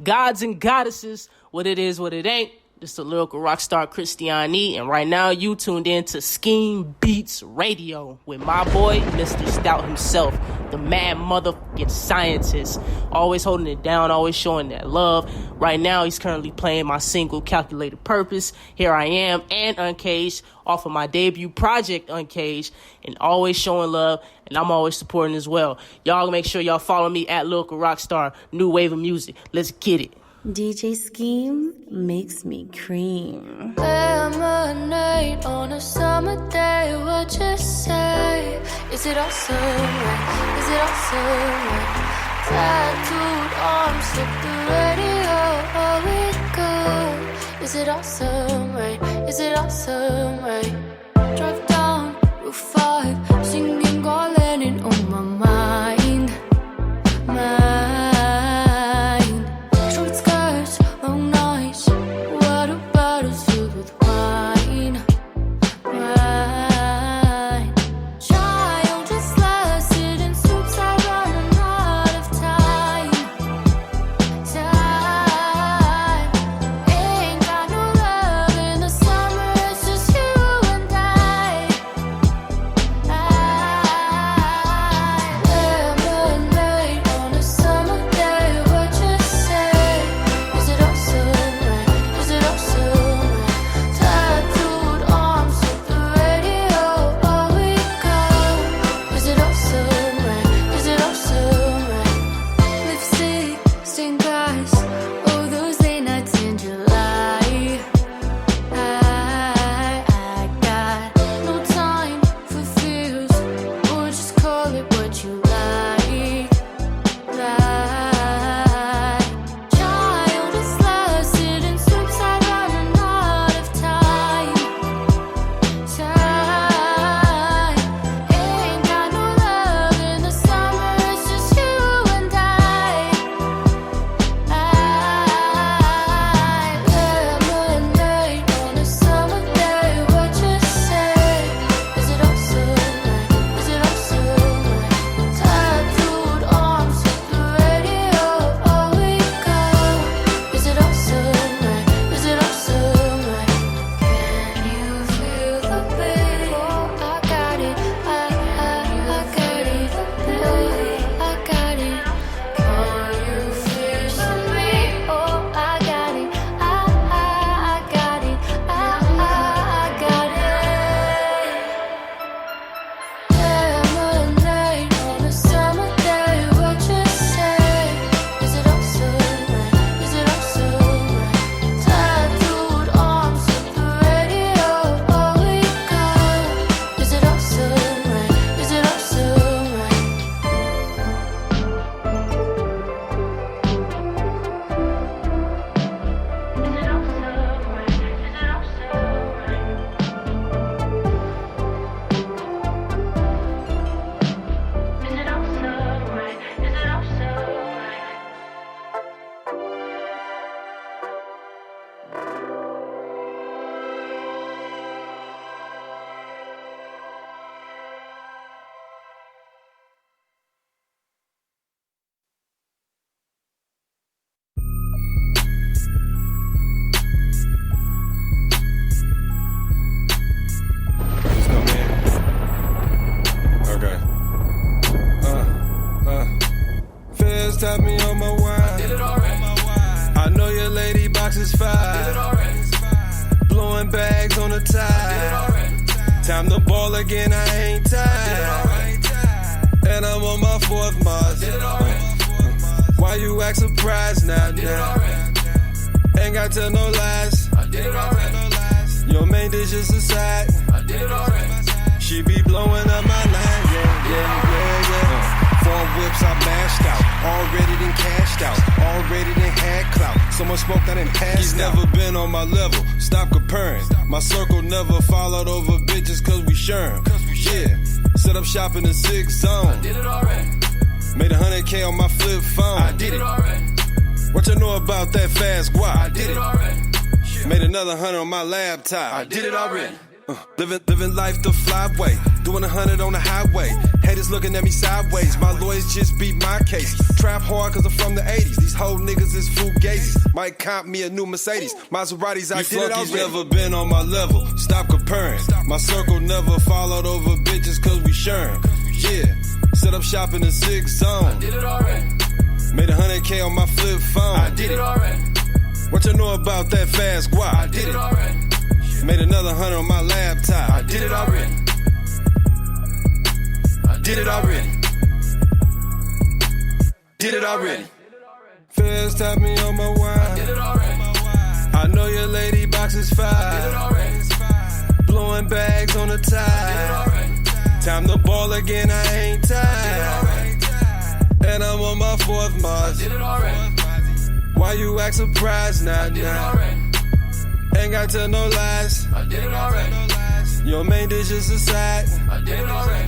gods and goddesses, what it is, what it ain't. This is the lyrical rock star Christiani, and right now you tuned in to Skeembeatzradio with my boy, Mr. Stout himself, the mad motherfucking scientist, always holding it down, always showing that love. Right now, he's currently playing my single, Calculated Purpose, Here I Am, and Uncaged, off of my debut project, Uncaged, and always showing love, and I'm always supporting as well. Y'all make sure y'all follow me at Lyrical Rockstar, New Wave of Music. Let's get it. DJ Skeem makes me cream. Lemonade on a summer day, what you say? Is it awesome, right? Is it awesome, right? Tattooed arms, slip the radio, oh we go. Is it awesome, right? Is it awesome, right? Drive down Route 5, singing Gone Lennon on my mind, short skirts, long nights, water bottles filled with wine, child just lasted in soups, I running out of time, ain't got no love in the summer, it's just you and I. Lemonade on a summer day, what you say? Is it awesome, right? Is it awesome, right? Tattooed arms with the radio, oh we go. Is it awesome, right? Is it awesome, right? Lipstick, stained glass, oh those late nights in July. I got no time for feels, or just call it what you like. Child is lasted in soups, I running out of time, ain't got no love in the summer, it's just you and I. Lemonade on a summer day, what you say? Is it awesome, right? Is it awesome, right? Tattooed arms with the radio, oh we go. Is it awesome, right? Is it awesome, right? Can you feel the beat? Oh, I got it, I got it, I got it. Can you feel me? Oh, I got it, I got it, I got it. Lemonade on a summer day, what you say? Is it awesome, right? Is it awesome, right? Tattooed arms with the radio, oh we go. Is it awesome, right? Is it awesome, right? Just come in. Okay. Feds tap me on my wine. Did it already. I know your lady box is Did it fine. already. Blowing bags on the Did it tide. already. Time to ball again, I ain't Did it tired. already. And I'm on my fourth Mars. Did it already. Why you act surprised now? Did it Now? already. Ain't got tell no lies. I did it already. Your main dish is a side. I did it already. She be blowing up my line, yeah. Four whips I mashed out, already done cashed out, already done had clout. So much smoke I done passed He's out. Never been on my level, stop comparing. My circle never followed over bitches cause we sharing. Yeah, set up shop in the 6 zone. Did it already. Made 100K on my flip phone. I did it already. What you know about that fast guap? I did it already. Made another 100 on my laptop. I did it already. Living life the flyway, doing 100 on the highway. Haters looking at me sideways, my lawyers just beat my case. Trap hard cause I'm from the 80s, these whole niggas is fugazis. Might comp me a new Mercedes, Maseratis, I did it already. Never been on my level, stop comparing. My circle never followed over bitches cause we sharing. Yeah, set up shop in the 6 zone. I did it already. Made 100K on my flip phone. I did it already. What you know about that fast guap? I did it already. Made another 100 on my laptop. I did it already. I did it already. Did it already. Feds tap me on my wine. Did it already. I know your lady box is Did it fire. already. Blowing bags on the Did it tide. already. Time to ball again, I ain't Did it tired. already. And I'm on my 4th Mars. Did it already. Why you act surprised now? Did it already. Ain't got to tell no lies. I did it already. Your main dish is a side. I did it already.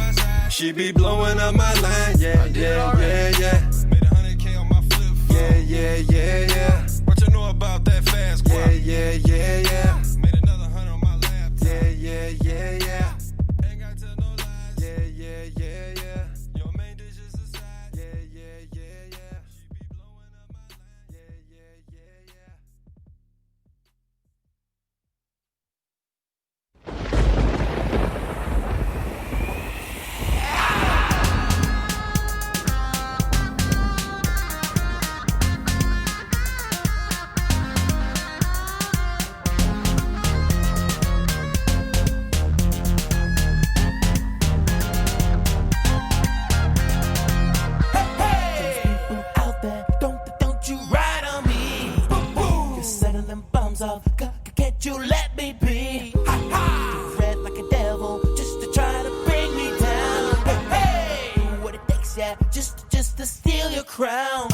She be blowing up my line. Yeah, I did it yeah, already. yeah, yeah. Made 100K on my flip phone. Yeah, yeah, yeah, yeah. What you know about that fast guap? Yeah, yeah, yeah, yeah. Made another 100 on my laptop. Yeah, yeah, yeah, yeah. Ain't got to tell no lies. Yeah, yeah, yeah, yeah. Your main dish is a side. Yeah, yeah, yeah, yeah. She be blowing up my line. Yeah, yeah, yeah, yeah. Out there, don't you ride on me. You're settling bums off, can't you let me be? Red like a devil, just to try to bring me down. Hey, do what it takes, yeah, just to steal your crown.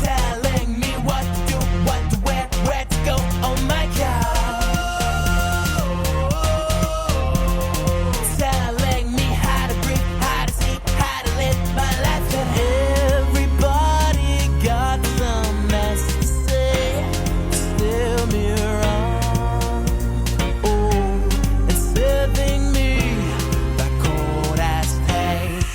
Telling me what to do, what to wear, where to go. Oh my God. Telling me how to breathe, how to sleep, how to live my life. Everybody got some mess to say, steer me wrong. Oh, it's serving me that cold ass taste.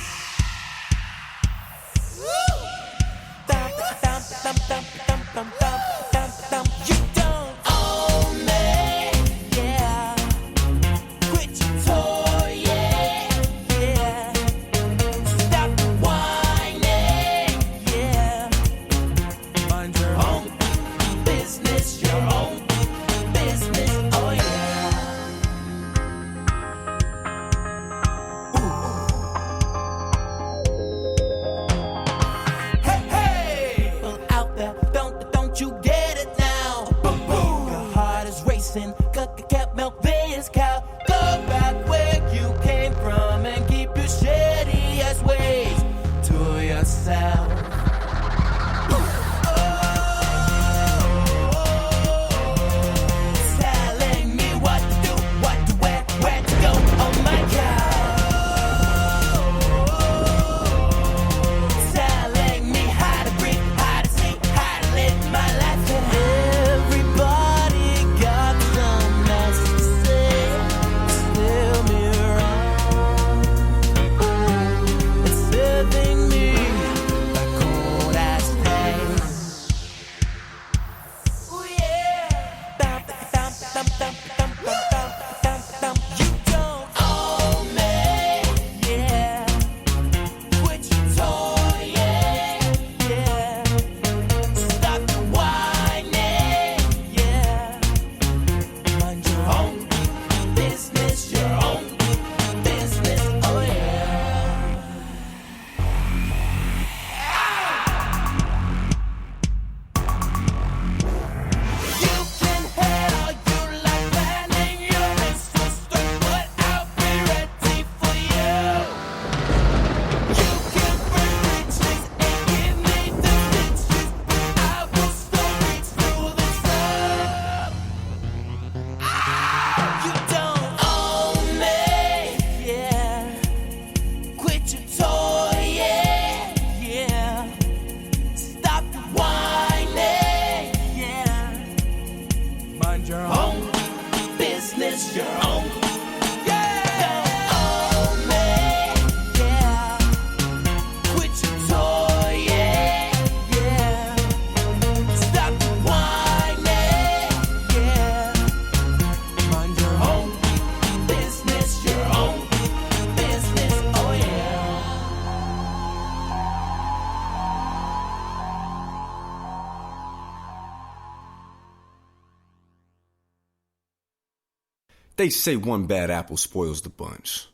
They say one bad apple spoils the bunch.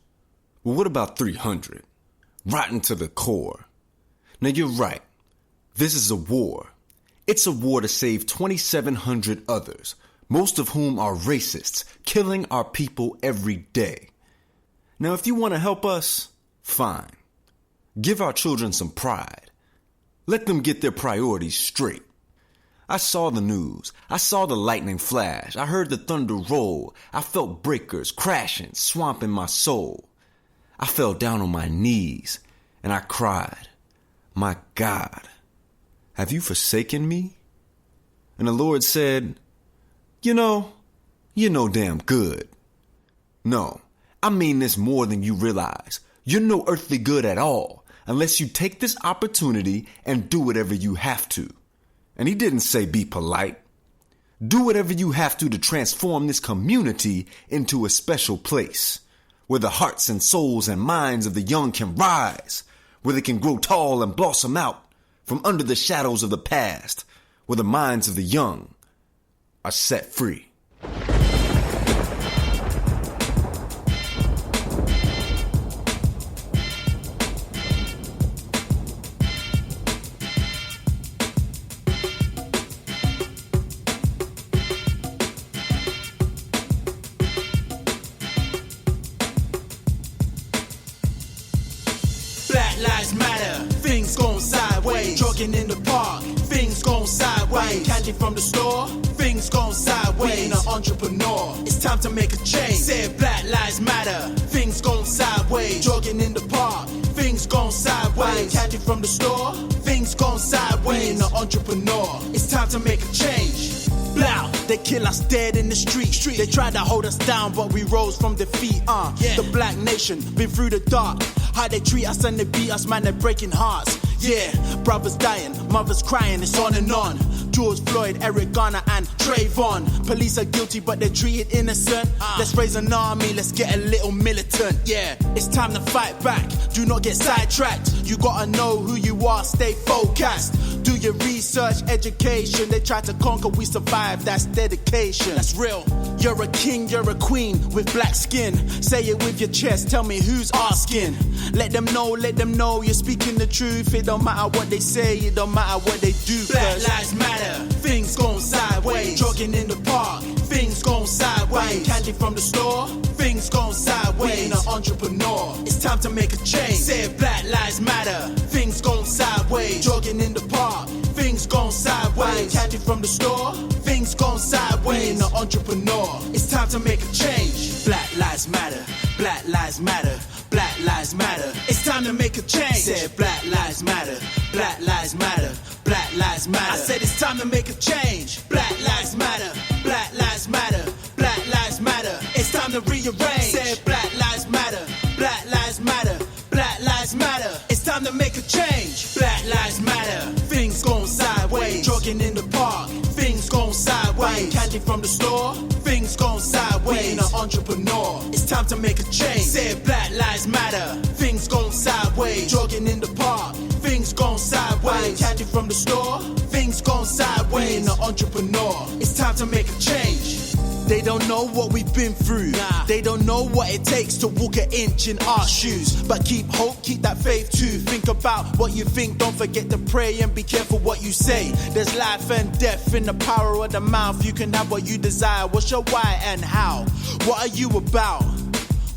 Well, what about 300? Rotten to the core. Now you're right. This is a war. It's a war to save 2,700 others, most of whom are racists, killing our people every day. Now, if you want to help us, fine. Give our children some pride. Let them get their priorities straight. I saw the news. I saw the lightning flash. I heard the thunder roll. I felt breakers crashing, swamping my soul. I fell down on my knees and I cried, "My God, have you forsaken me?" And the Lord said, "You know damn good. No, I mean this more than you realize. You're no earthly good at all unless you take this opportunity and do whatever you have to." And he didn't say be polite. Do whatever you have to transform this community into a special place where the hearts and souls and minds of the young can rise, where they can grow tall and blossom out from under the shadows of the past, where the minds of the young are set free. Lives matter, things gone sideways. Jogging in the park, things gone sideways. Candy from the store, things gone sideways. Being an entrepreneur, it's time to make a change. Say Black Lives Matter, things gone sideways. Jogging in the park, things gone sideways. Candy from the store, things gone sideways. Being an entrepreneur, it's time to make a change. Blow, they kill us dead in the street. They tried to hold us down, but we rose from defeat. The black nation, been through the dark. How they treat us and they beat us, man, they're breaking hearts. Yeah, brothers dying, mothers crying, it's on and on. George Floyd, Eric Garner and Trayvon. Police are guilty, but they're treated innocent. Let's raise an army, let's get a little militant. Yeah, it's time to fight back. Do not get sidetracked. You gotta know who you are, stay focused. Do your research, education. They try to conquer, we survive, that's dedication. That's real. You're a king, you're a queen with black skin. Say it with your chest, tell me who's asking. Let them know you're speaking the truth. It don't matter what they say, it don't matter what they do. Black lives matter, things gone sideways. Jogging in the park, things gone sideways. Candy from the store, things gone sideways. Being an entrepreneur, it's time to make a change. Say Black Lives Matter, things gone sideways. Jogging in the park, things gone sideways. Candy from the store, things gone sideways. Being an entrepreneur, it's time to make a change. Black Lives Matter, Black Lives Matter. Black Lives Matter, it's time to make a change. Said Black Lives Matter, Black Lives Matter, Black Lives Matter. I said it's time to make a change. Black Lives Matter, Black Lives Matter, Black Lives Matter. It's time to rearrange. Said Black Lives Matter, Black Lives Matter, Black Lives Matter. It's time to make a change. Black Lives Matter, things gone sideways. Jogging in the park, things gone sideways. Candy from the store, things gone sideways. Being an entrepreneur, it's time to make a change. Said Black Lives Matter, things gone sideways. Jogging in the park, things gone sideways. Candy from the store, things gone sideways. Being an entrepreneur, it's time to make a change. They don't know what we've been through. They don't know what it takes to walk an inch in our shoes. But keep hope, keep that faith too. Think about what you think, don't forget to pray and be careful what you say. There's life and death in the power of the mouth. You can have what you desire. What's your why and how? What are you about?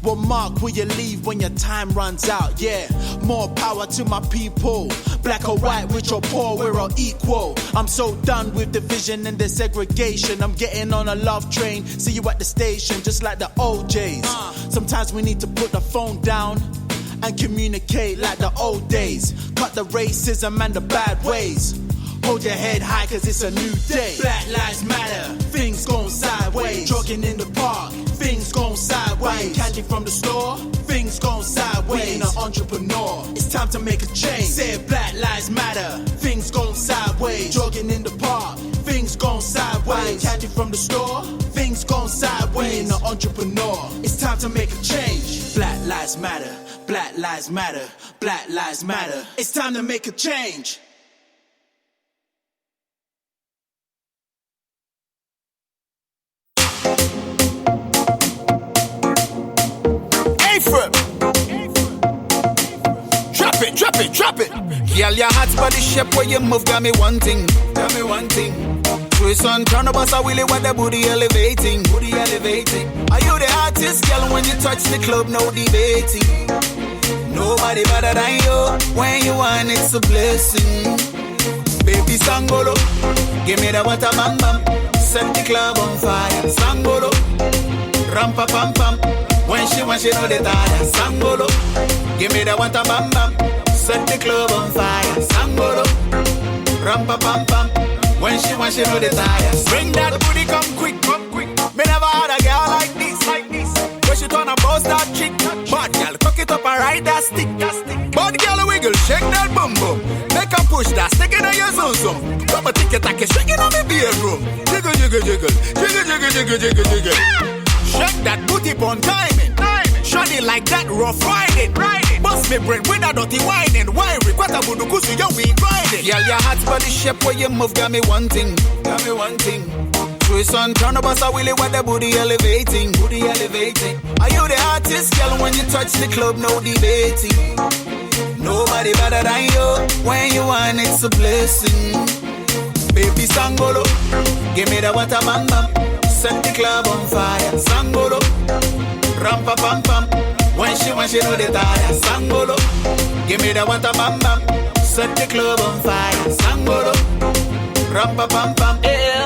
What mark will you leave when your time runs out? Yeah, more power to my people. Black or white, rich or poor, we're all equal. I'm so done with division and the segregation. I'm getting on a love train. See you at the station, just like the OJs. Sometimes we need to put the phone down and communicate like the old days. Cut the racism and the bad ways. Hold your head high cause it's a new day. Black Lives Matter, things gone sideways. Jogging in the park, things gone sideways. Candy from the store, things gone sideways. Being an entrepreneur, it's time to make a change. Say Black Lives Matter, things gone sideways. Jogging in the park, things gone sideways. Candy from the store, things gone sideways. Being an entrepreneur, it's time to make a change. Black Lives Matter, Black Lives Matter, Black Lives Matter. It's time to make a change. drop it, drop it. Girl, your hot body shape where you move got me one thing, got me one thing. Twist on turn up us a willy with the booty elevating, booty elevating. Are you the artist, girl? When you touch the club, no debating. Nobody better than you. When you want, it's a blessing. Baby Sangolo, give me the water bam bam. Set the club on fire. Sangolo, rampa pam pam. When she know the tire. Sangolo, give me the water bam bam. Set the club on fire. Sangolo, rampa pam pam. When she know the tire. Bring that booty, come quick, come quick. Me never had a girl like this, like this. When she turn a boss that chick, bad girl, cock it up and ride that stick, that stick. Bad girl wiggle, shake that bum bum. Make her push that stick in your zoom zoom. Come a tick it, shaking on me bedroom. Jiggle, jiggle, jiggle, jiggle, jiggle, jiggle, jiggle, jiggle. Shake that booty on timing. Shawty like that, rough riding. Bust me brain with a dirty whining. Wiry, what a budu kusu, yo, we grinding. Girl, your hot body shape where you move got me one thing, got me one thing. Twist on turn up us a willy with the booty elevating, booty elevating. Are you the artist, girl? When you touch the club, no debating. Nobody better than you. When you want, it's a blessing. Baby Sangolo, give me the water bam bam. Set the club on fire. Sangolo, rampa pam pam. When she know the tire. Sangolo, give me the water bam bam. Set the club on fire. Sangolo, rampa pam pam.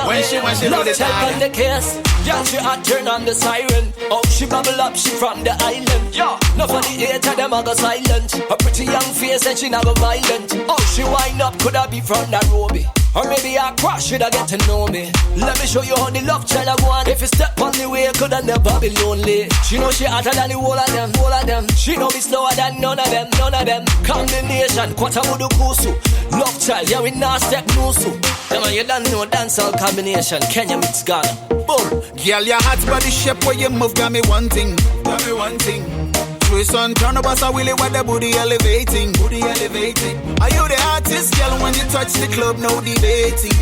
When she know the tire. On the case. Yeah, she hot turn on the siren. Oh, she bubble up, she from the island. Yeah, no for the hater, them a go silent. A pretty young face and she not go violent. Oh, she wind up, could I be from Nairobi? Or maybe I crash, should I get to know me? Let me show you how the love child I want. If you step on the way, could I never be lonely? She know she hotter than the whole of them, whole of them. She know me slower than none of them, none of them. Combination, quarter wudu kusu. Love child, yeah we not step nusu. Them and you don't know dancehall combination. Kenya mix Ghana, boom. Girl, your hot body shape where you move got me one thing, got me one thing. Twist on turn up us a willy with the booty elevating, booty elevating. Are you the artist, girl? When you touch the club, no debating.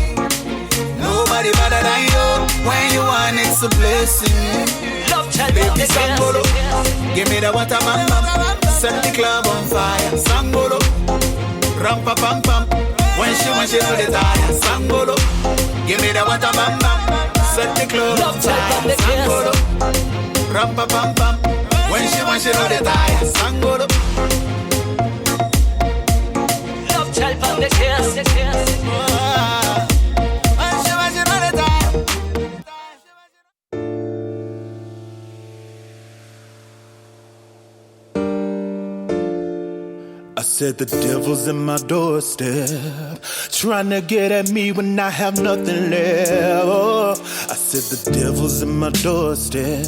Nobody better than you. When you want, it's a blessing. Baby Sangolo, give me the water bam bam. Set the club on fire. Sangolo, rampa pam pam. When she know the tire. Sangolo, give me the water bam bam. Set the club on fire. Sangolo, rampa pam pam. When she know the tire. Sangolo, love child on the case. when she know the tire. I said the devil's in my doorstep, trying to get at me when I have nothing left. Oh, I said the devil's in my doorstep,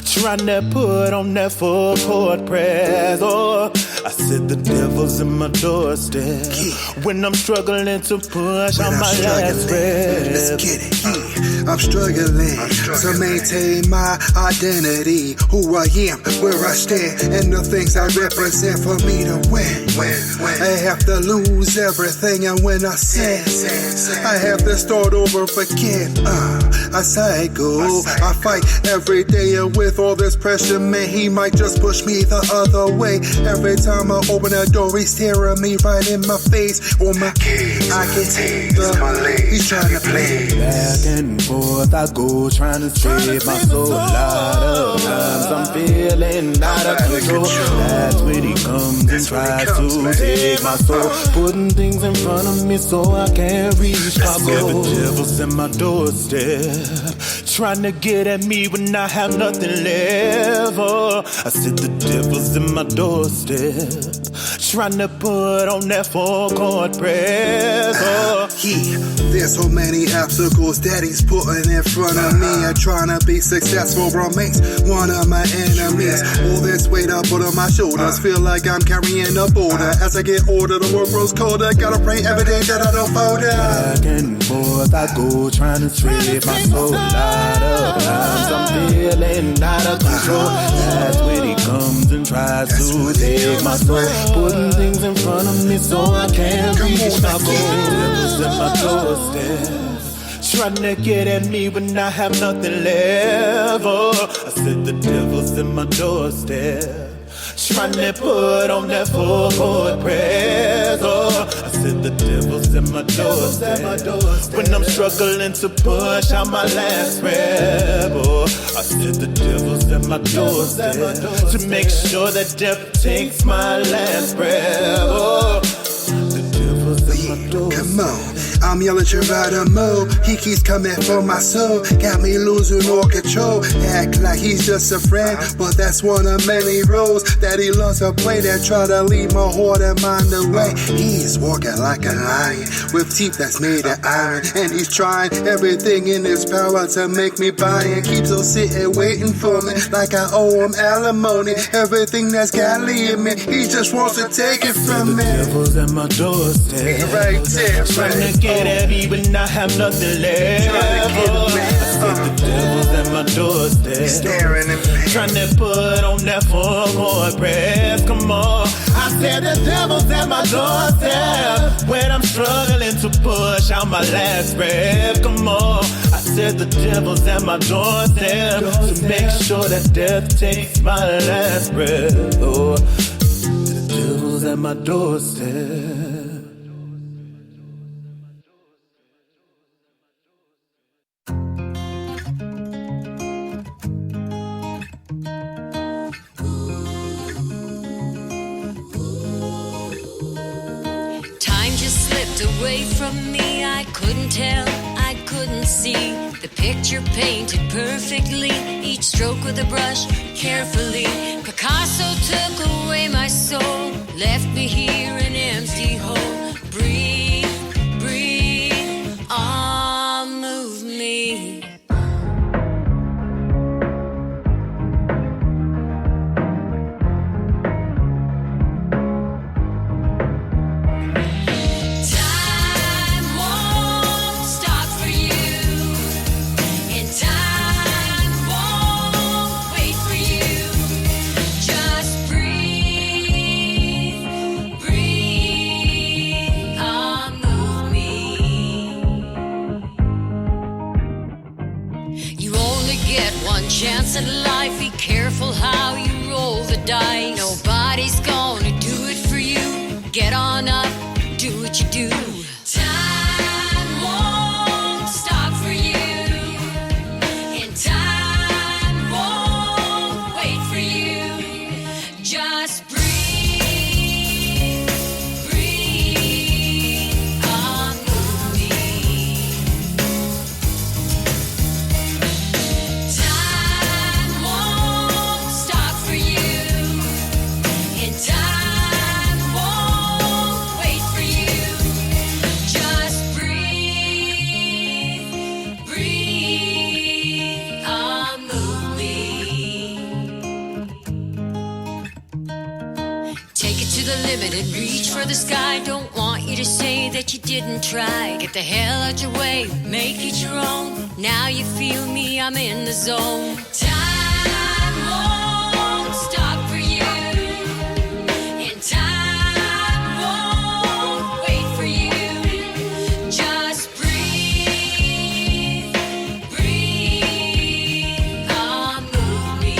trying to put on that full court press. Oh, I said the devil's in my doorstep, when I'm struggling to push on my last breath. Let's get it, yeah. I'm struggling to maintain my identity, who I am, where I stand, and the things I represent for me to win. I have to lose everything, and when I sin, I have to start over again. I cycle, I fight every day, and with all this pressure, man, he might just push me the other way. Every time I open a door, he's staring me right in my face. Oh my, I can take the he's trying to play. Back and forth I go, trying to save my soul. A lot of times I'm feeling out of control. That's when he comes and tries to take my soul, putting things in front of me so I can't reach my goal. The devil's in my doorstep, trying to get at me when I have nothing left. Oh, I said the devil's in my doorstep, trying to put on that full court press. Oh, there's so many obstacles that he's putting in front of me, and trying to be successful remains one of my enemies. All this weight I put on my shoulders, feel like I'm carrying a boulder. As I get older, the world grows colder. Gotta pray every day that I don't fold up. Back and forth I go, trying to save my soul. A lot of times I'm feeling out of control. That's when he comes and tries to take my soul, putting things in front of me so I can't reach my goal. Devil's in my doorstep, trying to get at me when I have nothing left. Oh, I said the devil's in my doorstep, trying to put on that full court press. Oh, I said the devil's at my doorstep. When I'm struggling to push out my last rep. Oh, I said the devil's at my doorstep to make sure that death takes my last breath. Oh, the devil's at my doorstep. Come on. I'm yelling Geronimo. He keeps coming for my soul. Got me losing all control. Act like he's just a friend, but that's one of many roles that he loves to play that try to lead my heart and mind away. He's walking like a lion with teeth that's made of iron, and he's trying everything in his power to make me buy and keeps on sitting waiting for me like I owe him alimony. Everything that's godly in me, he just wants to take it from me. The devil's at my doorstep. Right there, trying to get at me, but I have nothing left. I said the devil's at my doorstep. Staring at me. Trying to put on that full court press. Come on. I said the devil's at my doorstep when I'm struggling to push out my last breath. Come on. I said the devil's at my doorstep to make sure that death takes my last breath. Oh, the devil's at my doorstep. Away from me, I couldn't tell, I couldn't see the picture painted perfectly, each stroke with a brush carefully. Picasso took away my soul, left me here an empty hole. Breathe, breathe, move me. Chance at life, be careful how you roll the dice. Nobody's gonna do it for you. Get on up, do what you do. Time won't stop for you, and time won't wait for you. Just breathe, breathe, move me. And reach for the sky. Don't want you to say that you didn't try. Get the hell out your way, make it your own. Now you feel me, I'm in the zone. Time won't stop for you, and time won't wait for you. Just breathe, breathe, move me.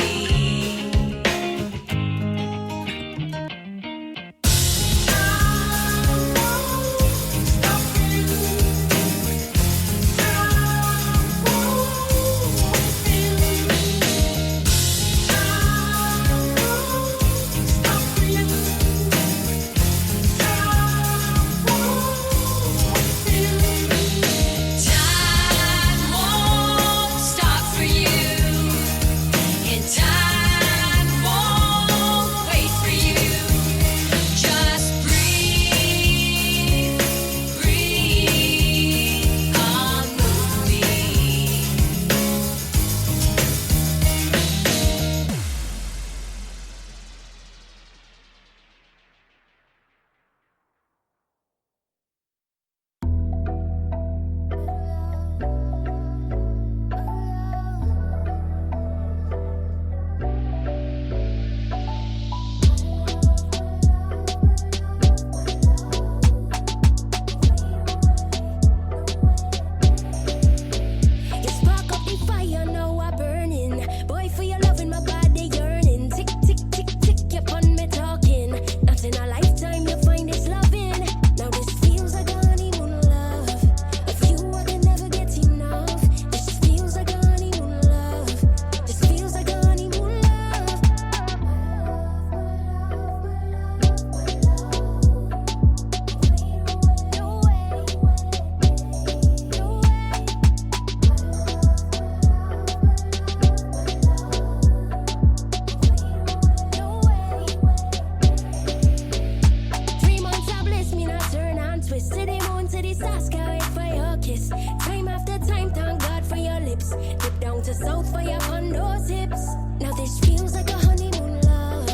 chips. Time after time, thank God for your lips. Dip down to south for your on those hips. Now this feels like a honeymoon love.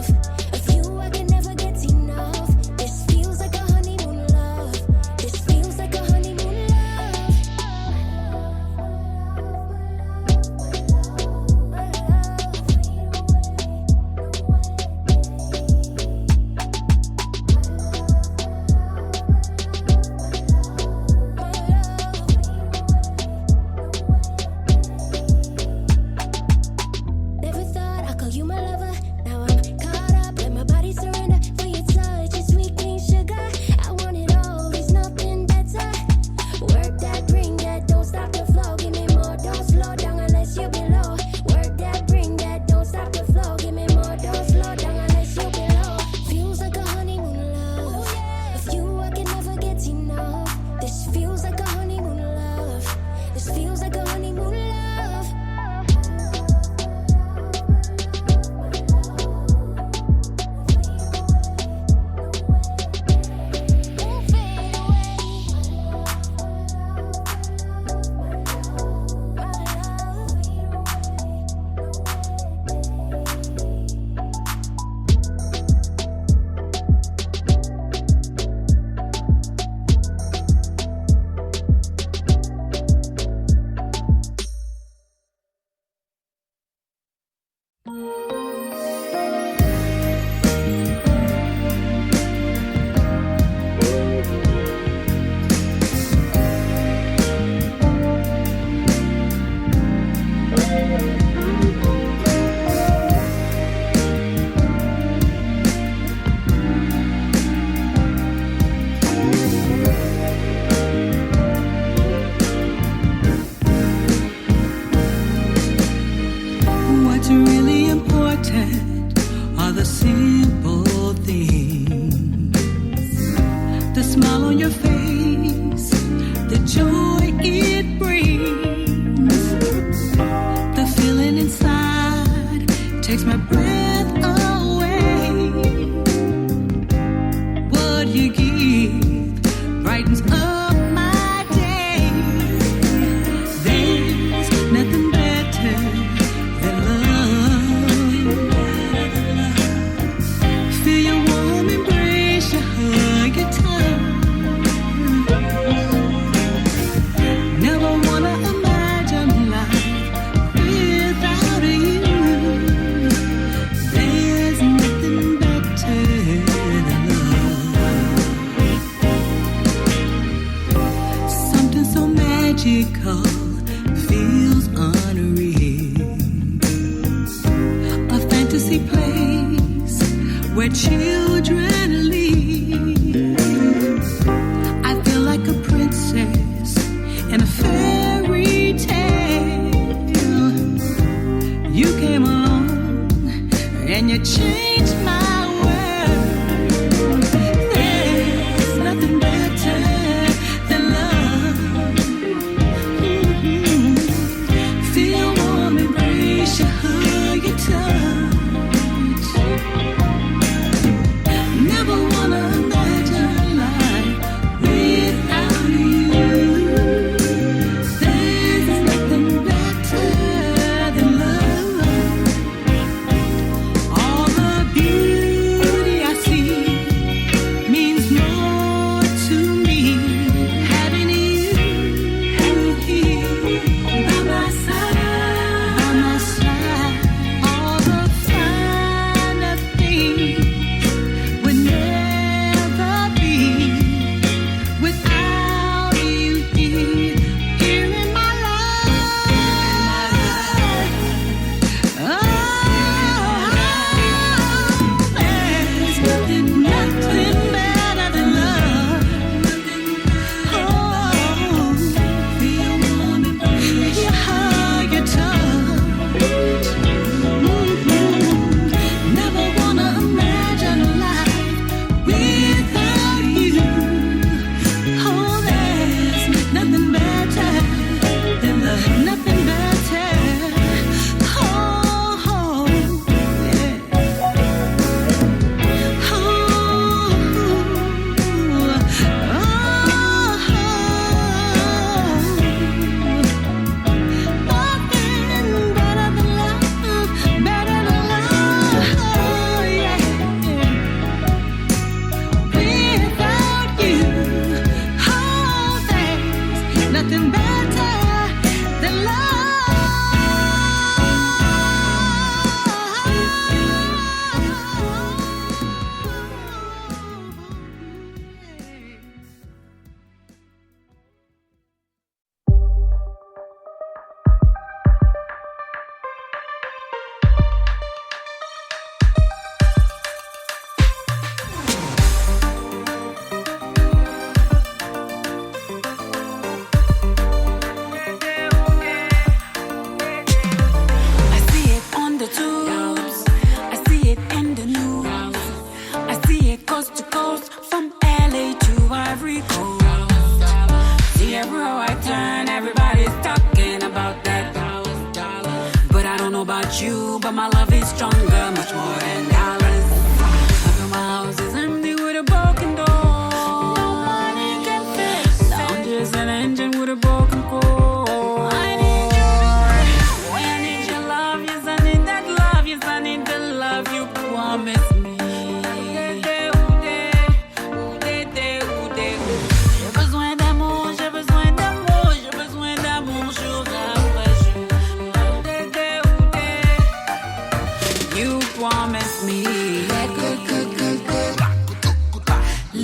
Of you I can never get enough. This feels like a honeymoon love. This feels like a honeymoon love. Never thought I'd call you my lover. Now I'm caught up, let my body surrender. For your touch, it's sweet, clean sugar. I want it all, there's nothing better. Work that, bring that, don't stop the flow. Give me more, don't slow down unless you below. Work that, bring that, don't stop the flow. Give me more, don't slow down unless you below. Feels like a honeymoon love. With you I can never get enough. This feels like a honeymoon love. This feels like a honeymoon love. What's really important are the simple things. The smile on your face, the joy it brings. The feeling inside takes my breath away. What you give brightens up my day. There's nothing better than love. Feel your warm embrace, your hug, your touch. Never wanna imagine life without you. There's nothing better than love. Something so magical feels unreal. A fantasy place where children live. I feel like a princess in a fairy tale. You came along and you changed my world. There's nothing better than love. Feel your warm embrace, your hug, your touch. Never wanna imagine life without you. There's nothing better than love. All the beauty I see means more to me. Having you here by my side, all the finer things would never be without you here in my life. Oh, there's nothing better than love. Oh, feel warm embrace, your hug, your touch. Never wanna imagine a life without you. Oh, there's nothing better than love. Nothing better. Oh, yeah. Oh,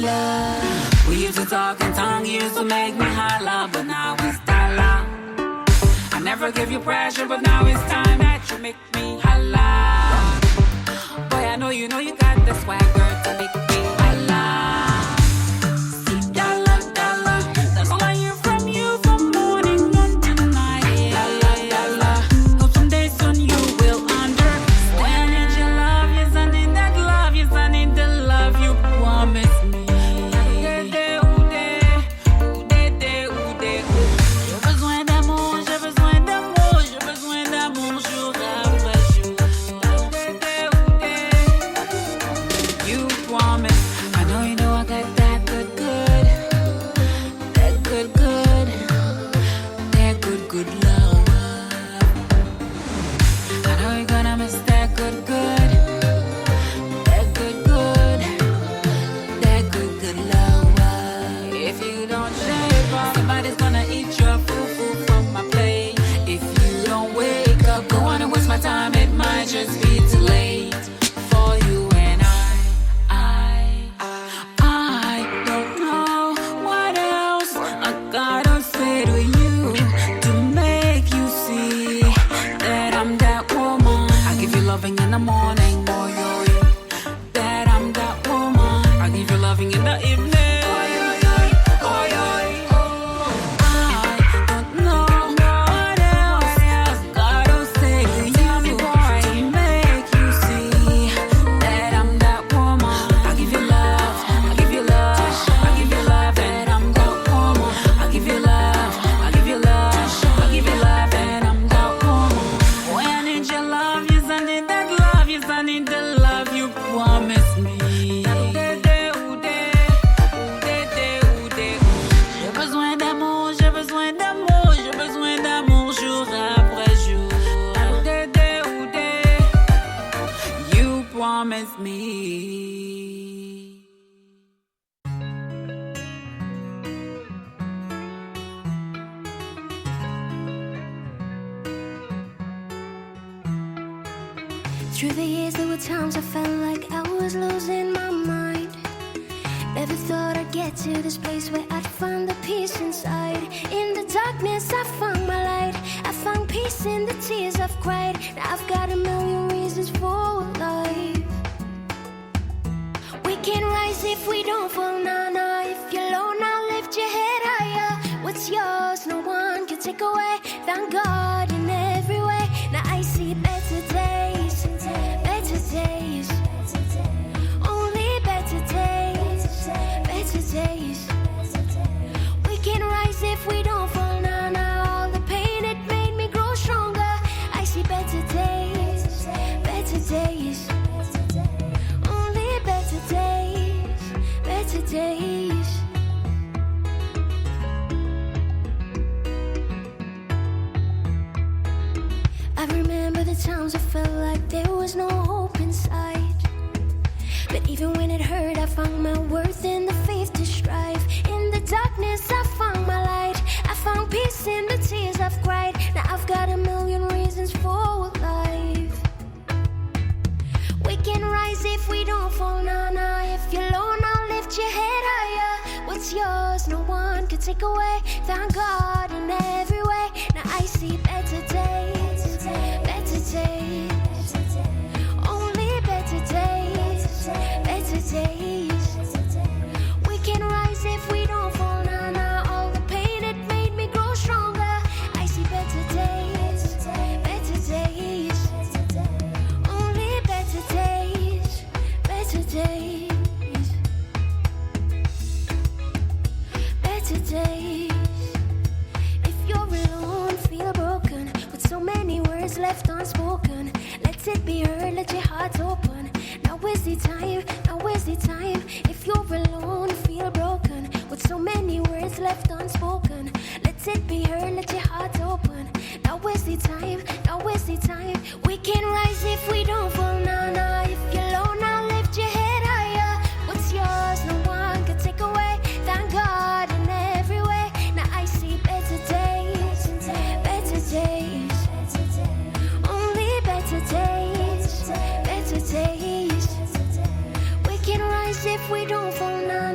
holla. We used to talk in tongue, you used to make me holla, but now it's dollar. I never give you pressure, but now it's time that you make me holla. Boy, I know you got the swagger to make me holla. See, dollar, dollar, that's all I hear from you from morning until night. Dollar, dollar, hope someday soon you will understand. And your love, yes, I need that love, yes, I need the love you promised me. Just be too late for you and I don't know what else I gotta say to you to make you see that I'm that woman. I give you loving in the morning, boy, that I'm that woman. I give you loving in the evening. Through the years there were times I felt like I was losing my mind. Never thought I'd get to this place where I'd find the peace inside. In the darkness I found my light. I found peace in the tears I've cried. Now I've got a million reasons for life. We can rise if we don't fall, nah. If you're low now, lift your head higher. What's yours, no one can take away. Thank God in every way. Now I see better days, better days, only better days, better days. We can rise if we don't fall, nah. All the pain, it made me grow stronger. I see better days, better days, only better days, better days. I remember the times I felt like there was no hope inside. But even when it hurt, I found my worth in the faith to strive. In the darkness, I found my light. I found peace in the tears I've cried. Now I've got a million reasons for life. We can rise if we don't fall, nah. If you're low now, lift your head higher. What's yours, no one can take away. Thank God in every way. Now I see better days, better days, only better days, better days. We can rise if we don't fall, nah. All the pain, it made me grow stronger. I see better days, better days, only better days, better days, better days. If you're alone, feel broken, with so many words left unspoken, let it be heard, let your heart open. Now is the time, now is the time. If you're alone, feel broken, with so many words left unspoken, let it be heard, let your heart open. Now is the time, now is the time. We can rise if we don't fall, nah. If you're low now, lift your head higher. What's yours, no one can take away. Thank God in every way. Now I see better days, better days, only better days, better days. We can rise if we don't fall, nah.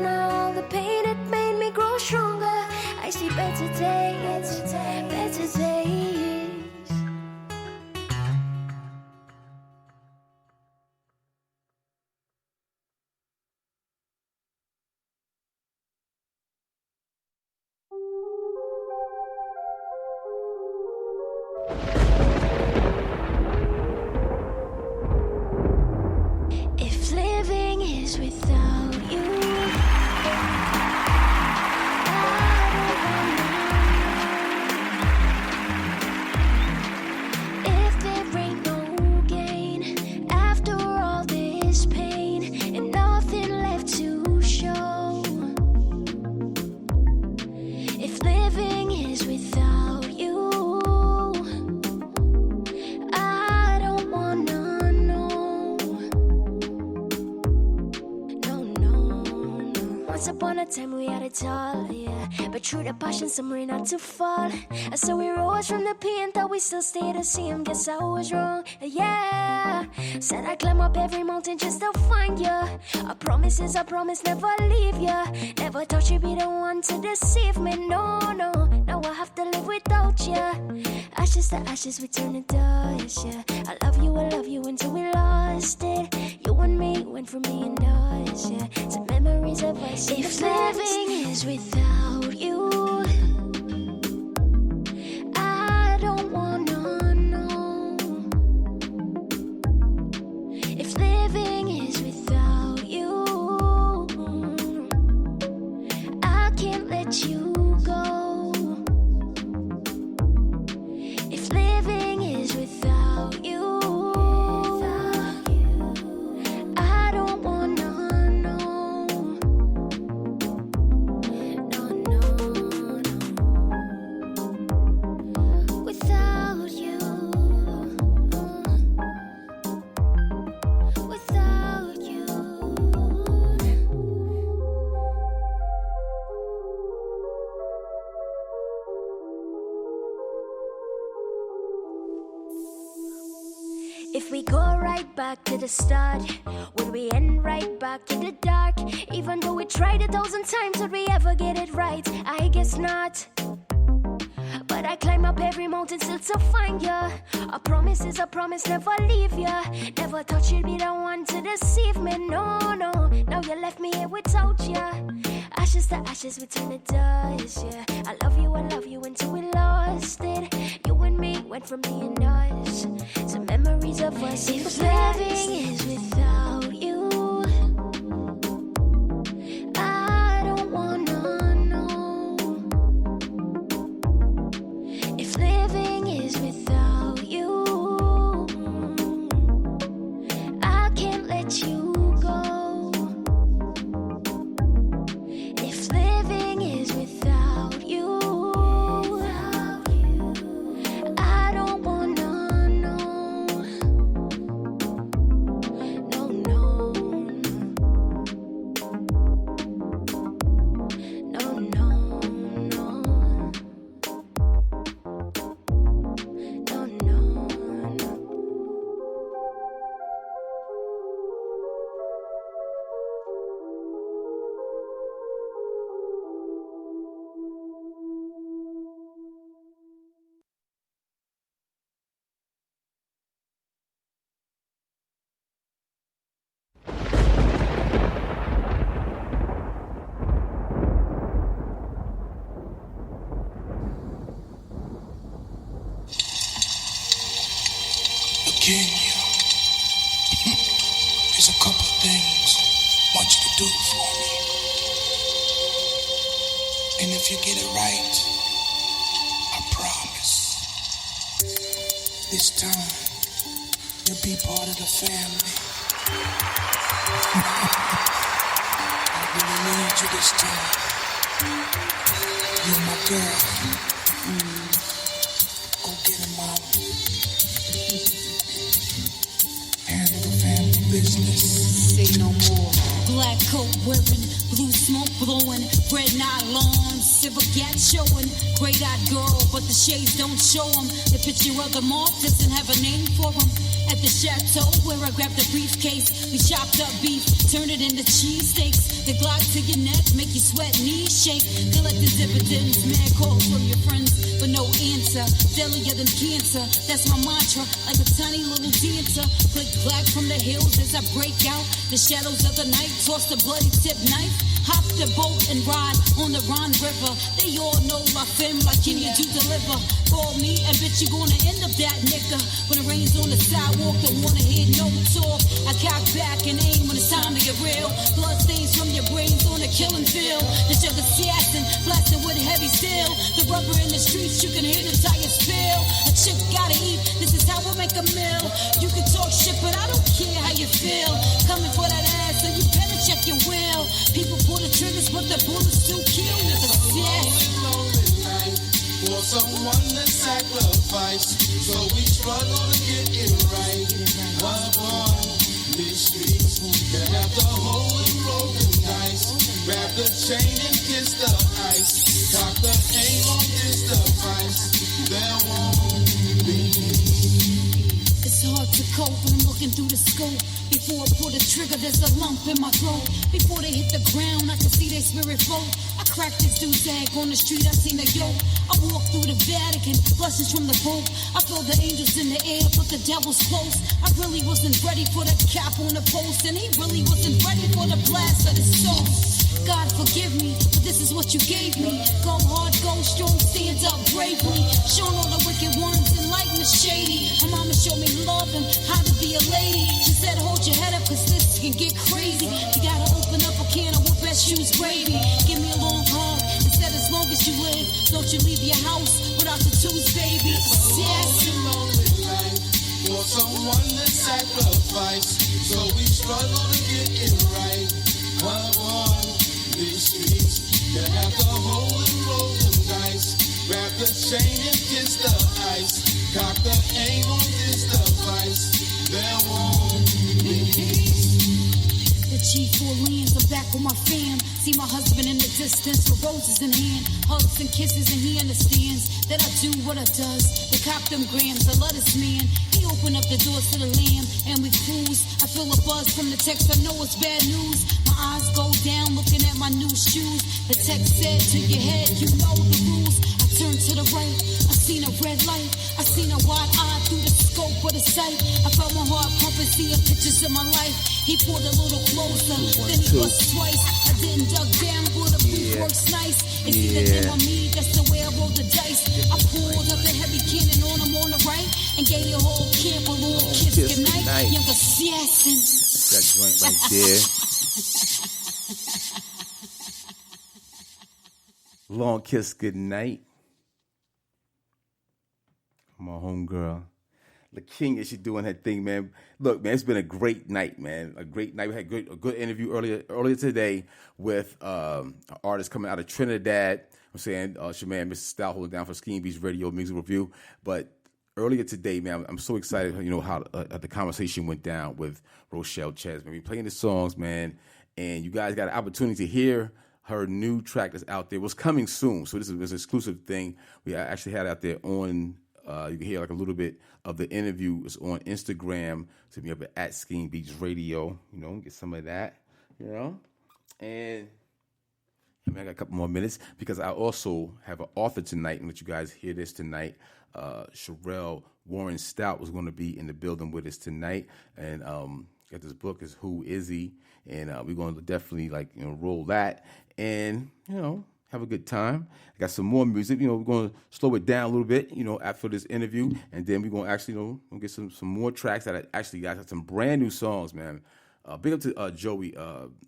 Once upon a time we had it all, yeah. But through the passion, some rain not to fall. And so we rose from the pain, thought we still stay the same. Guess I was wrong, yeah. Said I climb up every mountain just to find ya. A promise is a promise, never leave ya. Never thought you'd be the one to deceive me, no, no. Now I have to live without ya. Ashes to ashes, we turn to dust, yeah. I love you until we lost it. You and me went from me and us, yeah, to memories of us. If living is without you, I don't wanna know. If living is without you, I can't let you go. If living is without you, I don't wanna know. No, no, no. Without you, without you. If we go right back to the start, would we end right back in the dark? Even though we tried 1,000 times, would we ever get it right? I guess not. But I climb up every mountain still to find ya. A promise is a promise, never leave ya. Never thought you'd be the one to deceive me, no, no. Now you left me here without ya. Ashes to ashes, we turn to dust, yeah. I love you until we lost it. You and me went from me and us to memories of us. If living is without you, I don't wanna know. If living is without you, I can't let you go. If living is without you, I don't wanna know. No, no, no, no, no. No, no, no. Again, there's a couple of things I want you to do for me. And if you get it right, I promise, this time you'll be part of the family. I really need you this time. You're my girl. Go get him, mama. Handle the family business. Say no more. Black coat wearing, blue smoke blowing, red nylon, silver gat showing. Great-eyed girl, but the shades don't show them. The picture of the moth doesn't have a name for them. At the chateau where I grabbed the briefcase, we chopped up beef, turned it into cheesesteaks. The Glock to your neck, make you sweat, knees shake. Collect the dividends, mad calls from your friends, but no answer. Deadlier than cancer, that's my mantra. Like a tiny little dancer, click clack from the hills as I break out. The shadows of the night, toss the bloody tip knife. Hop the boat and ride on the Rhine River. They all know my femme, like can you do deliver? Call me and bitch you gonna end up that nigga. When it rains on the sidewalk, don't wanna hear no talk. I cock back and aim when it's time to get real. Blood stains from your brains on the killing field. The sugar assassin, blasting with heavy steel. The rubber in the streets, you can hear the tires spill. A chick gotta eat, this is how we make a meal. You can talk shit, but I don't care how you feel. Coming for that ass, so you better check your will. People pull the triggers, but the bullets still kill. For someone to sacrifice, so we struggle to get it right. One upon these streets, you have to hold and roll the dice. Grab the chain and kiss the ice. Cock the aim on this device. There won't be. It's hard to cope when I'm looking through the scope. Before I pull the trigger, there's a lump in my throat. Before they hit the ground, I can see their spirit float. I cracked this dude's egg on the street, I seen a yoke. I walked through the Vatican, blessings from the Pope. I felt the angels in the air, but the devil's close. I really wasn't ready for the cap on the post, and he really wasn't ready for the blast of the soul. God forgive me, but this is what you gave me. Go hard, go strong, stand up bravely. Showing all the wicked ones and lighten the shady. My mama showed me love and how to be a lady. She said hold your head up cause this can get crazy. You gotta open up a can of what best shoes gravy. Give me a long hug and said as long as you live, don't you leave your house without the twos, baby. Yes. For someone to sacrifice, so we struggle to get it right. One, these streets, you have to hold and roll the dice. Grab the chain and kiss the ice. Cock the aim on this device. There won't be peace. The G4 lands, I'm back with my fam. See my husband in the distance with roses in hand. Hugs and kisses and he understands that I do what I does. The cop them grams, I love this man. He opened up the doors to the lamb and we cruise. I feel a buzz from the text, I know it's bad news. My eyes go down looking at my new shoes. The text said to your head, you know the rules. I turned to the right, I seen a red light. I seen a wide eye through the scope of the sight. I felt my heart pumping, seeing pictures of my life. He pulled a little closer, then he bust twice. I didn't duck down, but the booth works nice. It's either him or me, that's the way I roll the dice. I pulled up a heavy cannon on him on the right and gave the whole camp a little kiss goodnight. Young assassin. That joint right there. Long kiss goodnight. My homegirl. The King is she doing her thing, man. Look, man, it's been a great night, man. A great night. We had a good interview earlier today with an artist coming out of Trinidad. I'm saying, it's your man, Mr. Stout, holding down for Skeembeatzradio Music Review. But earlier today, man, I'm so excited, how the conversation went down with Rochelle Ches. Man, we playing the songs, man, and you guys got an opportunity to hear her new track that's out there. It was coming soon, so this is an exclusive thing. We actually had it out there on. You can hear like a little bit of the interview. It's on Instagram. So be up at Skeembeatzradio. Get some of that. And I got a couple more minutes because I also have an author tonight, and let you guys hear this tonight. Shirell Warren-Stout was going to be in the building with us tonight, and got this book is Who Is He, and we're going to definitely roll that, and have a good time. I got some more music. We're going to slow it down a little bit, after this interview. And then we're going to actually, get some more tracks that I actually got some brand new songs, man. Big up to Joey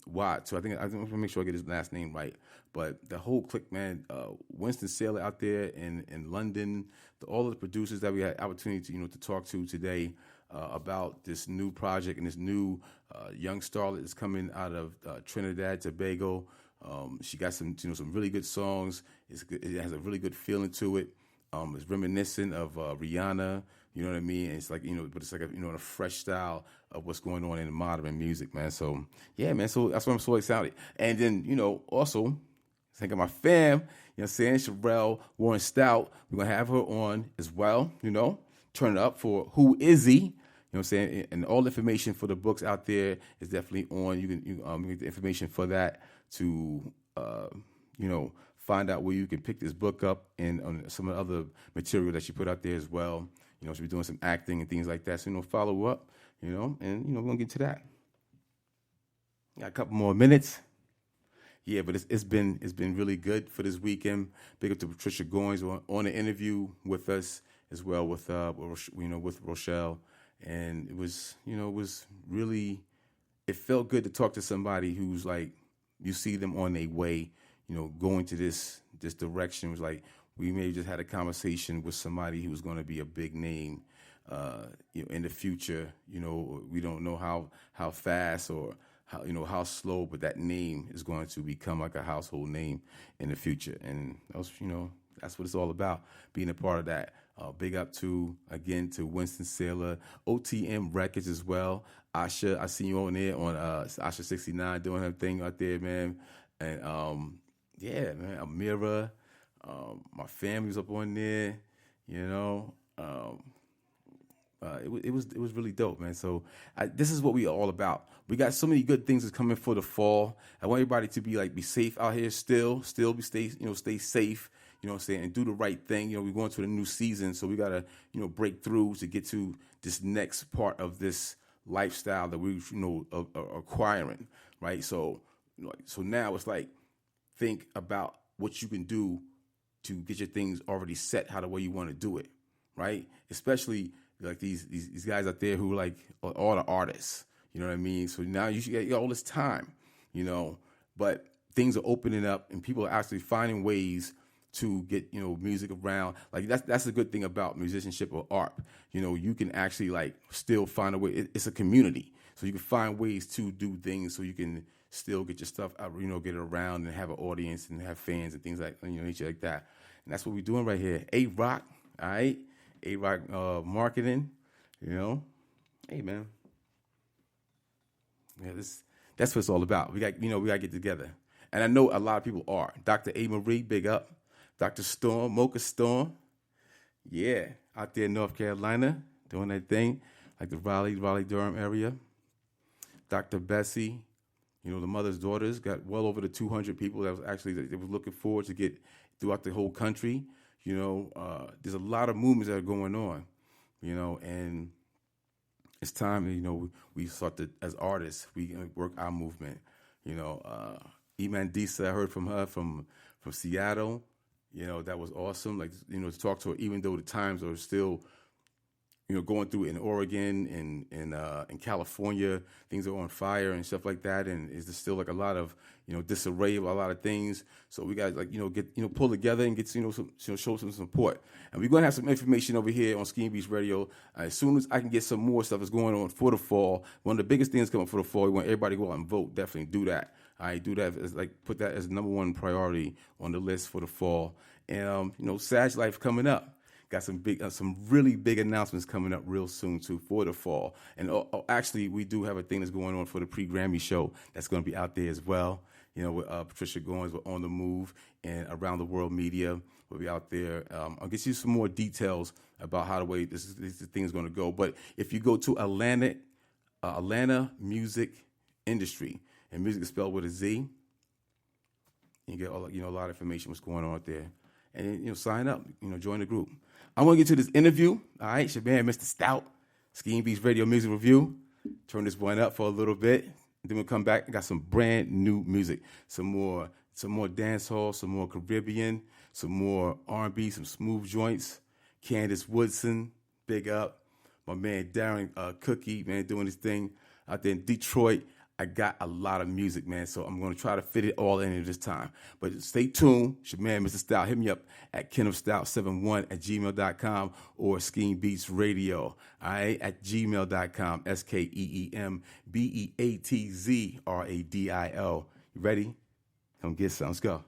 Watt. So I want to make sure I get his last name right. But the whole clique, man, Winston Saylor out there in London, all of the producers that we had opportunity to talk to today about this new project and this new young starlet that's coming out of Trinidad, Tobago. She got some really good songs. It has a really good feeling to it. It's reminiscent of Rihanna. You know what I mean? And it's like but it's like a fresh style of what's going on in modern music, man. So yeah, man. So that's why I'm so excited. And then also think of my fam. Shirell Warren-Stout. We're gonna have her on as well. Turn it up for Who Is He? And all the information for the books out there is definitely on. You can get the information for that to find out where you can pick this book up and on some of the other material that she put out there as well. She'll be doing some acting and things like that. So follow up. And we're gonna get to that. Got a couple more minutes. Yeah, but it's been really good for this weekend. Big up to Patricia Goins on the interview with us as well with Rochelle. And it was really, it felt good to talk to somebody who's like, you see them on their way, going to this direction. It was like, we may have just had a conversation with somebody who's going to be a big name, in the future. We don't know how fast or how slow, but that name is going to become like a household name in the future. And that's what it's all about, being a part of that. Big up to Winston Saylor, OTM Records as well. Asha, I see you on there on Asha 69 doing her thing out there, man. And yeah, man, Amira, my family was up on there, you know. It was really dope, man. So this is what we are all about. We got so many good things that's coming for the fall. I want everybody to be safe out here still stay safe, you know what I'm saying, and do the right thing. You know, we're going to the new season, so we gotta, break through to get to this next part of this lifestyle that we, acquiring, right? So now it's like, think about what you can do to get your things already set how the way you want to do it, right? Especially like these guys out there who like all the artists, you know what I mean? So now you should get all this time, but things are opening up and people are actually finding ways to get, music around. Like that's a good thing about musicianship or art. You can actually like still find a way. It's a community. So you can find ways to do things so you can still get your stuff out, get it around and have an audience and have fans and things like, nature like that. And that's what we're doing right here. A-Rock, all right? A-Rock marketing, Hey, man. Yeah, that's what it's all about. We got to get together. And I know a lot of people are. Dr. A. Marie, big up. Dr. Storm, Mocha Storm. Yeah, out there in North Carolina, doing that thing, like the Raleigh-Durham area. Dr. Bessie, the mother's daughters, got well over the 200 people that was looking forward to get throughout the whole country. There's a lot of movements that are going on, and it's time, we start to, as artists, we work our movement. Iman Disa, I heard from her from Seattle. That was awesome. Like, to talk to her, even though the times are still, going through in Oregon and in California, things are on fire and stuff like that. And is there still like a lot of, disarray of a lot of things. So we got to get, pull together and get, show some support. And we're going to have some information over here on Skeembeatzradio. As soon as I can get some more stuff that's going on for the fall, one of the biggest things coming for the fall, we want everybody to go out and vote. Definitely do that. I do that as put that as number one priority on the list for the fall. And Sag Life coming up. Got some really big announcements coming up real soon too for the fall. And actually, we do have a thing that's going on for the pre-Grammy show that's going to be out there as well. With Patricia Goins, we're on the move, and Around the World Media will be out there. I'll get you some more details about how the way this thing is going to go. But if you go to Atlanta Music Industry, and music is spelled with a Z, you get all a lot of information what's going on out there, and sign up, join the group. I want to get to this interview. All right, it's your man, Mr. Stout, Skeembeatzradio Music Review. Turn this one up for a little bit. Then we'll come back. I got some brand new music, some more dancehall, some more Caribbean, some more R&B, some smooth joints. Candace Woodson, big up. My man Darren Cookie, man, doing his thing out there in Detroit. I got a lot of music, man, so I'm going to try to fit it all in at this time. But stay tuned. It's your man, Mr. Stout. Hit me up at kenofstout71@gmail.com or Skeembeatzradio, all right, at gmail.com, SKEEMBEATZRADIO. You ready? Come get some. Let's go.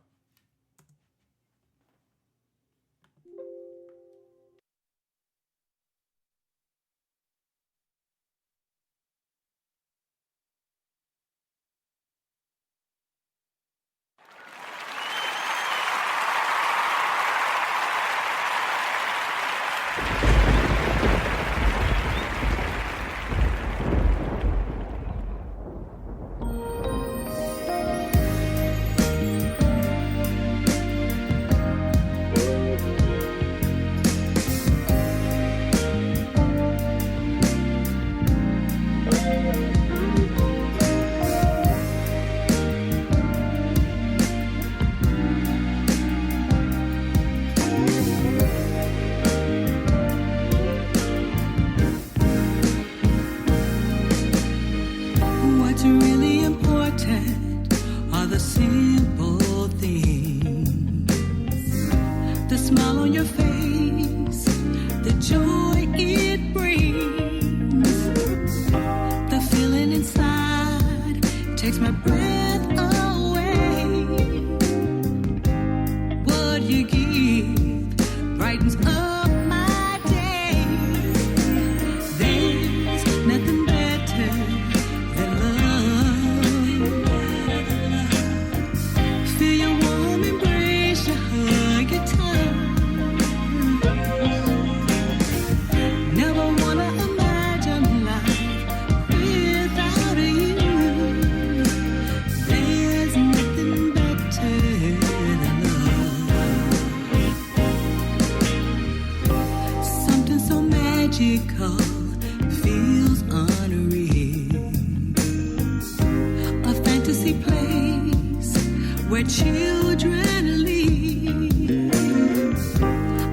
where children leave.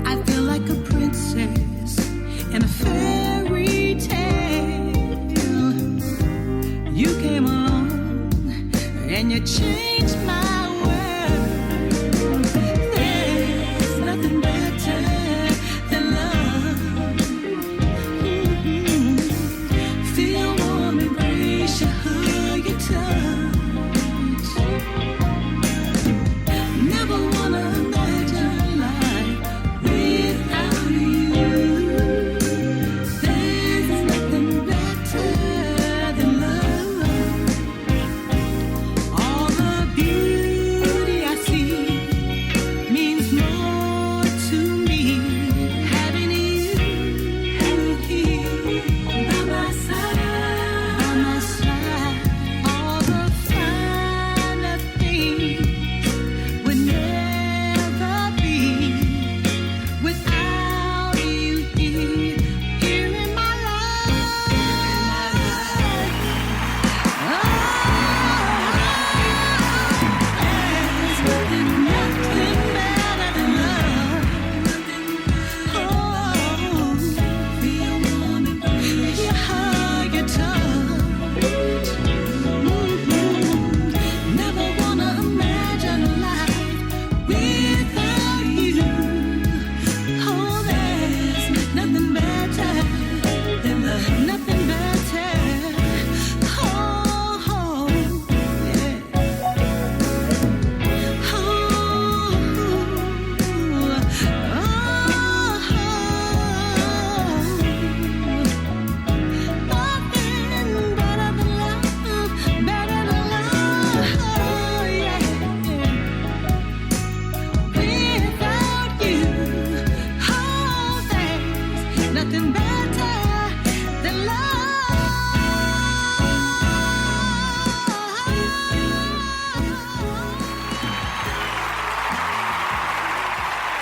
I feel like a princess in a fairy tale. You came along and you changed my world. There's nothing better than love. Feel warm, embrace you, hug your touch. Never wanna imagine life without you. There's nothing better than love. All the beauty I see means more to me. Having you here by my side, all the finer things would never be without you here in my life. There's nothing better than love. Feel warm, embrace you, hug your touch. Never wanna imagine a life without you. Oh, there's nothing better than love. Nothing better. Oh, yeah. Nothing better than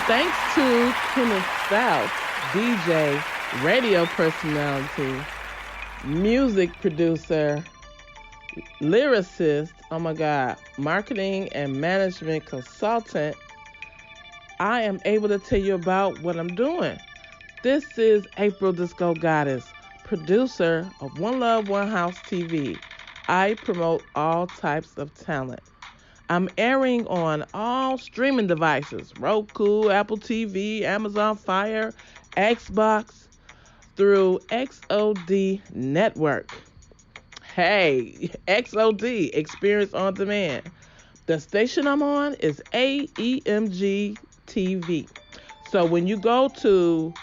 Thanks to Kenneth Stout, DJ, radio personality, music producer, lyricist, oh my God, marketing and management consultant, I am able to tell you about what I'm doing. This is April Disco Goddess, producer of One Love, One House TV. I promote all types of talent. I'm airing on all streaming devices, Roku, Apple TV, Amazon Fire, Xbox, through XOD Network. Hey, XOD, Experience on Demand. The station I'm on is AEMG TV. So when you go to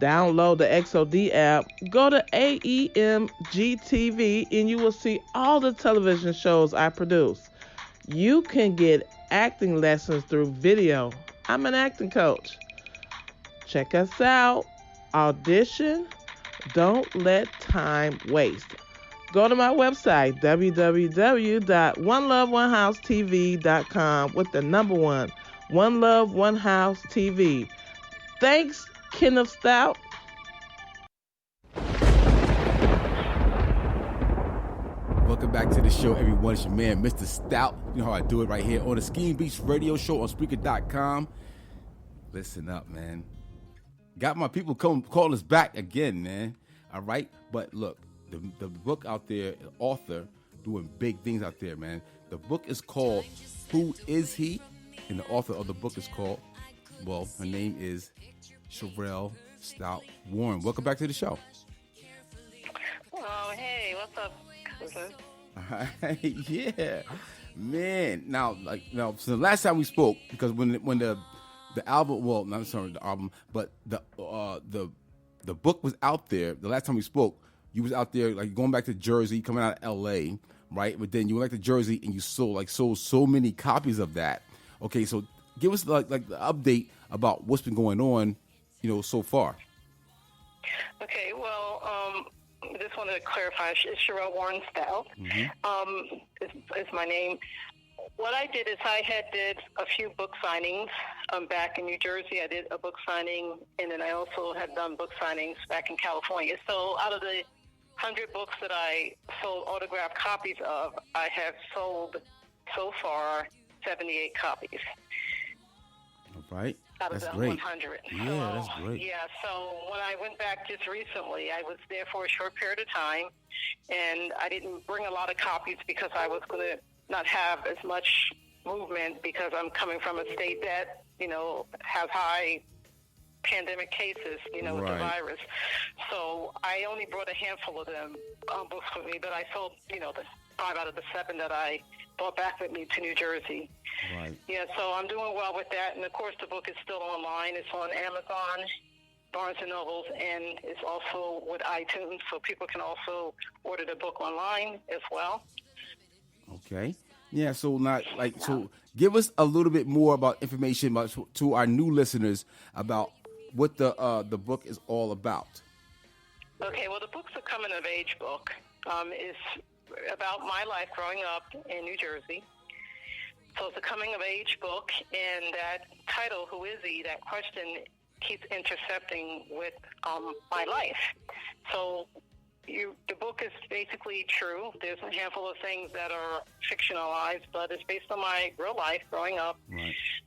download the XOD app, go to AEMG TV, and you will see all the television shows I produce. You can get acting lessons through video. I'm an acting coach. Check us out. Audition. Don't let time waste. Go to my website, www.oneloveonehousetv.com with the number 1, One Love, One House TV. Thanks, Kenneth Stout. Welcome back to the show, everyone. It's your man, Mr. Stout. You know how I do it right here on the Skeembeatzradio show on Spreaker.com. Listen up, man. Got my people call us back again, man. All right? But look, the book out there, the author doing big things out there, man. The book is called Who Is He? And the author of the book is called, well, her name is Shirell Stout Warren. Welcome back to the show. Oh, hey, what's up, cousin? Yeah, man. Now, so the last time we spoke, because when the album, well, not sorry, the album, but the book was out there. The last time we spoke, you was out there, like going back to Jersey, coming out of L.A., right? But then you went back to Jersey and you sold so many copies of that. Okay, so give us like the update about what's been going on, so far. Okay, well, just want to clarify. It's Shirell Warren-Stout. Mm-hmm. Is my name. What I did is I did a few book signings back in New Jersey. I did a book signing, and then I also had done book signings back in California. So out of the 100 books that I sold autographed copies of, I have sold so far 78 copies. All right. Out of That's the great. 100. Yeah, So, that's great. Yeah, so when I went back just recently, I was there for a short period of time, and I didn't bring a lot of copies because I was going to not have as much movement because I'm coming from a state that, has high pandemic cases, with the Right. virus. So I only brought a handful of them books with me, but I sold, the 5 out of the 7 that I brought back with me to New Jersey. Right. Yeah, so I'm doing well with that. And, of course, the book is still online. It's on Amazon, Barnes & Nobles, and it's also with iTunes. So people can also order the book online as well. Okay. Yeah. So so give us a little bit more about information to our new listeners about what the book is all about. Okay. Well, the book's a coming of age book. It's about my life growing up in New Jersey. So it's a coming of age book, and that title, "Who is he?" That question keeps intercepting with my life. So the book is basically true. There's a handful of things that are fictionalized, but it's based on my real life growing up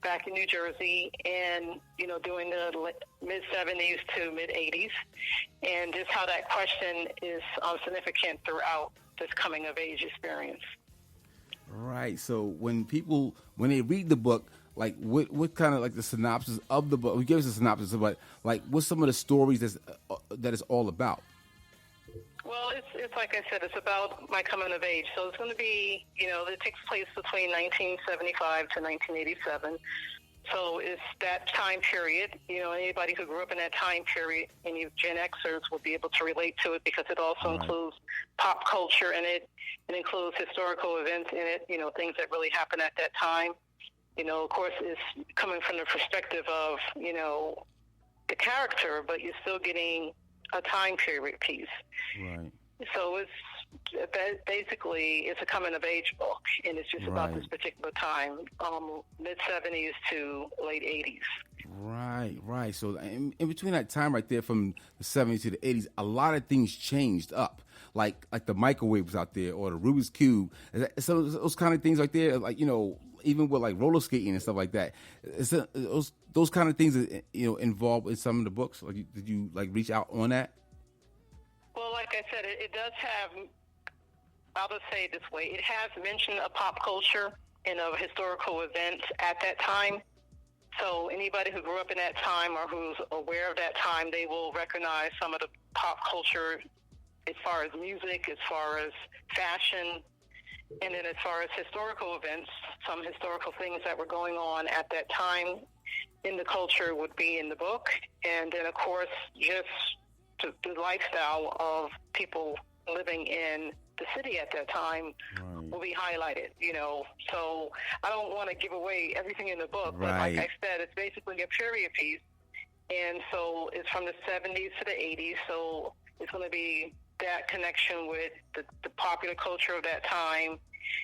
back in New Jersey and, during the mid-70s to mid-80s, and just how that question is significant throughout this coming-of-age experience. Right. So when they read the book, what kind of the synopsis of the book? We gave us a synopsis, but what's some of the stories that it's all about? Well, it's like I said, it's about my coming of age. So it's going to be, it takes place between 1975 to 1987. So it's that time period. Anybody who grew up in that time period, any Gen Xers will be able to relate to it because it also includes pop culture in it. It includes historical events in it, things that really happened at that time. Of course, it's coming from the perspective of, the character, but you're still getting a time period piece. Right. So it's a coming of age book, and it's just about this particular time, mid-70s to late 80s. Right. So in between that time right there, from the 70s to the 80s, a lot of things changed up. Like the microwave was out there, or the Rubik's Cube. So those kind of things right there, even with roller skating and stuff like that. Those kind of things involved in some of the books. Did you reach out on that? Well, like I said, it does have. I'll just say it this way: it has mention of pop culture and of historical events at that time. So anybody who grew up in that time or who's aware of that time, they will recognize some of the pop culture as far as music, as far as fashion. And then as far as historical events, some historical things that were going on at that time in the culture would be in the book. And then, of course, just the lifestyle of people living in the city at that time will be highlighted, So I don't want to give away everything in the book, but like I said, it's basically a period piece. And so it's from the 70s to the 80s, so it's going to be that connection with the popular culture of that time,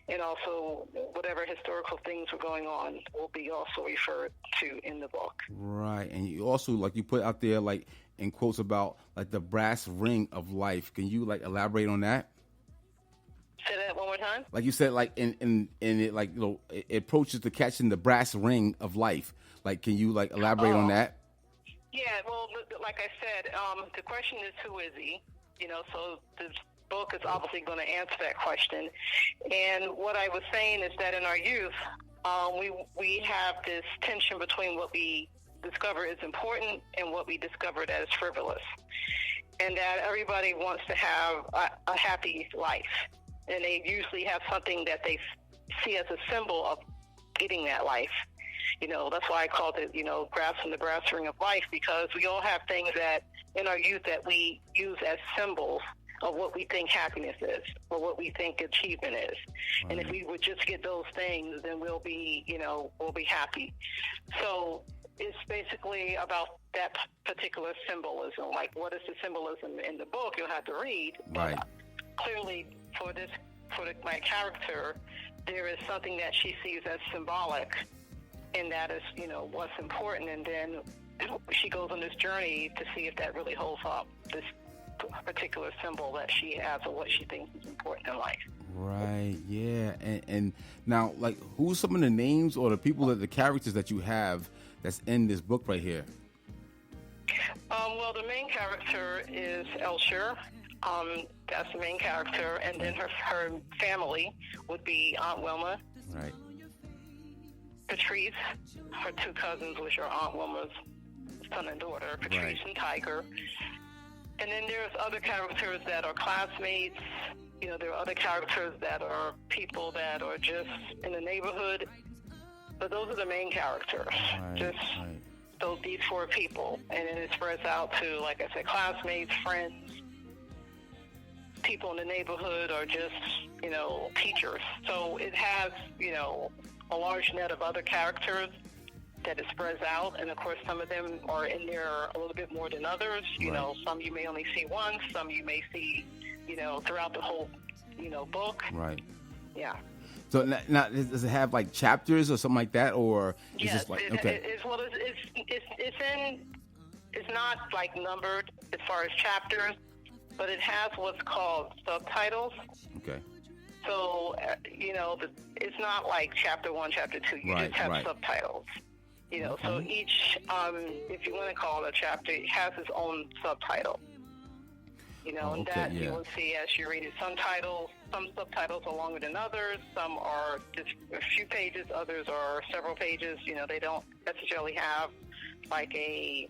and also whatever historical things were going on will be also referred to in the book. Right. And you also, you put out there, in quotes about, the brass ring of life. Can you, elaborate on that? Say that one more time? Like you said, in it, it approaches to catching the brass ring of life. Can you, elaborate on that? Yeah, well, like I said, the question is, who is he? So this book is obviously going to answer that question. And what I was saying is that in our youth, we have this tension between what we discover is important and what we discover that is frivolous. And that everybody wants to have a happy life. And they usually have something that they see as a symbol of getting that life. That's why I called it, grasping the brass ring of life, because we all have things that in our youth that we use as symbols of what we think happiness is or what we think achievement is. Right. And if we would just get those things, then we'll be happy. So it's basically about that particular symbolism. What is the symbolism in the book? You'll have to read. Right. But clearly for my character, there is something that she sees as symbolic, and that is, what's important. And then she goes on this journey to see if that really holds up, this particular symbol that she has or what she thinks is important in life. Right, yeah. And now, like, who's some of the names or the people the characters that you have that's in this book right here? Well, the main character is Elshire. That's the main character. And then her family would be Aunt Wilma. Right. Patrice, her two cousins, which are Aunt Wilma's son and daughter, Patrice and Tiger. And then there's other characters that are classmates. You know, there are other characters that are people that are just in the neighborhood. But those are the main characters. These four people. And then it spreads out to, like I said, classmates, friends, people in the neighborhood, or just, you know, teachers. So it has, you know, a large net of other characters that it spreads out, and of course some of them are in there a little bit more than others. You know, some you may only see once, some you may see, you know, throughout the whole, you know, book. Right. Yeah. So now, does it have like chapters or something like that, or is Yes, just like it's not like numbered as far as chapters, but it has what's called subtitles. Okay. So you know, it's not like chapter 1, chapter 2. You just have subtitles. You know, so each, if you want to call it a chapter, it has its own subtitle. You know, and that you will see as you read it. Some subtitles are longer than others. Some are just a few pages. Others are several pages. You know, they don't necessarily have like a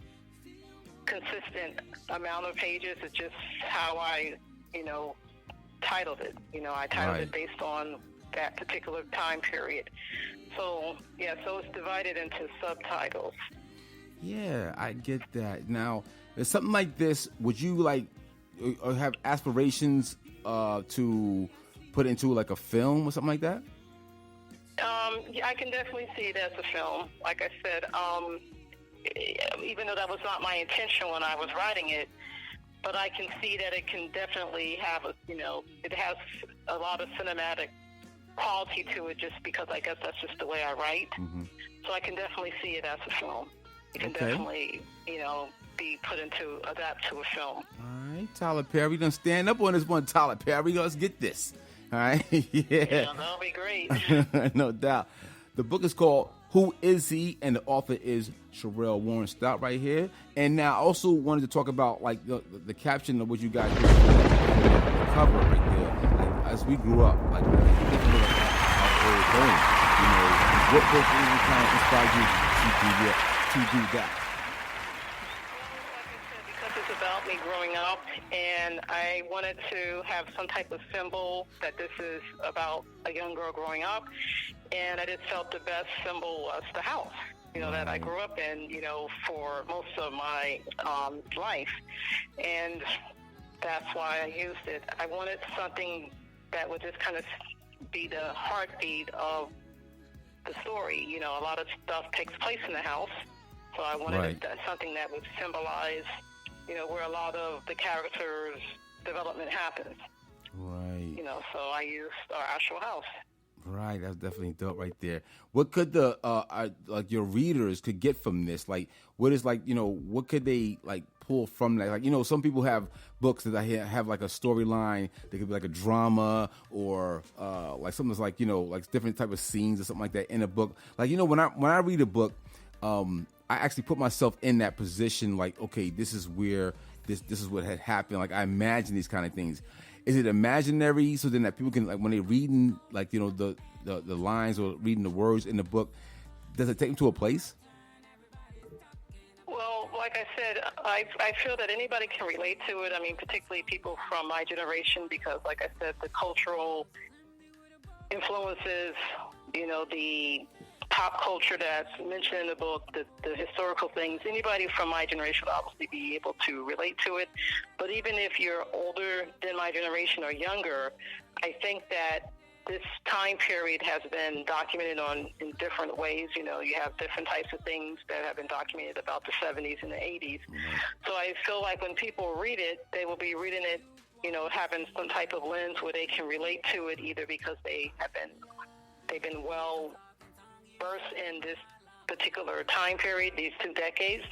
consistent amount of pages. It's just how I, you know, titled it. You know, I titled it based on that particular time period. So, yeah, so it's divided into subtitles. Yeah, I get that. Now, there's something like this. Would you like or have aspirations to put into like a film or something like that? Yeah, I can definitely see it as a film. Like I said, even though that was not my intention when I was writing it, but I can see that it can definitely have a, you know, it has a lot of cinematic quality to it, just because I guess that's just the way I write. Mm-hmm. So I can definitely see it as a film. It can definitely, you know, be adapt to a film. All right, Tyler Perry, done stand up on this one, Tyler Perry. Let's get this. All right, Yeah, that'll be great. No doubt. The book is called Who Is He? And the author is Shirell Warren-Stout right here. And now I also wanted to talk about like the caption of what you guys did, the cover right there. Like, as we grew up, like our old home, you know, what book really kind of inspired you to do that? Because it's about me growing up, and I wanted to have some type of symbol that this is about a young girl growing up, and I just felt the best symbol was the house, you know, that I grew up in, you know, for most of my life, and that's why I used it. I wanted something that would just kind of be the heartbeat of the story. You know, a lot of stuff takes place in the house, so I wanted something that would symbolize, you know, where a lot of the characters' development happens. Right. You know, so I used our actual house. Right, that's definitely dope right there. What could the like your readers could get from this? Like, what is like, you know, what could they like pull from that? Like, you know, some people have books that have like a storyline. They could be like a drama or like something that's like, you know, like different type of scenes or something like that in a book. Like, you know, when I read a book, I actually put myself in that position. Like, okay, this is where this is what had happened. Like, I imagine these kind of things. Is it imaginary so then that people can, like, when they're reading, like, you know, the lines or reading the words in the book, does it take them to a place? Well, like I said, I feel that anybody can relate to it. I mean, particularly people from my generation, because, like I said, the cultural influences, you know, the pop culture that's mentioned in the book, the historical things, anybody from my generation would obviously be able to relate to it. But even if you're older than my generation or younger, I think that this time period has been documented in different ways. You know, you have different types of things that have been documented about the 70s and the 80s. Mm-hmm. So I feel like when people read it, they will be reading it, you know, having some type of lens where they can relate to it, either because they've been well versed in this particular time period, these 2 decades,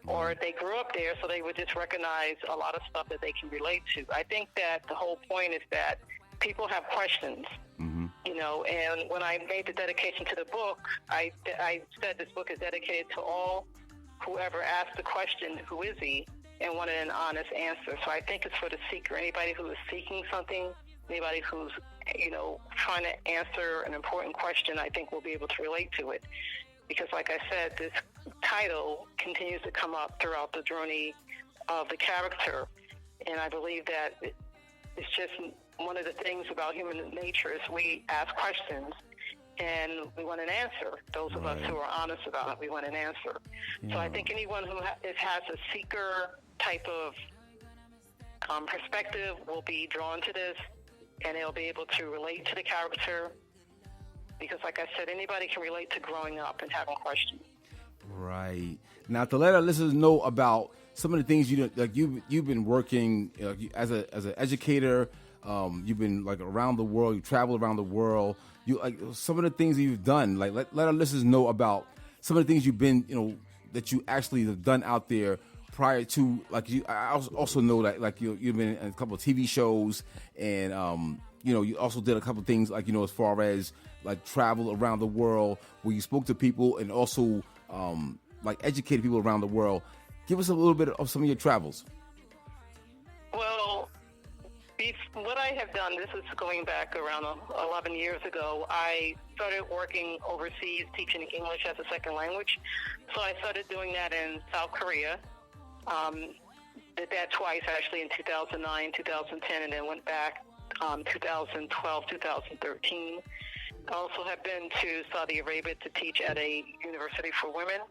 or they grew up there, so they would just recognize a lot of stuff that they can relate to. I think that the whole point is that people have questions. You know, and when I made the dedication to the book, I said this book is dedicated to all whoever asked the question, who is he, and wanted an honest answer. So I think it's for the seeker, anybody who is seeking something, anybody who's, you know, trying to answer an important question, I think will be able to relate to it. Because like I said, this title continues to come up throughout the journey of the character. And I believe that it's just one of the things about human nature is we ask questions and we want an answer. Those of us who are honest about it, we want an answer. So I think anyone who has a seeker type of perspective will be drawn to this, and they'll be able to relate to the character. Because like I said, anybody can relate to growing up and having questions. Right. Now, to let our listeners know about some of the things you've been working as an educator. You've been like around the world. You travel around the world. You like some of the things that you've done. Like let our listeners know about some of the things you've been, you know, that you actually have done out there prior to. Like I also know that like you've been in a couple of TV shows, and you know, you also did a couple of things like, you know, as far as like travel around the world where you spoke to people and also like educated people around the world. Give us a little bit of some of your travels. Well, what I have done, this is going back around 11 years ago, I started working overseas teaching English as a second language. So I started doing that in South Korea. Did that twice, actually, in 2009, 2010, and then went back 2012, 2013. I also have been to Saudi Arabia to teach at a university for women,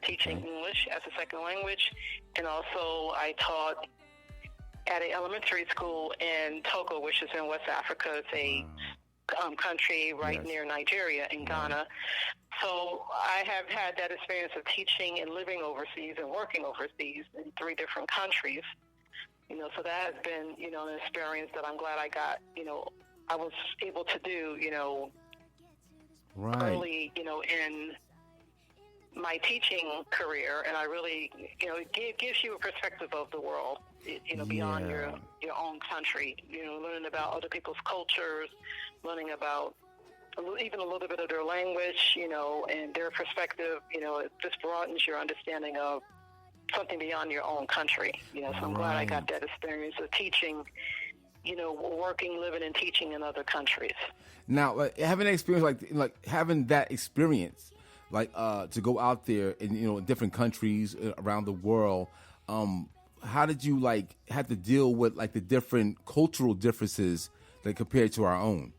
teaching English as a second language. And also I taught at an elementary school in Togo, which is in West Africa. It's a country right near Nigeria in Ghana. So I have had that experience of teaching and living overseas and working overseas in 3 different countries. You know, so that has been, you know, an experience that I'm glad I got, you know, I was able to do, you know, early, you know, in my teaching career. And I really, you know, it gives you a perspective of the world, you know, beyond your own country, you know, learning about other people's cultures, learning about even a little bit of their language, you know, and their perspective. You know, it just broadens your understanding of something beyond your own country, you know. So I'm glad I got that experience of teaching, you know, working, living, and teaching in other countries. Now, having an experience like having that experience, like to go out there in, you know, in different countries around the world, how did you like have to deal with like the different cultural differences that compared to our own?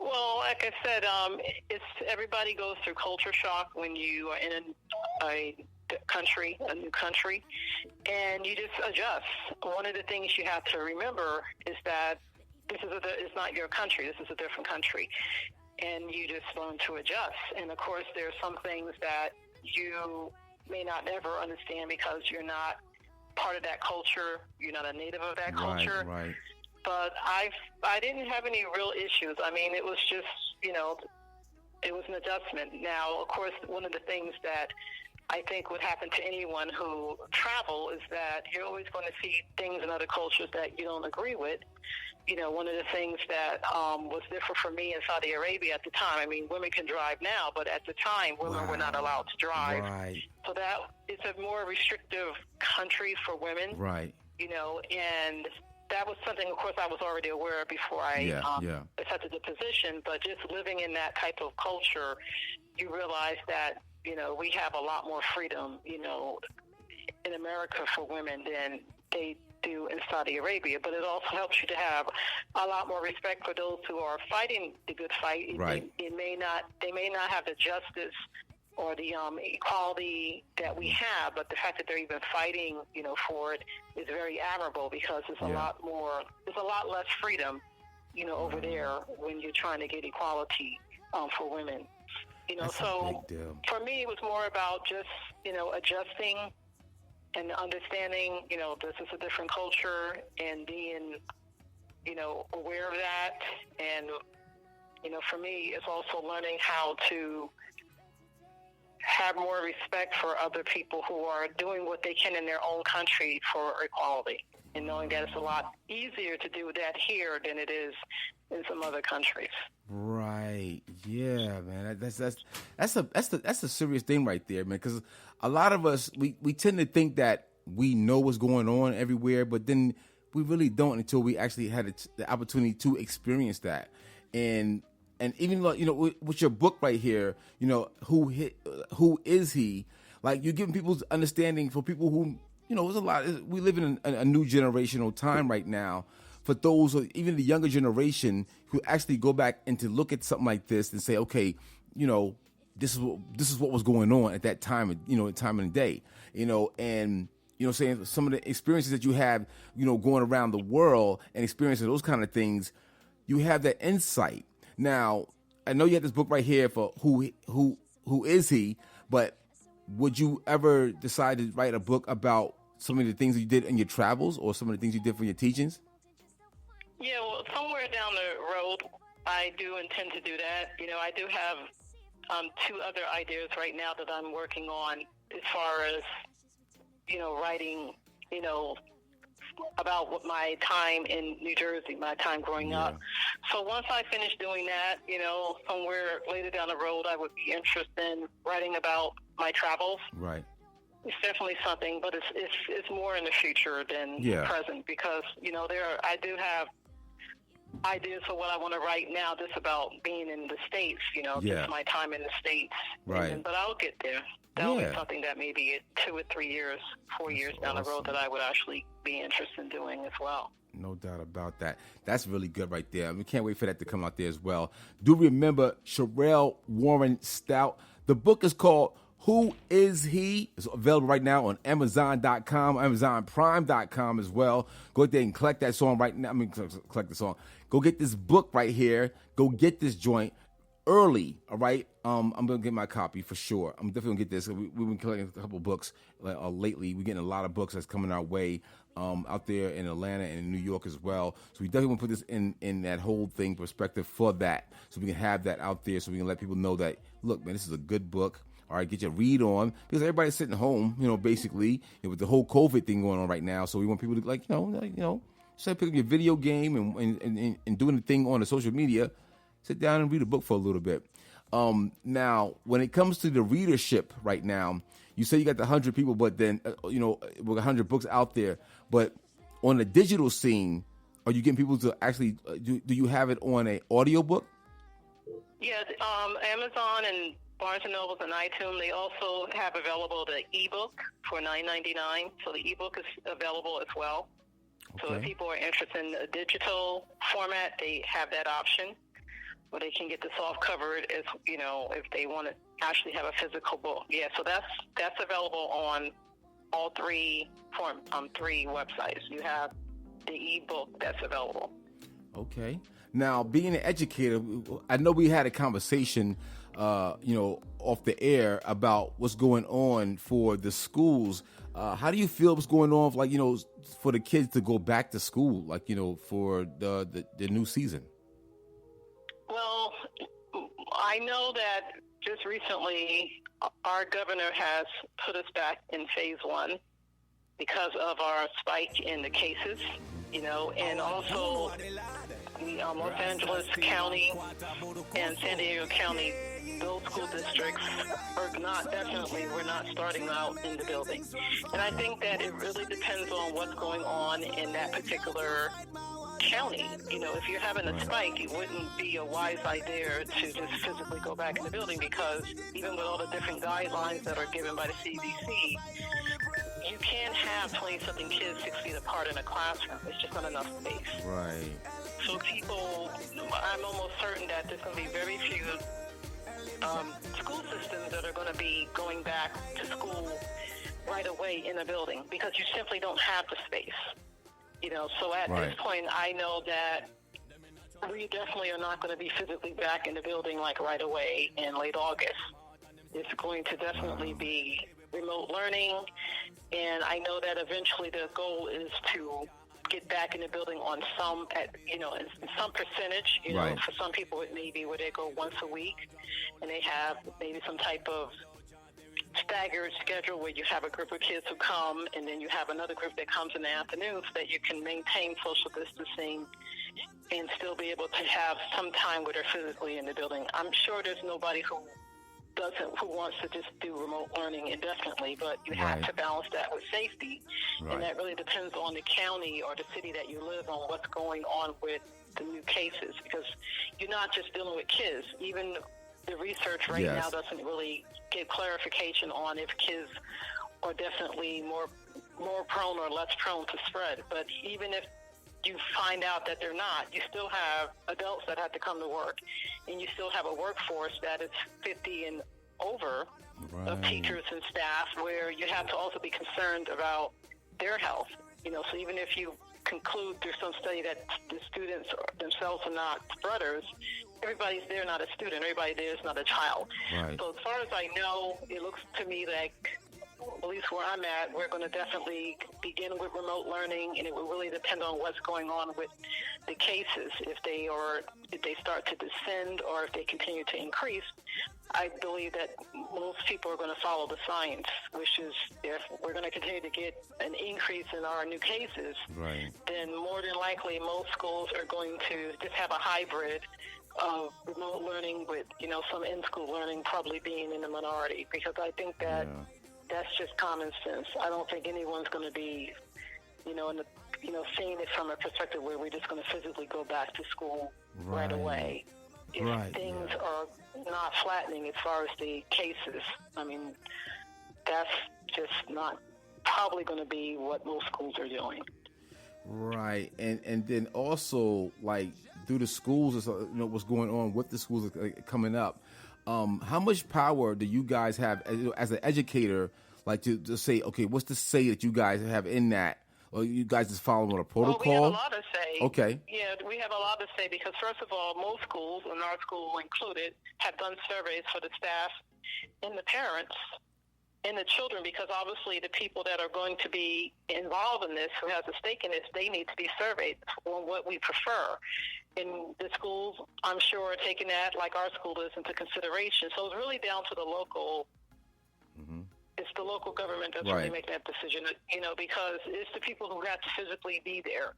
Well, like I said, it's everybody goes through culture shock when you are in a new country, and you just adjust. One of the things you have to remember is that it's not your country. This is a different country, and you just learn to adjust. And of course, there's some things that you may not ever understand because you're not part of that culture. You're not a native of that culture. Right. But I didn't have any real issues. I mean, it was just, you know, it was an adjustment. Now, of course, one of the things that I think would happen to anyone who travel is that you're always going to see things in other cultures that you don't agree with. You know, one of the things that was different for me in Saudi Arabia at the time, I mean, women can drive now, but at the time, women were not allowed to drive. Right. So that it's a more restrictive country for women. Right. You know, and that was something, of course, I was already aware of before I accepted the position. But just living in that type of culture, you realize that, you know, we have a lot more freedom, you know, in America for women than they do in Saudi Arabia. But it also helps you to have a lot more respect for those who are fighting the good fight. Right. They may not have the justice or the equality that we have, but the fact that they're even fighting, you know, for it is very admirable, because it's there's a lot less freedom, you know, over there when you're trying to get equality for women. You know, so for me, it was more about just, you know, adjusting and understanding, you know, this is a different culture, and being, you know, aware of that. And, you know, for me, it's also learning how to have more respect for other people who are doing what they can in their own country for equality. and knowing that it's a lot easier to do that here than it is in some other countries. Right. Yeah, man. That's a serious thing right there, man. Because a lot of us we tend to think that we know what's going on everywhere, but then we really don't until we actually had the opportunity to experience that. And even like, you know, with your book right here, you know, who is he? Like, you're giving people's understanding for people who, you know, there's a lot. We live in a new generational time right now. For those, even the younger generation, who actually go back and to look at something like this and say, okay, you know, this is what was going on at that time, you know, time of the day, you know, and you know, saying some of the experiences that you have, you know, going around the world and experiencing those kind of things, you have that insight. Now, I know you have this book right here for who is he, but would you ever decide to write a book about some of the things that you did in your travels or some of the things you did for your teachings? Yeah, well, somewhere down the road, I do intend to do that. You know, I do have 2 other ideas right now that I'm working on as far as, you know, writing, you know, about what my time in New Jersey, my time growing up. So once I finish doing that, you know, somewhere later down the road, I would be interested in writing about my travels. Right. It's definitely something, but it's more in the future than present, because, you know, I do have ideas for what I want to write now, just about being in the States, you know, just my time in the States. Right. But I'll get there. That'll be something that maybe 2 or 3 years, 4 years down the road that I would actually be interested in doing as well. No doubt about that. That's really good right there. We can't wait for that to come out there as well. Do remember Shirell Warren-Stout. The book is called Who Is He? It's available right now on Amazon.com, AmazonPrime.com as well. Go there and collect that song right now. I mean, collect the song. Go get this book right here. Go get this joint early, all right? I'm going to get my copy for sure. I'm definitely going to get this. We've been collecting a couple books lately. We're getting a lot of books that's coming our way out there in Atlanta and in New York as well. So we definitely want to put this in that whole thing perspective for that, so we can have that out there, so we can let people know that, look, man, this is a good book. All right, get your read on, because everybody's sitting home, you know, basically, with the whole COVID thing going on right now. So we want people to, like, you know, instead of picking your video game and doing the thing on the social media, sit down and read a book for a little bit. Now, when it comes to the readership right now, you say you got the 100 people, but then, you know, with 100 books out there. But on the digital scene, are you getting people to actually, do you have it on an audiobook? Yeah, Amazon and Barnes & Noble and iTunes, they also have available the ebook for $9.99. So the ebook is available as well. Okay. So if people are interested in a digital format, they have that option. Or they can get the soft cover, as you know, if they want to actually have a physical book. Yeah, so that's available on all 3 websites. You have the ebook that's available. Okay. Now, being an educator, I know we had a conversation, you know, off the air about what's going on for the schools. How do you feel what's going on, like, you know, for the kids to go back to school, like, you know, for the new season? Well, I know that just recently our governor has put us back in phase 1 because of our spike in the cases, you know, and also Los Angeles County and San Diego County, those school districts we're not starting out in the building. And I think that it really depends on what's going on in that particular county. You know, if you're having a spike, it wouldn't be a wise idea to just physically go back in the building, because even with all the different guidelines that are given by the CDC, you can't have 20-something kids 6 feet apart in a classroom. It's just not enough space. Right. So I'm almost certain that there's going to be very few school systems that are going to be going back to school right away in a building, because you simply don't have the space. You know, so at this point, I know that we definitely are not going to be physically back in the building like right away in late August. It's going to definitely be remote learning, and I know that eventually the goal is to get back in the building on some percentage. You know, for some people it may be where they go once a week, and they have maybe some type of staggered schedule where you have a group of kids who come and then you have another group that comes in the afternoon so that you can maintain social distancing and still be able to have some time where they're physically in the building. I'm sure there's nobody who wants to just do remote learning indefinitely, but you have to balance that with safety. And that really depends on the county or the city that you live on, what's going on with the new cases, because you're not just dealing with kids. Even the research right now doesn't really give clarification on if kids are definitely more prone or less prone to spread. But even if you find out that they're not, you still have adults that have to come to work, and you still have a workforce that is 50 and over of teachers and staff, where you have to also be concerned about their health. So even if you conclude through some study that the students themselves are not spreaders, everybody's there not a student, everybody there is not a child. So as far as I know, it looks to me like, at least where I'm at, we're going to definitely begin with remote learning, and it will really depend on what's going on with the cases. If they start to descend or if they continue to increase, I believe that most people are going to follow the science, which is if we're going to continue to get an increase in our new cases, then more than likely most schools are going to just have a hybrid of remote learning with, some in-school learning probably being in the minority, because I think that that's just common sense. I don't think anyone's going to be, seeing it from a perspective where we're just going to physically go back to school right away. If things are not flattening as far as the cases, I mean, that's just not probably going to be what most schools are doing. Right, and then also, like, through the schools, what's going on with the schools coming up. How much power do you guys have as an educator, like to say, okay, what's the say that you guys have in that? Or you guys just following a protocol? We have a lot to say. Okay. Yeah, we have a lot to say because, first of all, most schools, and our school included, have done surveys for the staff and the parents and the children, because obviously the people that are going to be involved in this, who has a stake in this, they need to be surveyed on what we prefer. And the schools, I'm sure, are taking that, like our school is, into consideration. So it's really down to the local. It's the local government that's really making that decision, because it's the people who have to physically be there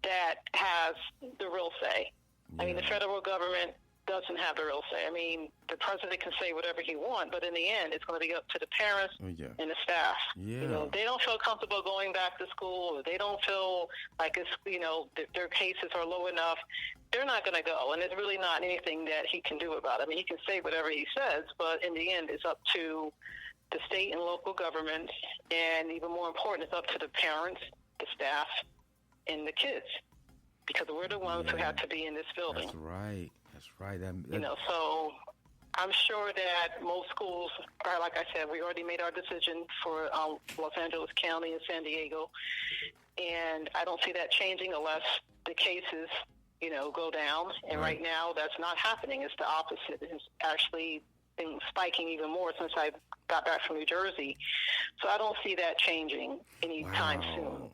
that has the real say. I mean, the federal government doesn't have the real say. I mean, the president can say whatever he wants, but in the end, it's going to be up to the parents and the staff. They don't feel comfortable going back to school, or they don't feel like it's, their cases are low enough, they're not going to go. And there's really not anything that he can do about it. I mean, he can say whatever he says, but in the end, it's up to the state and local governments, and even more important, it's up to the parents, the staff, and the kids, because we're the ones who have to be in this building. That's right. So I'm sure that most schools are, like I said, we already made our decision for Los Angeles County and San Diego, and I don't see that changing unless the cases, go down. And right now, that's not happening. It's the opposite. It's actually been spiking even more since I got back from New Jersey. So I don't see that changing anytime soon.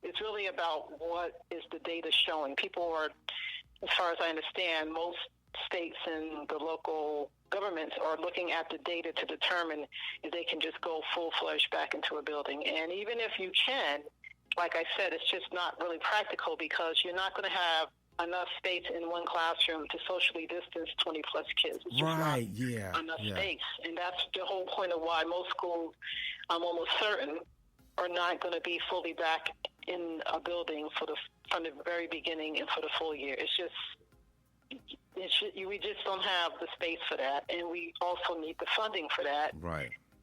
It's really about what is the data showing. People are, as far as I understand, most states and the local governments are looking at the data to determine if they can just go full-fledged back into a building. And even if you can, like I said, it's just not really practical, because you're not going to have enough space in one classroom to socially distance 20-plus kids. It's just not enough space. And that's the whole point of why most schools, I'm almost certain, are not going to be fully back in a building from the very beginning and for the full year. We just don't have the space for that, and we also need the funding for that.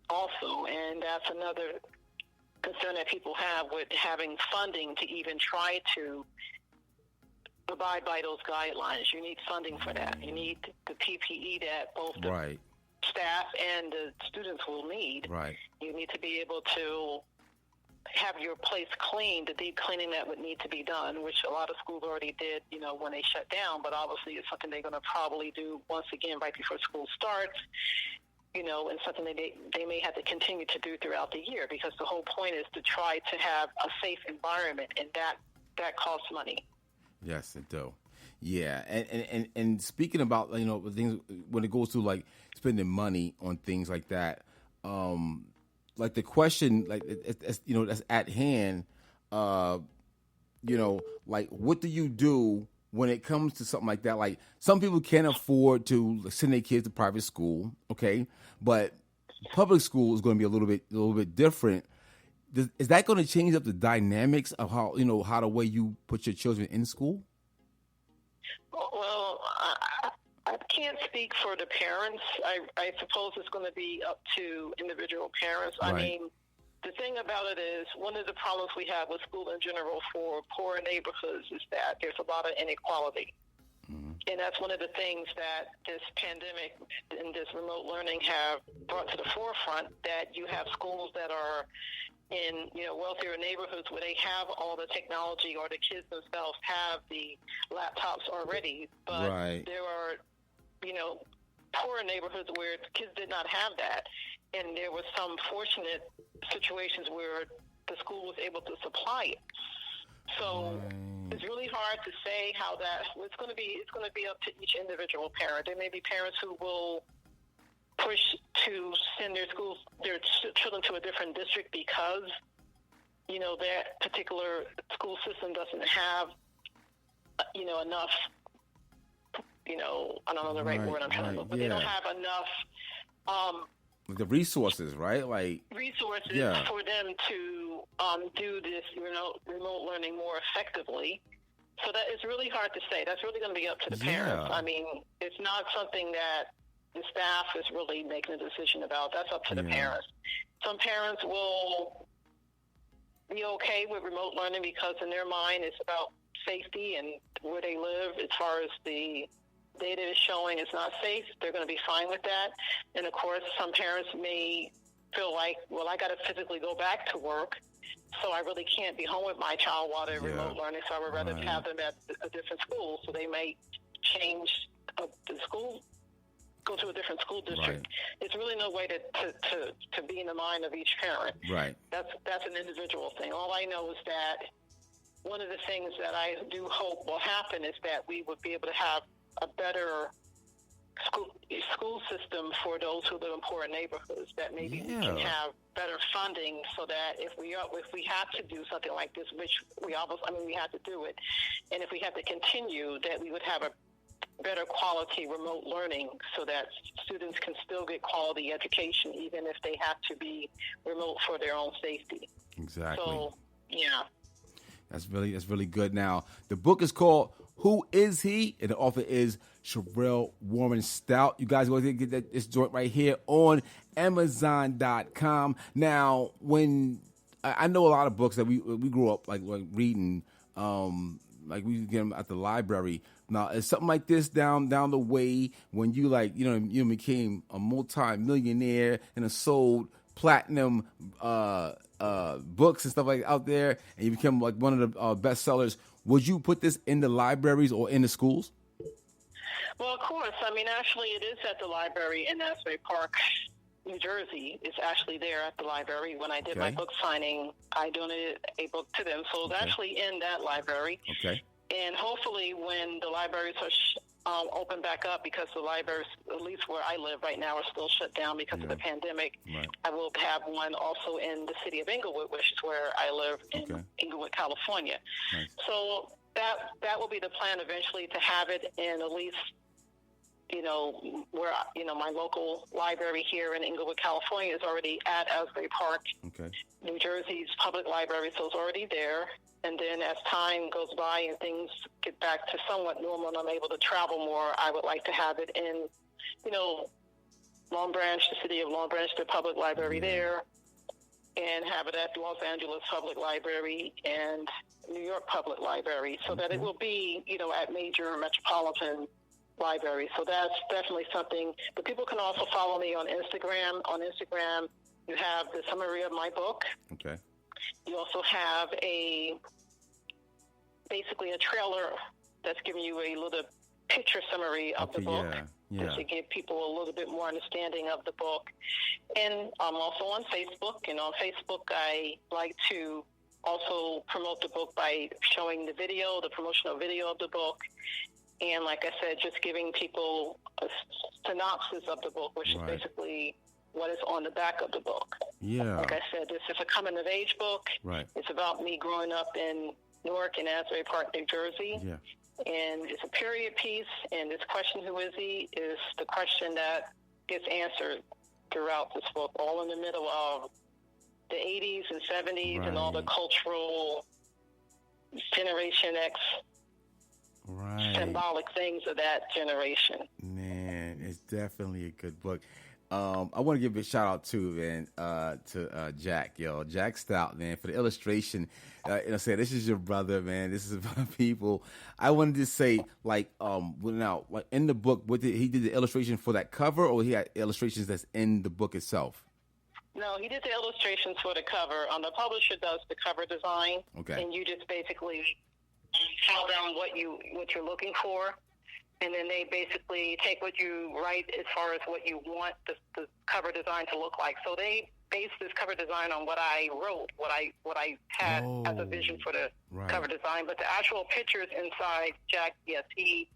Also, and that's another concern that people have with having funding to even try to abide by those guidelines. You need funding for that. You need the PPE that both the staff and the students will need. You need to be able to have your place cleaned, the deep cleaning that would need to be done, which a lot of schools already did, when they shut down, but obviously it's something they're going to probably do once again right before school starts, and something that they may have to continue to do throughout the year, because the whole point is to try to have a safe environment, and that costs money. Yes, it do. Yeah, and speaking about things when it goes to like spending money on things like that, like the question, like it's that's at hand. Like what do you do when it comes to something like that? Like some people can't afford to send their kids to private school, okay, but public school is going to be a little bit different. Is that going to change up the dynamics of how the way you put your children in school? Well, I can't speak for the parents. I suppose it's going to be up to individual parents. Right. I mean, the thing about it is one of the problems we have with school in general for poor neighborhoods is that there's a lot of inequality. And that's one of the things that this pandemic and this remote learning have brought to the forefront, that you have schools that are in wealthier neighborhoods where they have all the technology, or the kids themselves have the laptops already. But Right. there are, poorer neighborhoods where kids did not have that. And there were some fortunate situations where the school was able to supply it. So it's really hard to say how that. It's going to be up to each individual parent. There may be parents who will push to send their children to a different district because that particular school system doesn't have enough. I don't know the right word I'm trying to look, but they don't have enough. The resources, right? Like resources for them to do this remote learning more effectively. So that is really hard to say. That's really going to be up to the parents. I mean, it's not something that the staff is really making a decision about. That's up to the parents. Some parents will be okay with remote learning because in their mind it's about safety and where they live. As far as the data is showing it's not safe, they're going to be fine with that. And of course, some parents may feel like, well, I got to physically go back to work, so I really can't be home with my child while they're remote learning, so I would rather have them at a different school. So they may change the school, go to a different school district. It's really no way to be in the mind of each parent. Right. That's an individual thing. All I know is that one of the things that I do hope will happen is that we would be able to have a better school system for those who live in poor neighborhoods, that maybe we can have better funding so that if we have to do something like this, which we have to do it, and if we have to continue, that we would have a better quality remote learning so that students can still get quality education even if they have to be remote for their own safety. Exactly. So, yeah. That's really good. Now, the book is called Who Is He? And the author is Shirell Warren-Stout. You guys go ahead and get this joint right here on Amazon.com. Now, when I know a lot of books that we grew up like reading, like we get them at the library. Now, is something like this down the way when you you became a multi-millionaire and have sold platinum books and stuff like out there, and you become like one of the bestsellers? Would you put this in the libraries or in the schools? Well, of course. I mean, actually, it is at the library in Asbury Park, New Jersey. It's actually there at the library. When I did my book signing, I donated a book to them. So it's actually in that library. Okay. And hopefully when the libraries are open back up, because the libraries, at least where I live right now, are still shut down because of the pandemic, I will have one also in the city of Inglewood, which is where I live in Inglewood, California. Nice. So that will be the plan eventually, to have it in at least, where, my local library here in Inglewood, California is already at Asbury Park, New Jersey's public library, so it's already there. And then as time goes by and things get back to somewhat normal and I'm able to travel more, I would like to have it in, Long Branch, the city of Long Branch, the public library there, and have it at Los Angeles Public Library and New York Public Library, so that it will be, at major metropolitan libraries. So that's definitely something. But people can also follow me on Instagram. On Instagram, you have the summary of my book. Okay. You also have basically a trailer that's giving you a little picture summary of the book, just to give people a little bit more understanding of the book. And I'm also on Facebook, and on Facebook I like to also promote the book by showing the promotional video of the book. And like I said, just giving people a synopsis of the book, which is basically what is on the back of the book. Yeah. Like I said, this is a coming-of-age book. Right. It's about me growing up in Newark and Asbury Park, New Jersey. Yeah. And it's a period piece, and this question, who is he, is the question that gets answered throughout this book, all in the middle of the 80s and 70s and all the cultural Generation X symbolic things of that generation. Man, it's definitely a good book. I want to give a shout out too, man, to Jack, Jack Stout, man, for the illustration. I said, this is your brother, man. This is about people. I wanted to say, like in the book, he did the illustration for that cover, or he had illustrations that's in the book itself? No, he did the illustrations for the cover. The publisher does the cover design, and you just basically tell them what you're looking for. And then they basically take what you write as far as what you want the cover design to look like. So they based this cover design on what I wrote, what I had as a vision for the cover design. But the actual pictures inside, Jack, yes, he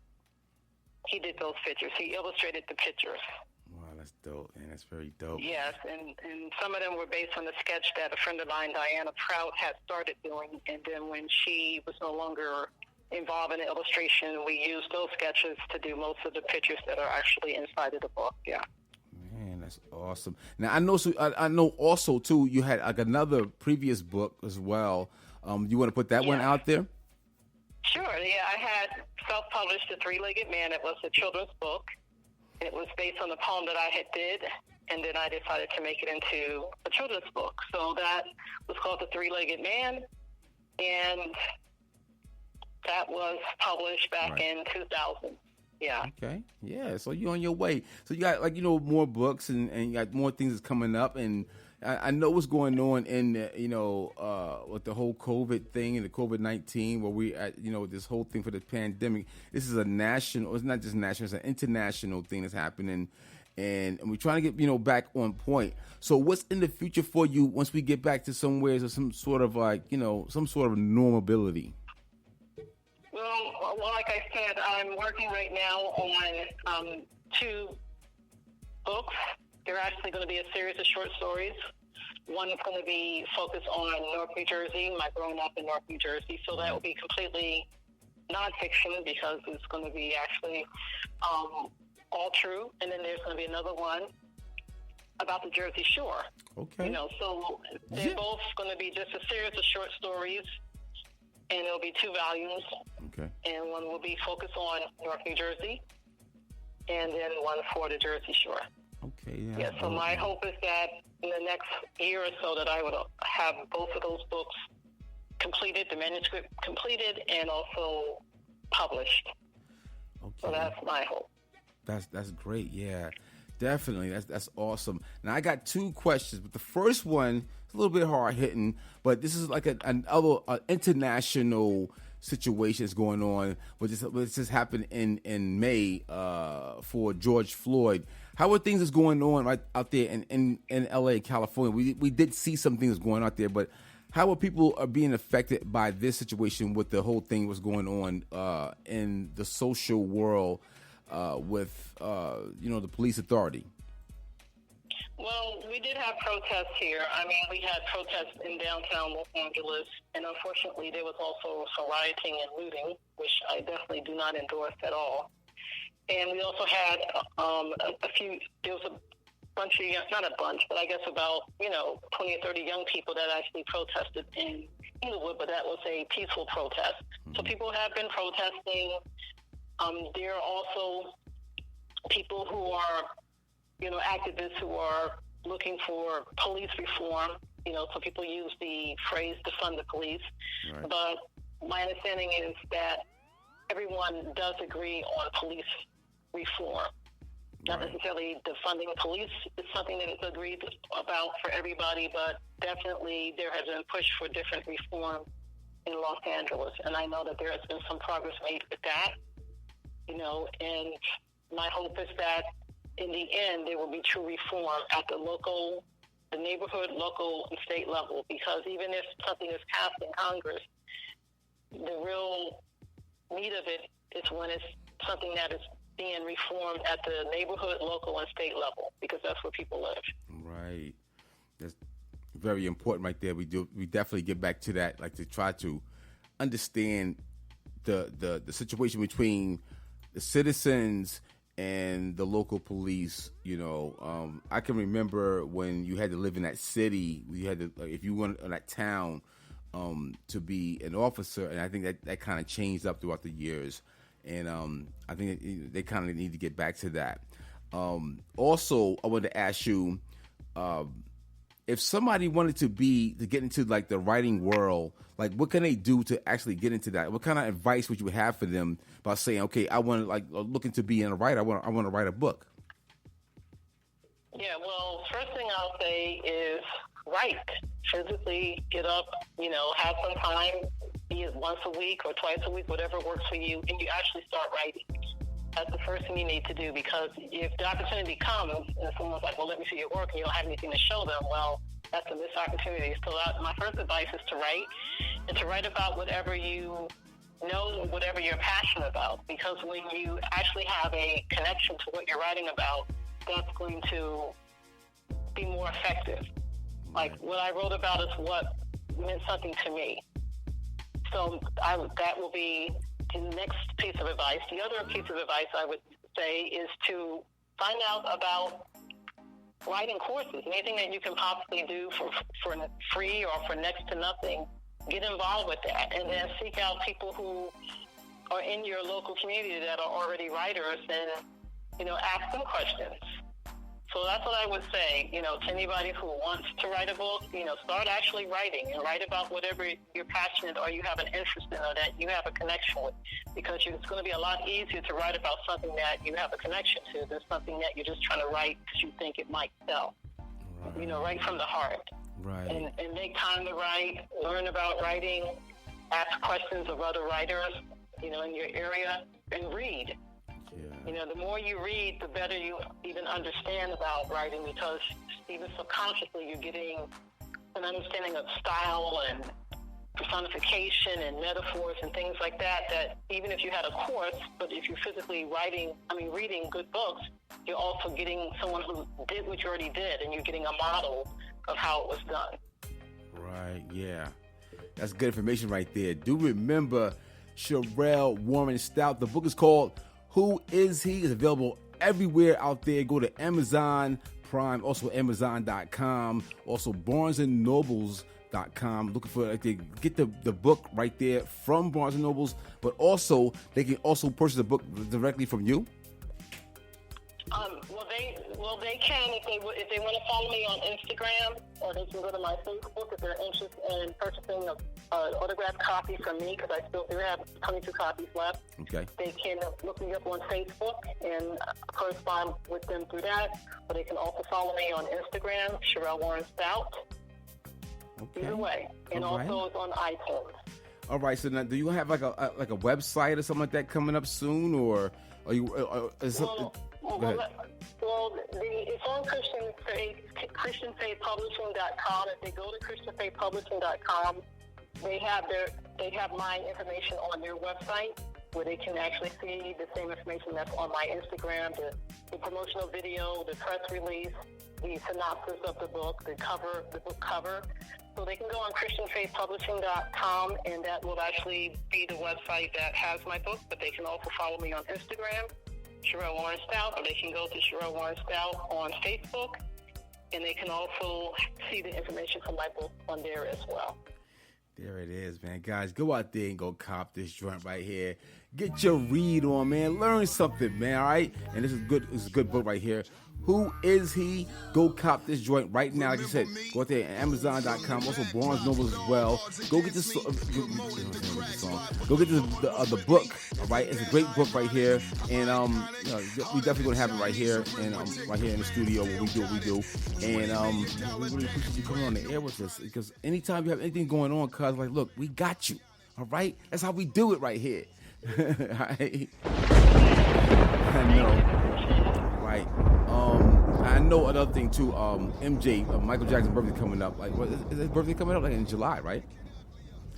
did those pictures. He illustrated the pictures. Wow, that's dope, man. That's very dope. Yes, and some of them were based on the sketch that a friend of mine, Diana Prout, had started doing. And then when she was no longer involved in the illustration, we used those sketches to do most of the pictures that are actually inside of the book. Yeah. Man, that's awesome. Now I know also too you had like another previous book as well. You want to put that one out there? Sure. Yeah, I had self-published The Three-Legged Man. It was a children's book. It was based on the poem that I had did, and then I decided to make it into a children's book. So that was called The Three-Legged Man, and that was published back in 2000. Yeah. Okay. Yeah. So you're on your way. So you got more books and you got more things that's coming up. And I know what's going on in with the whole COVID thing and the COVID-19 where we at this whole thing for the pandemic. This is a national. It's not just national. It's an international thing that's happening. And we're trying to get back on point. So what's in the future for you once we get back to somewhere or some sort of some sort of normability? Well, like I said, I'm working right now on 2 books. They're actually going to be a series of short stories. One is going to be focused on Newark, New Jersey, my growing up in Newark, New Jersey. So that will be completely nonfiction because it's going to be actually all true. And then there's going to be another one about the Jersey Shore. Okay. So they're both going to be just a series of short stories. And it'll be 2 volumes. Okay. And one will be focused on Newark, New Jersey, and then one for the Jersey Shore. Okay. Yeah. So my hope is that in the next year or so that I would have both of those books completed, the manuscript completed, and also published. Okay. So that's my hope. That's great. Yeah. Definitely. That's awesome. Now I got 2 questions, but the first one is a little bit hard hitting, but this is like another international situation that's going on. What just happened in May for George Floyd. How are things going on right out there in LA, California? We did see some things going out there, but how are people being affected by this situation with the whole thing was going on in the social world? With the police authority? Well, we did have protests here. I mean, we had protests in downtown Los Angeles, and unfortunately there was also some rioting and looting, which I definitely do not endorse at all. And we also had there was a bunch of, not a bunch, but I guess about, 20 or 30 young people that actually protested in Inglewood, but that was a peaceful protest. So people have been protesting. There are also people who are, activists who are looking for police reform. So people use the phrase defund the police. Right. But my understanding is that everyone does agree on police reform. Not necessarily defunding police is something that is agreed about for everybody, but definitely there has been push for different reform in Los Angeles. And I know that there has been some progress made with that. And my hope is that in the end there will be true reform at the neighborhood, local, and state level, because even if something is passed in Congress, the real meat of it is when it's something that is being reformed at the neighborhood, local, and state level, because that's where people live. Right. That's very important right there. We definitely get back to that, like to try to understand the situation between the citizens and the local police. You know, I can remember when you had to live in that city, we had to, if you went in that town to be an officer, and I think that kind of changed up throughout the years. And I think they kind of need to get back to that. Also, I wanted to ask you, if somebody wanted to get into like the writing world, like what can they do to actually get into that? What kind of advice would you have for them about saying, okay, I want to like looking to be a writer. I want to write a book. Yeah, well, first thing I'll say is write. Physically get up, you know, have some time, be it once a week or twice a week, whatever works for you, and you actually start writing. That's the first thing you need to do, because if the opportunity comes and someone's like, well, let me see your work, and you don't have anything to show them, well, that's a missed opportunity. So my first advice is to write, and to write about whatever you know, whatever you're passionate about, because when you actually have a connection to what you're writing about, that's going to be more effective. Like, what I wrote about is what meant something to me. So that will be the next piece of advice. The other piece of advice I would say is to find out about writing courses, anything that you can possibly do for free or for next to nothing. Get involved with that, and then seek out people who are in your local community that are already writers, and, you know, ask them questions. So that's what I would say, you know, to anybody who wants to write a book, you know, start actually writing and write about whatever you're passionate or you have an interest in or that you have a connection with, because it's going to be a lot easier to write about something that you have a connection to than something that you're just trying to write because you think it might sell. Right. You know, write from the heart. Right. And make time to write, learn about writing, ask questions of other writers, you know, in your area, and read. You know, the more you read, the better you even understand about writing, because even subconsciously you're getting an understanding of style and personification and metaphors and things like that, that even if you had a course, but if you're physically reading good books, you're also getting someone who did what you already did, and you're getting a model of how it was done. Right, yeah. That's good information right there. Do remember Shirell Warren-Stout. The book is called Who Is He? It's available everywhere out there. Go to Amazon Prime, also Amazon.com, also BarnesandNobles.com. Looking for get the book right there from Barnes and Nobles, but also they can also purchase the book directly from you. They can if they want to follow me on Instagram, or they can go to my Facebook if they're interested in purchasing an autographed copy from me, because I still do have 22 copies left. Okay. They can look me up on Facebook and correspond with them through that, or they can also follow me on Instagram, Shirell Warren-Stout. Okay. Either way, and All right. also it's on iTunes. All right. So now, do you have like a website or something like that coming up soon, or are you? Is go ahead. It's on ChristianFaithPublishing.com. If they go to ChristianFaithPublishing.com, they have my information on their website, where they can actually see the same information that's on my Instagram, the promotional video, the press release, the synopsis of the book, the book cover. So they can go on ChristianFaithPublishing.com, and that will actually be the website that has my book. But they can also follow me on Instagram, Shirell Warren-Stout, or they can go to Shirell Warren-Stout on Facebook, and they can also see the information from my book on there as well. There it is, man. Guys, go out there and go cop this joint right here. Get your read on, man. Learn something, man, all right? And this is good. This is a good book right here. Who Is He? Go cop this joint right now. Like I said, go out there, Amazon.com, also Barnes Noble as well. Go get this. Go get the book. All right, it's a great book right here, and we definitely gonna have it right here, and right here in the studio where we do what we do. And we really appreciate you coming on the air with us, because anytime you have anything going on, cuz like, look, we got you. All right, that's how we do it right here. I know. Right. I know another thing too. MJ, Michael Jackson's birthday coming up. Like, what, is his birthday coming up? Like in July, right?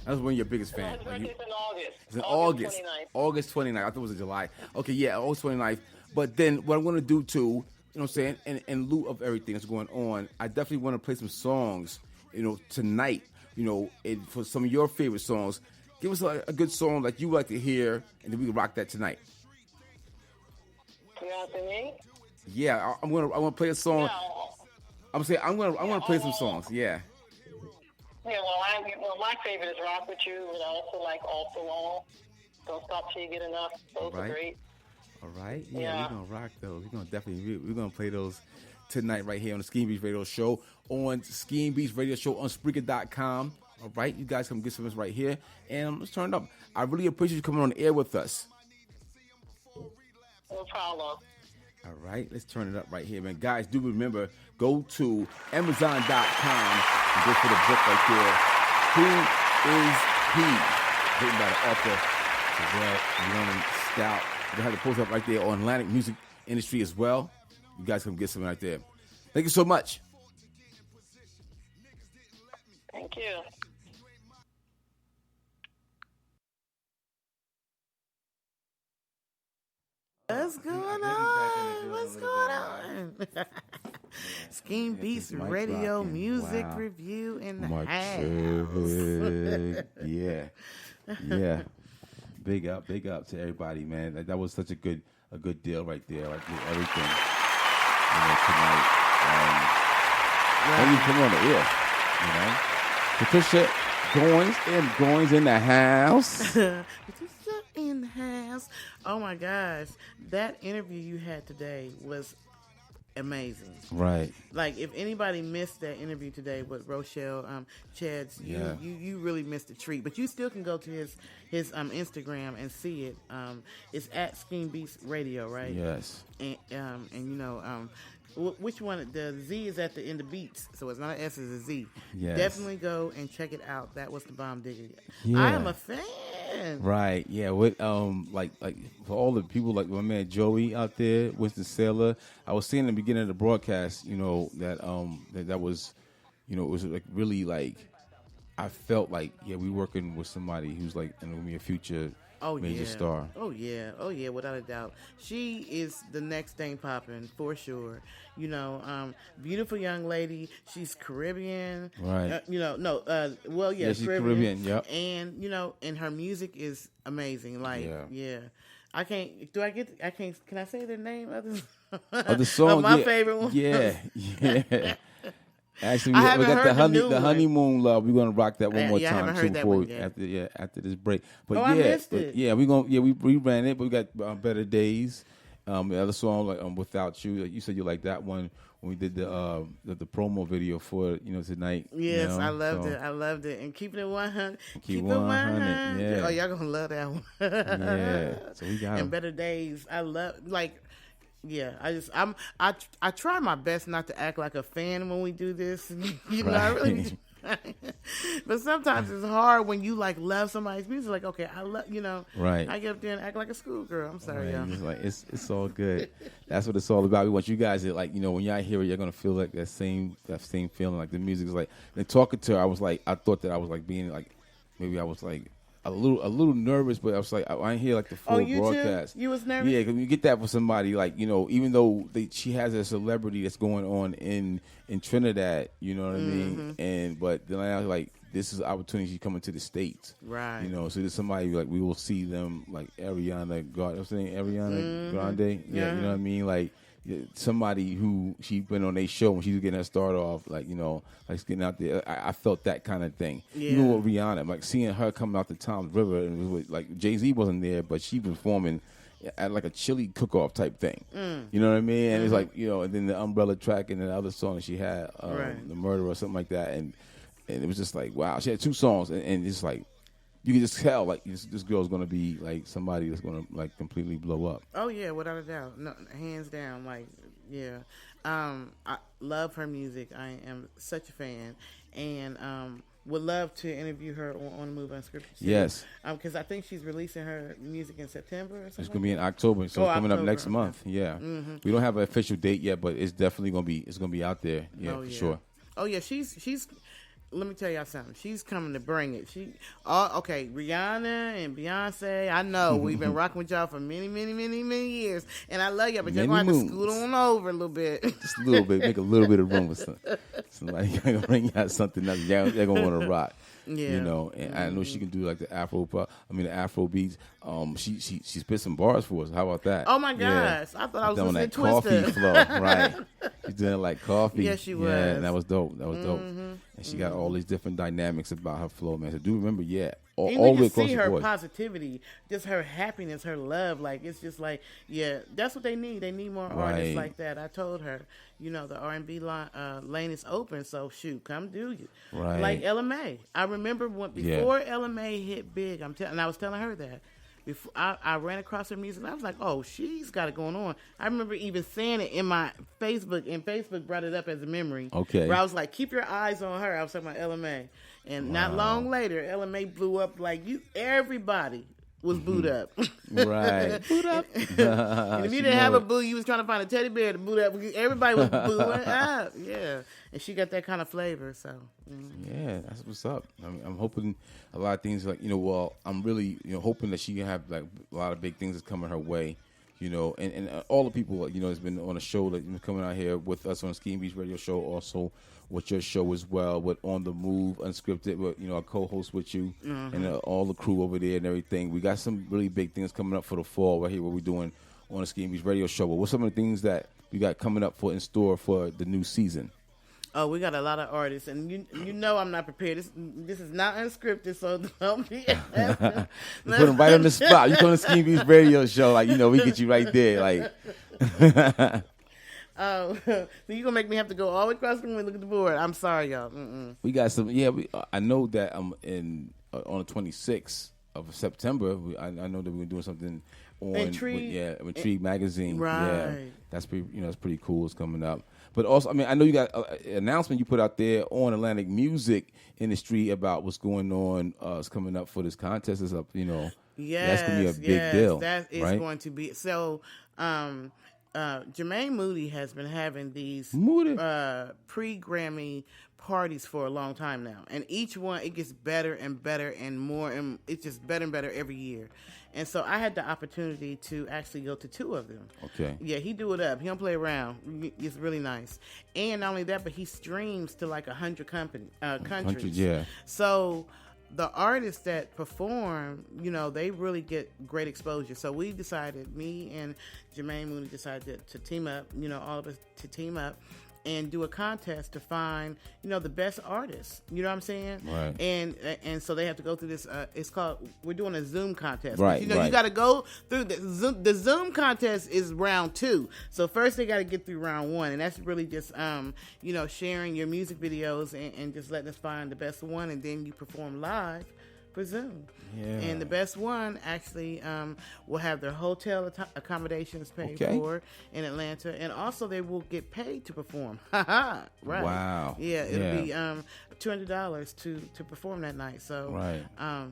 That's when your biggest fan. His birthday's in August. It's in August 29th. August 29th. I thought it was in July. Okay, yeah, August 29th. But then what I'm going to do too what I'm saying, in lieu of everything that's going on, I definitely want to play some songs, tonight, and for some of your favorite songs. Give us a good song that you like to hear, and then we can rock that tonight. You asking me? Yeah, I want to play a song. I'm saying I'm gonna play some songs. Yeah. Yeah, well, my favorite is Rock With You, and I also like All So Long. Don't Stop Till You Get Enough. Those are great. All right. Yeah, we're gonna rock those. We're gonna play those tonight right here on the Skeem Beats Radio Show on Skeem Beats Radio Show on Spreaker.com. All right, you guys come get some of this right here, and let's turn it up. I really appreciate you coming on the air with us. No problem. All right, let's turn it up right here, man. Guys, do remember, go to Amazon.com and go for the book right there. Who is he? Written by the author, Shirell Warren-Stout. We'll have the post up right there on Atlantic Music Industry as well. You guys come get something right there. Thank you so much. Thank you. What's going on? What's going on? Skeem Beats Radio Music Review in the house. Yeah. Big up to everybody, man. That was such a good deal right there. Like everything tonight. Thank you for coming on the air. Patricia Goins in the house. Patricia in the house. Oh my gosh, that interview you had today was amazing. Right. Like, if anybody missed that interview today with Rochelle Chads, you really missed a treat. But you still can go to his Instagram and see it. It's at Skeembeatzradio, right? Yes. And which one? The Z is at the end of beats, so it's not an S, it's a Z. Yes. Definitely go and check it out. That was the bomb digger. Yeah. I am a fan. Right. Yeah. With like for all the people like my man Joey out there, Winston Sailor. I was saying in the beginning of the broadcast, that was, it was like really like I felt like we working with somebody who's like going to be a future major star. Oh yeah, without a doubt. She is the next thing popping for sure. Beautiful young lady. She's Caribbean. Right. She's Caribbean. Yep. And and her music is amazing. Like, I can't. Can I say their name? The song. My favorite one. Yeah. Actually, we got the honeymoon love. We're gonna rock that one more time too before after this break. But I missed it. We ran it, but we got Better Days. The other song like Without You. You said you like that one when we did the promo video for it, tonight. Yes, I loved it. I loved it. And Keeping It 100. Keep it 100. Yeah. Oh, y'all gonna love that one. Yeah. So we got and Better Days. I love I try my best not to act like a fan when we do this. I really but sometimes it's hard when you like love somebody's music. Like, okay, I love Right. I get up there and act like a schoolgirl. I'm sorry, y'all. It's like it's all good. That's what it's all about. We want you guys to when y'all hear it, you're gonna feel like that same feeling. Like the music is like. And talking to her, I thought that I was like being like maybe I was like a little nervous, but I was like, I didn't hear like the full broadcast. Too? You was nervous? Yeah, because you get that for somebody like even though she has a celebrity that's going on in Trinidad, you know what I mean, but then I was like, this is an opportunity she's coming to the States, right? So there's somebody like we will see them like Ariana Grande, yeah, you know what I mean, like. Somebody who she been on a show when she was getting her start off, like getting out there. I felt that kind of thing. Yeah. Even with Rihanna, like seeing her coming out the Tom's River, and it was like Jay-Z wasn't there, but she was performing at like a chili cook-off type thing. You know what I mean? And it's like and then the Umbrella track and the other song that she had, The Murder or something like that, and it was just like wow. She had 2 songs, and it's like. You can just tell, like this girl's gonna be like somebody that's gonna like completely blow up. Oh yeah, without a doubt, no, hands down. Like, yeah, I love her music. I am such a fan, and would love to interview her on the Move Unscripted. Yes, because I think she's releasing her music in September or something. It's gonna be in October, so it's coming up next month. Yeah, we don't have an official date yet, but it's definitely gonna be. It's gonna be out there. Yeah, for sure. Oh yeah, she's let me tell y'all something. She's coming to bring it. Okay, Rihanna and Beyonce. I know we've been rocking with y'all for many, many, many, many years, and I love y'all. But you're going to have to scoot on over a little bit, just a little bit, make a little bit of room with somebody gonna bring out something that they're gonna want to rock. Yeah. You know, and I know she can do like the Afro beats. She spit some bars for us. How about that? Oh my gosh, yeah. I thought I was listening to coffee Twister. flow, right? She's doing it like coffee. Yes, she was. Yeah, and that was dope. That was dope. And she got all these different dynamics about her flow, man. So do remember, all the way across see the her board. positivity, just her happiness, her love. Like it's just like, yeah, that's what they need. They need more artists like that. I told her, the R&B lane is open, so shoot, come do you. Right. Like Ella Mai. I remember before Ella Mai hit big. And I was telling her that. Before I ran across her music, and I was like, "Oh, she's got it going on." I remember even saying it in my Facebook, and Facebook brought it up as a memory. Okay. Where I was like, "Keep your eyes on her." I was talking about Ella Mai, and not long later, Ella Mai blew up like everybody was booed up. Right. Boot up. And if you didn't have a boo, you was trying to find a teddy bear to boot up. Everybody was booing up. Yeah. And she got that kind of flavor, so. Yeah, that's what's up. I mean, I'm hoping a lot of things I'm really, hoping that she can have like a lot of big things that's coming her way, and all the people, that's been on the show that coming out here with us on Skeembeatzradio Radio Show, also with your show as well, with On the Move, Unscripted, with, I co-host with you and all the crew over there and everything. We got some really big things coming up for the fall right here, what we're doing on the Skeembeatzradio Radio Show. But what's some of the things that we got coming up in store for the new season? Oh, we got a lot of artists, and you know I'm not prepared. This is not unscripted, so don't be. You put them right on the spot. You come to Skeembeatzradio Radio Show, like we get you right there, like. Oh, so you gonna make me have to go all the way across the room and look at the board? I'm sorry, y'all. We got some. Yeah, I know that on the 26th of September. I know that we're doing something on Intrigue magazine. Right. Yeah, that's pretty. That's pretty cool. It's coming up. But also, I mean, I know you got an announcement you put out there on Atlantic music industry about what's going on. It's coming up for this contest. It's up, Yes, that's going to be a big deal. That is right? going to be. So, Jermaine Moody has been having these pre-Grammy parties for a long time now. And each one, it gets better and better and more. And it's just better and better every year. And so I had the opportunity to actually go to 2 of them. Okay. Yeah, he do it up. He don't play around. It's really nice. And not only that, but he streams to like 100 countries. Yeah. So the artists that perform, they really get great exposure. So we decided, me and Jermaine Mooney decided to team up, all of us to team up and do a contest to find, the best artists. You know what I'm saying? Right. And so they have to go through this. We're doing a Zoom contest. Right. You got to go through the Zoom contest is round 2. So first they got to get through round 1, and that's really just sharing your music videos and just letting us find the best one, and then you perform live for Zoom. Yeah. And the best one actually will have their hotel accommodations paid for in Atlanta, and also they will get paid to perform. Right. Wow. Yeah, it'll be $200 to perform that night. So right. I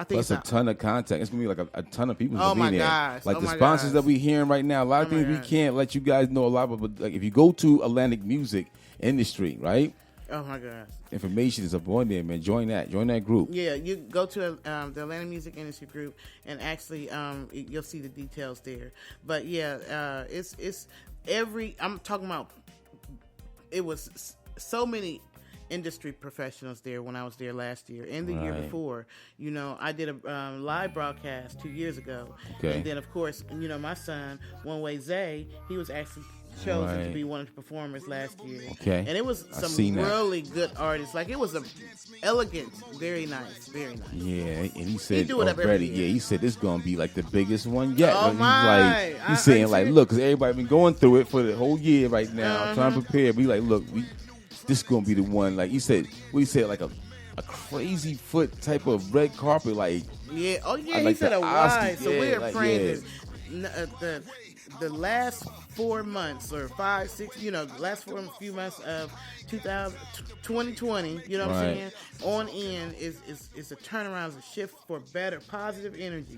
think plus a ton of contact. It's gonna be like a ton of people. Oh my there. gosh! Like the sponsors that we hearing right now. A lot of things we can't let you guys know a lot about. But like if you go to Atlantic Music Industry, right? Oh my gosh! Information is up on there, man. Join that group. Yeah, you go to the Atlanta Music Industry group, and actually, you'll see the details there. But yeah, it's every. I'm talking about. It was so many industry professionals there when I was there last year and the year before. I did a live broadcast 2 years ago, and then of course, my son, One Way Zay, he was actually chosen to be one of the performers last year. Okay. And it was some really good artists. Like it was a elegant, very nice, very nice. Yeah, and he said already, he said this is gonna be like the biggest one yet. Oh my! He's saying like, look, because everybody been going through it for the whole year right now. I'm trying to prepare. Be like, look, this is gonna be the one. Like he said, like a crazy foot type of red carpet, like yeah. Oh yeah, like he said a wide. So we're like, praying the last 4 months or 5, 6, last few months of 2020, you know what I'm saying? On in is a turnaround, is a shift for better, positive energy,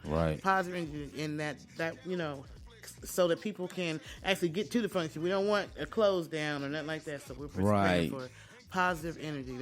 Right. Positive energy in that so that people can actually get to the function. We don't want a close down or nothing like that. So we're praying positive energy.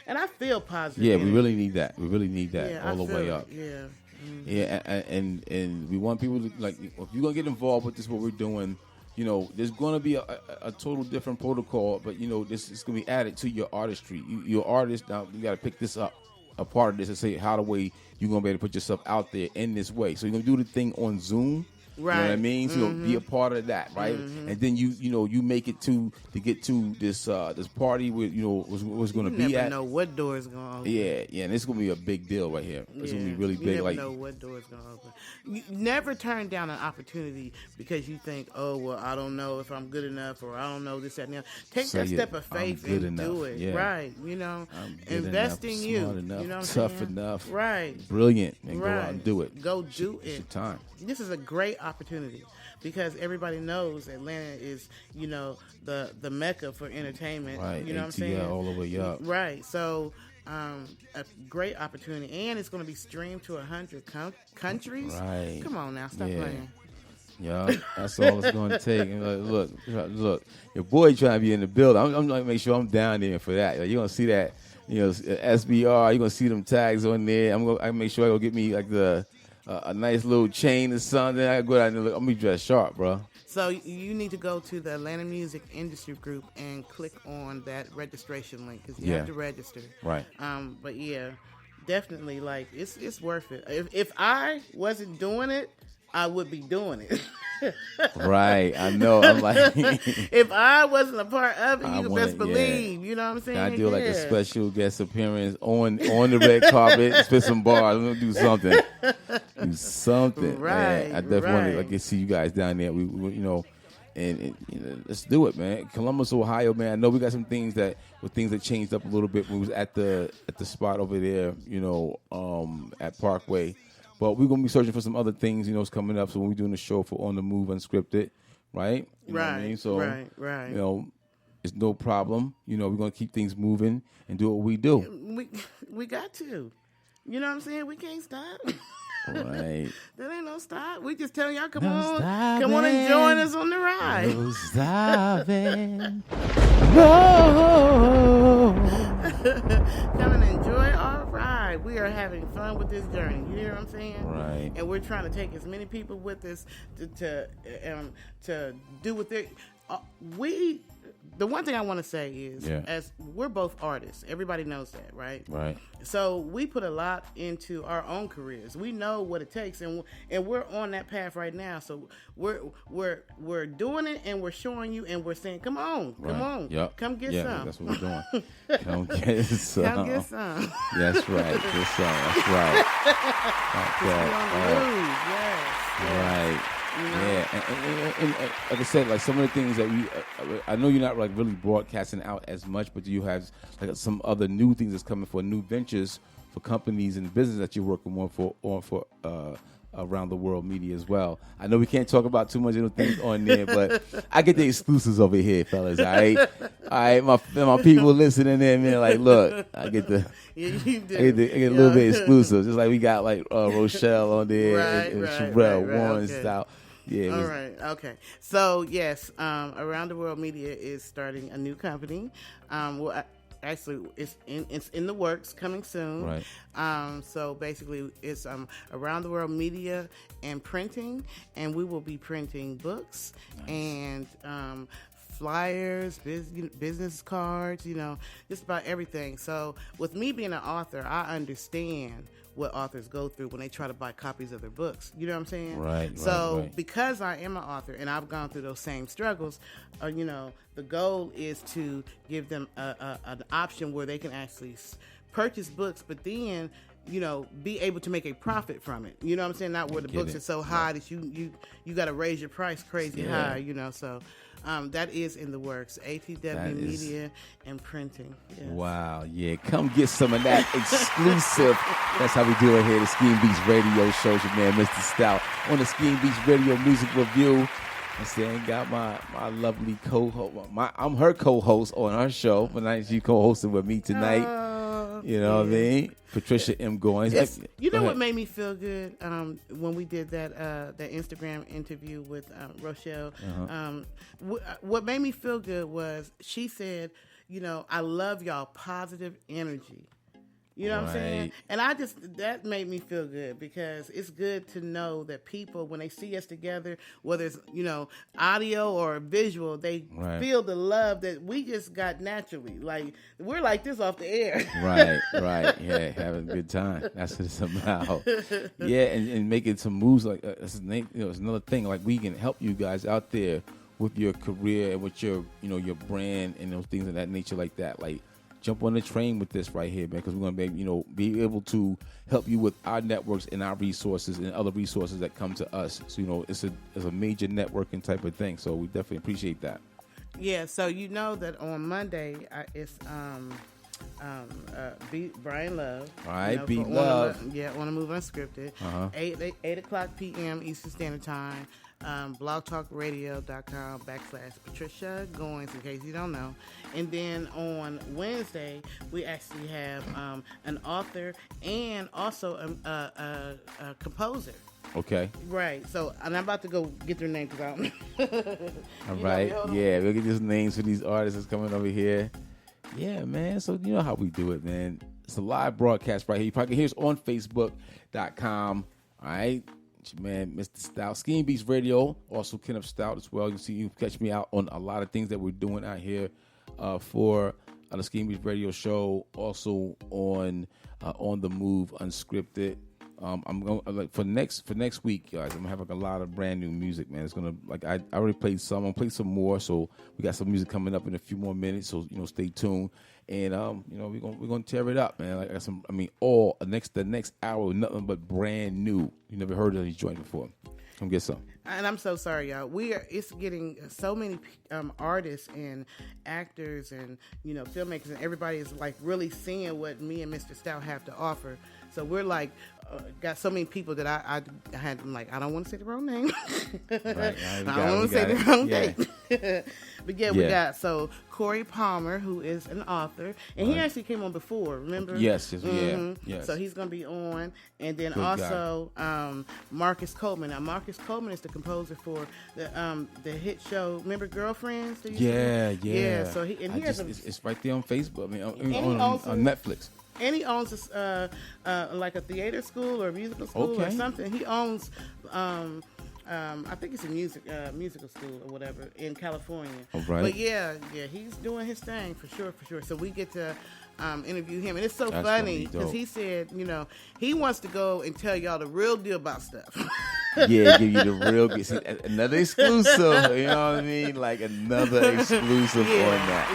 And I feel positive. Yeah, energy. we really need that. We really need that Yeah, all I the way feel up. it. Yeah. Mhm. Yeah, and we want people to, like, if you're gonna get involved with this, what we're doing, there's gonna be a total different protocol, but this is gonna be added to your artistry. You're artist now. You gotta pick this up, a part of this, and say how the way you're gonna be able to put yourself out there in this way. So you're gonna do the thing on Zoom. Right. You know what I mean? So be a part of that, right? And then you make it to get to this party where what's going to be never at. know what door is going to open. Yeah, and it's going to be a big deal right here. It's going to be really big. You never know what door is going to open. You never turn down an opportunity because you think, oh well, I don't know if I'm good enough, or I don't know this, that, and the other. Take that step of faith and do it. Yeah. Right? I'm good invest enough, in you. Smart enough, You know what I'm tough saying? enough, right? Brilliant, and right. go out and do it. Go do it. It's your time. This is a great opportunity because everybody knows Atlanta is, the mecca for entertainment. Right. You know what I'm ATL saying? all the way up. Right. So, a great opportunity, and it's going to be streamed to 100 countries. Right. Come on now, stop playing. Yeah, that's all it's going to take. And look, your boy trying to be in the building. I'm going to make sure I'm down there for that. You're going to see that, SBR. You're going to see them tags on there. I'm going to make sure I go get me like a nice little chain or something. I go out and look. I'm going to be dressed sharp, bro. So you need to go to the Atlanta Music Industry Group and click on that registration link because you have to register. Right. But yeah, definitely, like it's worth it. If I wasn't doing it, I would be doing it. Right, I know. I'm like, if I wasn't a part of it, you could best believe. You know what I'm saying? I do like a special guest appearance on the red carpet, spit some bars. I'm gonna do something. Do something. Right. Man. I definitely want to see you guys down there. We and let's do it, man. Columbus, Ohio, man. I know we got some things that changed up a little bit when we was at the spot over there, at Parkway. But we're going to be searching for some other things, coming up. So when we're doing the show for On the Move Unscripted, right? You know what I mean? So, right. It's no problem. We're going to keep things moving and do what we do. We got to. You know what I'm saying? We can't stop. Right. That ain't no stop. We just telling y'all, come on and join us on the ride. No stopping. No. Come and enjoy our ride. We are having fun with this journey. You hear what I'm saying? Right. And we're trying to take as many people with us to do what they. The one thing I want to say is, as we're both artists, everybody knows that, right? Right. So we put a lot into our own careers. We know what it takes, and we're on that path right now. So we're doing it, and we're showing you, and we're saying, "Come on, come on, come get some." That's what we're doing. Come get some. Come get some. That's right. Get some. That's right. Right. And like I said, like some of the things that I know you're not like really broadcasting out as much, but you have like some other new things that's coming for new ventures for companies and business that you're working on for around the world media as well. I know we can't talk about too much of the things on there, but I get the exclusives over here, fellas. All right, my people listening in, man. Like, look, I get the. I get a little bit exclusive, just like we got like Rochelle on there, and Shirell, Warren-Stout. Yeah. All right. Okay. So yes, Around the World Media is starting a new company. Actually, it's in the works, coming soon. Right. So basically, it's Around the World Media and Printing, and we will be printing books and flyers, business cards, just about everything. So with me being an author, I understand what authors go through when they try to buy copies of their books. You know what I'm saying? Right. So because I am an author and I've gone through those same struggles, the goal is to give them an option where they can actually purchase books, but then be able to make a profit from it. You know what I'm saying? Not where the books are so high that you got to raise your price crazy high. So that is in the works. ATW Media and Printing. Yes. Wow, yeah. Come get some of that exclusive. That's how we do it here at the Skeembeats Radio Show. Your man, Mr. Stout, on the Skeembeats Radio Music Review. I'm saying, got my lovely co-host. I'm her co-host on our show, but she's co-hosting with me tonight. You know what I mean? Patricia M. Goins. You know what made me feel good when we did that Instagram interview with Rochelle? Uh-huh. What made me feel good was she said, I love y'all positive energy. You know what I'm saying? Right. And that made me feel good because it's good to know that people, when they see us together, whether it's, audio or visual, they Right. feel the love that we just got naturally. Like, we're like this off the air. Right. Yeah, having a good time. That's what it's about. Yeah, and making some moves like it's another thing. Like, we can help you guys out there with your career and with your your brand and those things of that nature like that. Like, jump on the train with this right here, man, because we're going to be able to help you with our networks and our resources and other resources that come to us. So, it's a major networking type of thing. So we definitely appreciate that. Yeah, so that on Monday it's Beat Brian Love. All right, Beat Love. On the Move Unscripted. 8 o'clock p.m. Eastern Standard Time. blogtalkradio.com/Patricia Goins, in case you don't know. And then on Wednesday, we actually have an author and also a composer. Okay. Right. So, and I'm about to go get their name because I don't know. All right. Yeah, we'll get these names for these artists that's coming over here. Yeah, man. So, you know how we do it, man. It's a live broadcast right here. You probably can hear us on Facebook.com. All right. Man, Mr. Stout, Skeembeatzradio, also Kenneth Stout as well. You can catch me out on a lot of things that we're doing out here for the Skeembeatzradio show. Also on the Move Unscripted. I'm going for next week, guys. I'm gonna have a lot of brand new music, man. It's gonna I already played some. I'm gonna play some more. So we got some music coming up in a few more minutes. So stay tuned. And we're gonna tear it up, man. Like the next hour, nothing but brand new. You never heard of these joints before. Come get some. And I'm so sorry, y'all. It's getting so many artists and actors and filmmakers, and everybody is like really seeing what me and Mr. Stout have to offer. So we're like got so many people that I had. I'm like, I don't want to say the wrong name. Right. I don't want to say the wrong date. But we got Corey Palmer, who is an author, and he actually came on before. Remember? Yes. Mm-hmm. Yes. So he's gonna be on, and then Good also Marcus Coleman. Now Marcus Coleman is the composer for the hit show. Remember Girlfriends? Yeah. So he has it's right there on Facebook. I mean, on Netflix. And he owns like a theater school or a musical school or something. He owns, I think it's a musical school or whatever in California. Oh, right. But yeah, he's doing his thing for sure. So we get to interview him, and it's so That's funny because he said, he wants to go and tell y'all the real deal about stuff. Yeah, give you the real, another exclusive. You know what I mean? Like another exclusive on that.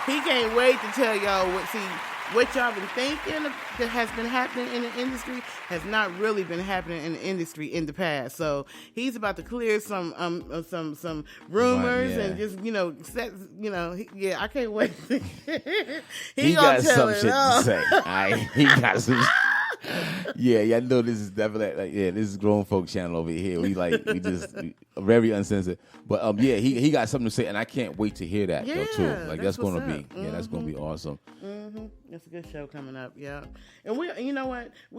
Yeah. He can't wait to tell y'all what y'all been thinking that has been happening in the industry has not really been happening in the industry in the past. So he's about to clear some rumors and just set, I can't wait. he got some shit to say. He got some. Yeah, I know this is definitely this is grown folk channel over here. We just very uncensored. But he got something to say, and I can't wait to hear that though too. Like that's gonna be that's gonna be awesome. Mm-hmm. It's a good show coming up, yeah. And we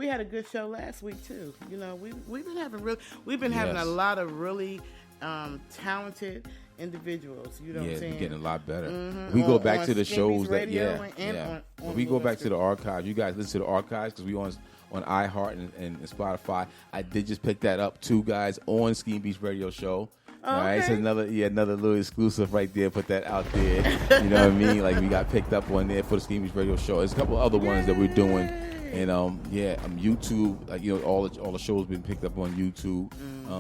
had a good show last week too. We've been having a lot of really talented individuals. You know what I'm saying? We're getting a lot better. Mm-hmm. We go back to the shows on we go back to the archives. You guys listen to the archives because we on iHeart and Spotify. I did just pick that up too, guys, on Skeembeatzradio show. Oh, all right, okay. so another little exclusive right there. Put that out there. You know what I mean? Like we got picked up on there for the Skeembeatzradio show. There's a couple other ones that we're doing, and YouTube. Like all the shows been picked up on YouTube.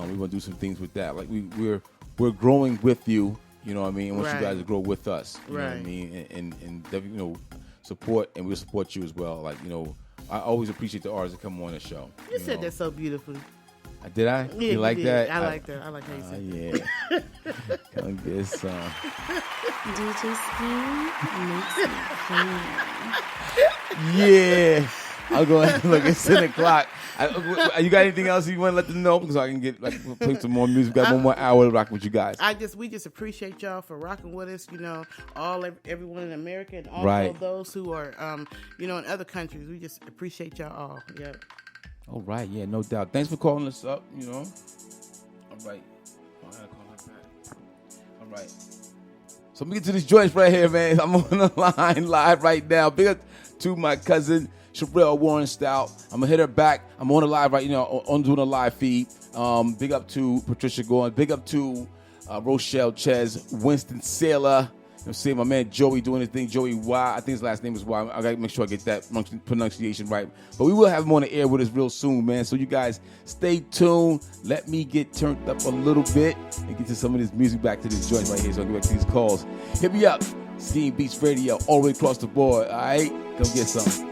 We want to do some things with that. Like we're growing with you. You know what I mean? And want you guys to grow with us. You know what I mean? And definitely, support, and we'll support you as well. Like I always appreciate the artists that come on the show. You said that so beautifully. Did I? Yeah, you like that? I like that. I like how you said that. Yeah. Come get some. DJ Scheme makes me clean. Yeah. I'll go ahead and look. It's 10 o'clock. You got anything else you want to let them know? Because I can play some more music. We got one more hour to rock with you guys. We just appreciate y'all for rocking with us. Everyone in America and also those who are, in other countries. We just appreciate y'all all. Yeah. All right. Yeah, no doubt. Thanks for calling us up. All right. I gotta call her back. All right. So let me get to these joints right here, man. I'm on the line live right now. Big up to my cousin, Shirell Warren-Stout. I'm going to hit her back. I'm on the live right now, on doing a live feed. Big up to Patricia Gordon. Big up to Rochelle Ches, Winston Saylor. I'm seeing my man Joey doing his thing. Joey Y. I think his last name is Y. I got to make sure I get that pronunciation right. But we will have him on the air with us real soon, man. So you guys stay tuned. Let me get turned up a little bit and get to some of this music back to this joint right here. So I can get back to these calls. Hit me up. Skeembeatzradio all the way across the board. All right? Come get some.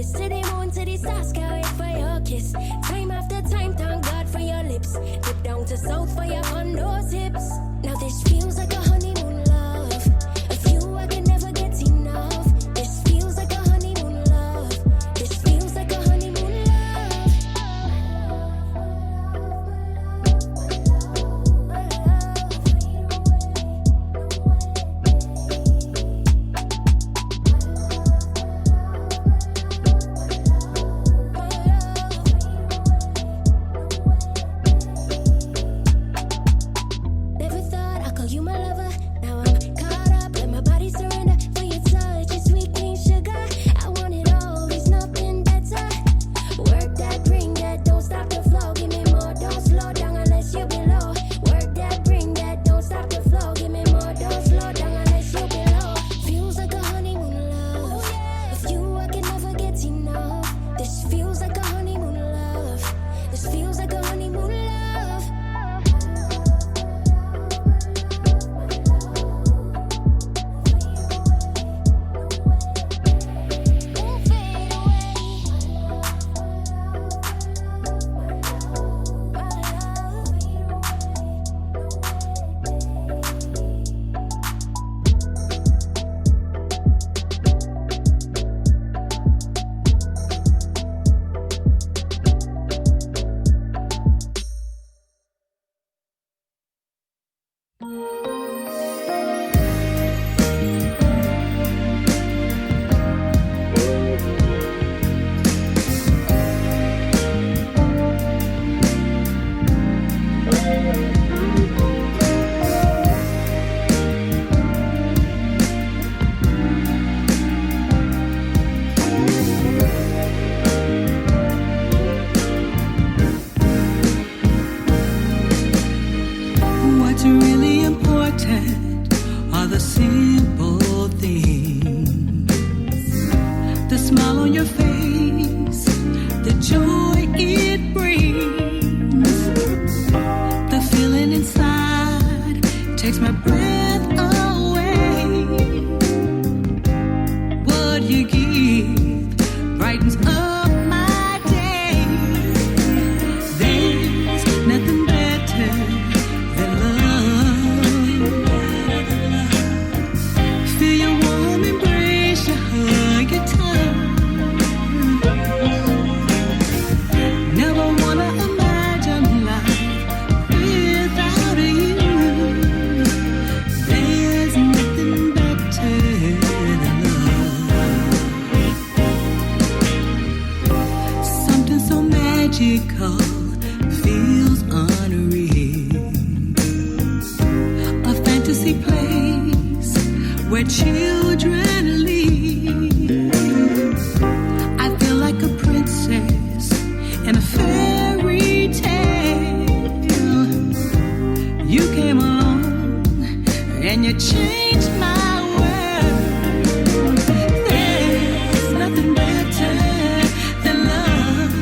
twist. To the moon, to the stars, can't wait for your kiss. Time after time, thank God for your lips. Dip down to south for your on those hips. Now this feels like a honeymoon love. Of you I can never get enough. This feels like a honeymoon love. This feels like a honeymoon love. Never thought I'd call you my lover. Now I'm caught up, let my body surrender. For your touch, it's sweet, clean sugar. I want it all, there's nothing better. Work that, bring that, don't stop the flow. Give me more, don't slow down unless you below. Work that, bring that, don't stop the flow. Give me more, don't slow down unless you below. Feels like a honeymoon love. With you I can never get enough. This feels like a honeymoon love. This feels like a honeymoon love. What's really important are the simple things. The smile on your face, the joy it brings. The feeling inside takes my breath away. What you give brightens up my day. There's nothing better than love. Feel your warm embrace, your hug, your touch. Never wanna imagine life without you. There's nothing better than love. Something so magical feels unreal. A fantasy place where children live. I feel like a princess in a fairy tale. You came along and you changed my world. There's nothing better than love.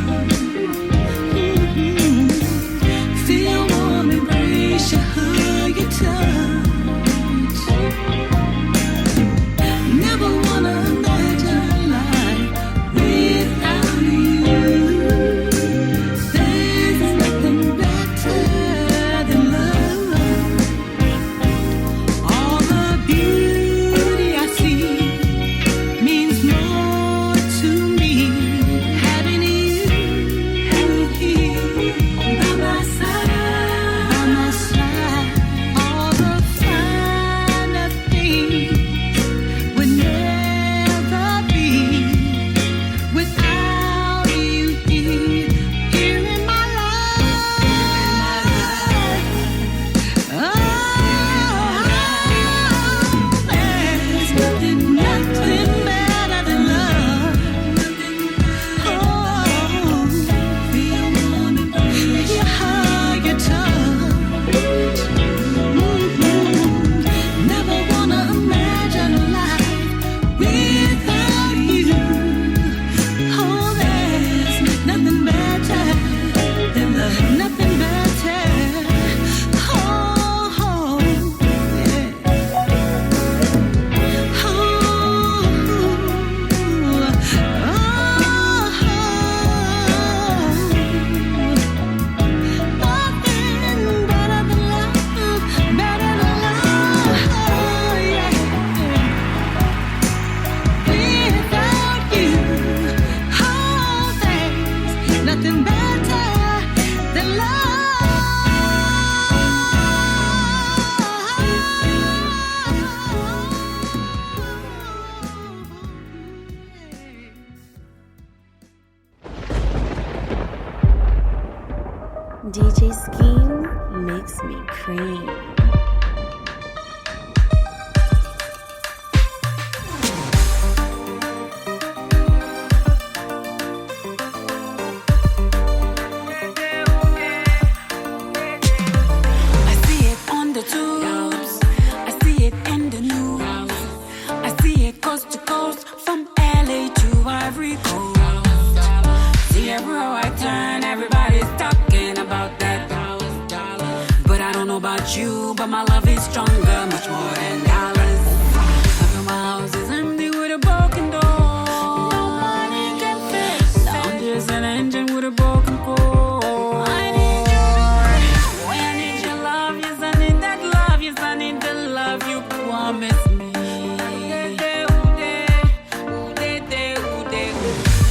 DJ Scheme makes me cream. You, but my love is stronger, much more than dollars. I feel my house is empty with a broken door. No money can fix it. I'm just an engine with a broken core. I need you to boy, I need your love. Yes, I need that love. Yes, I need the love you promised me.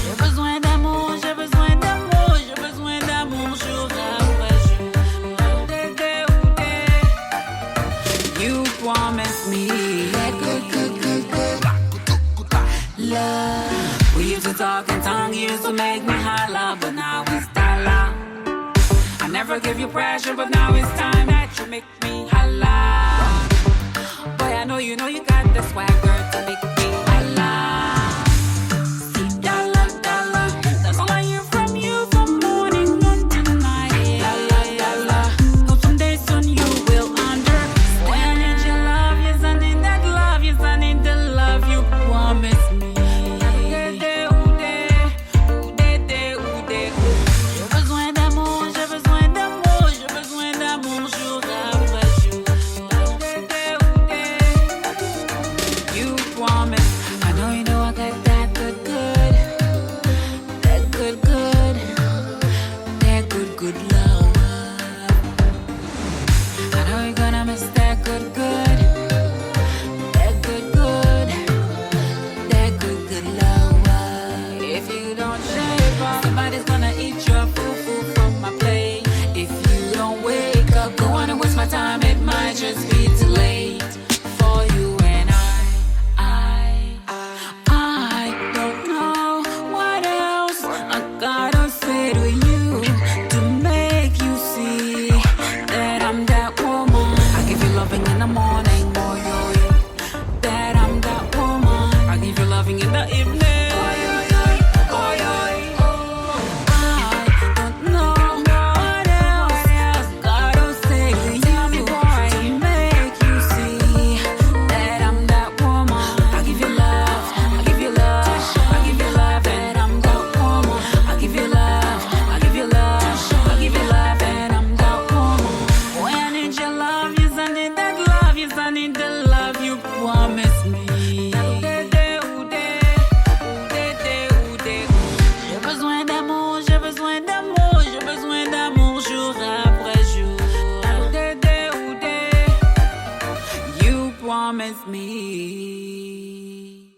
J'ai besoin d'amour, j'ai besoin d'amour, j'ai besoin d'amour jour après jour. You promised me that good love. We used to talk in tongue, you used to make me holla, but now it's dollar. I never give you pressure, but now it's time that you make me holla. Boy, I know you got the swagger to make me holla. See, dollar, dollar, that's all I hear from you from morning until night. Dollar, dollar, hope someday soon you will understand. Yes, I need that love. Yes, I need the love you promised me. J'ai besoin d'amour, j'ai besoin d'amour, j'ai besoin d'amour jour après jour. You promised, I know I got that good, that good, that good love. I know you're gonna miss that good, that good love. If you don't shave off, somebody's gonna eat your food from my plate. If you don't wake up, go on and waste my time, it might just be too late for you and I don't know what else I gotta say to you to make you see that I'm that woman. I give you loving in the morning, boy, that I'm that woman. I give you loving in the evening. Promise me.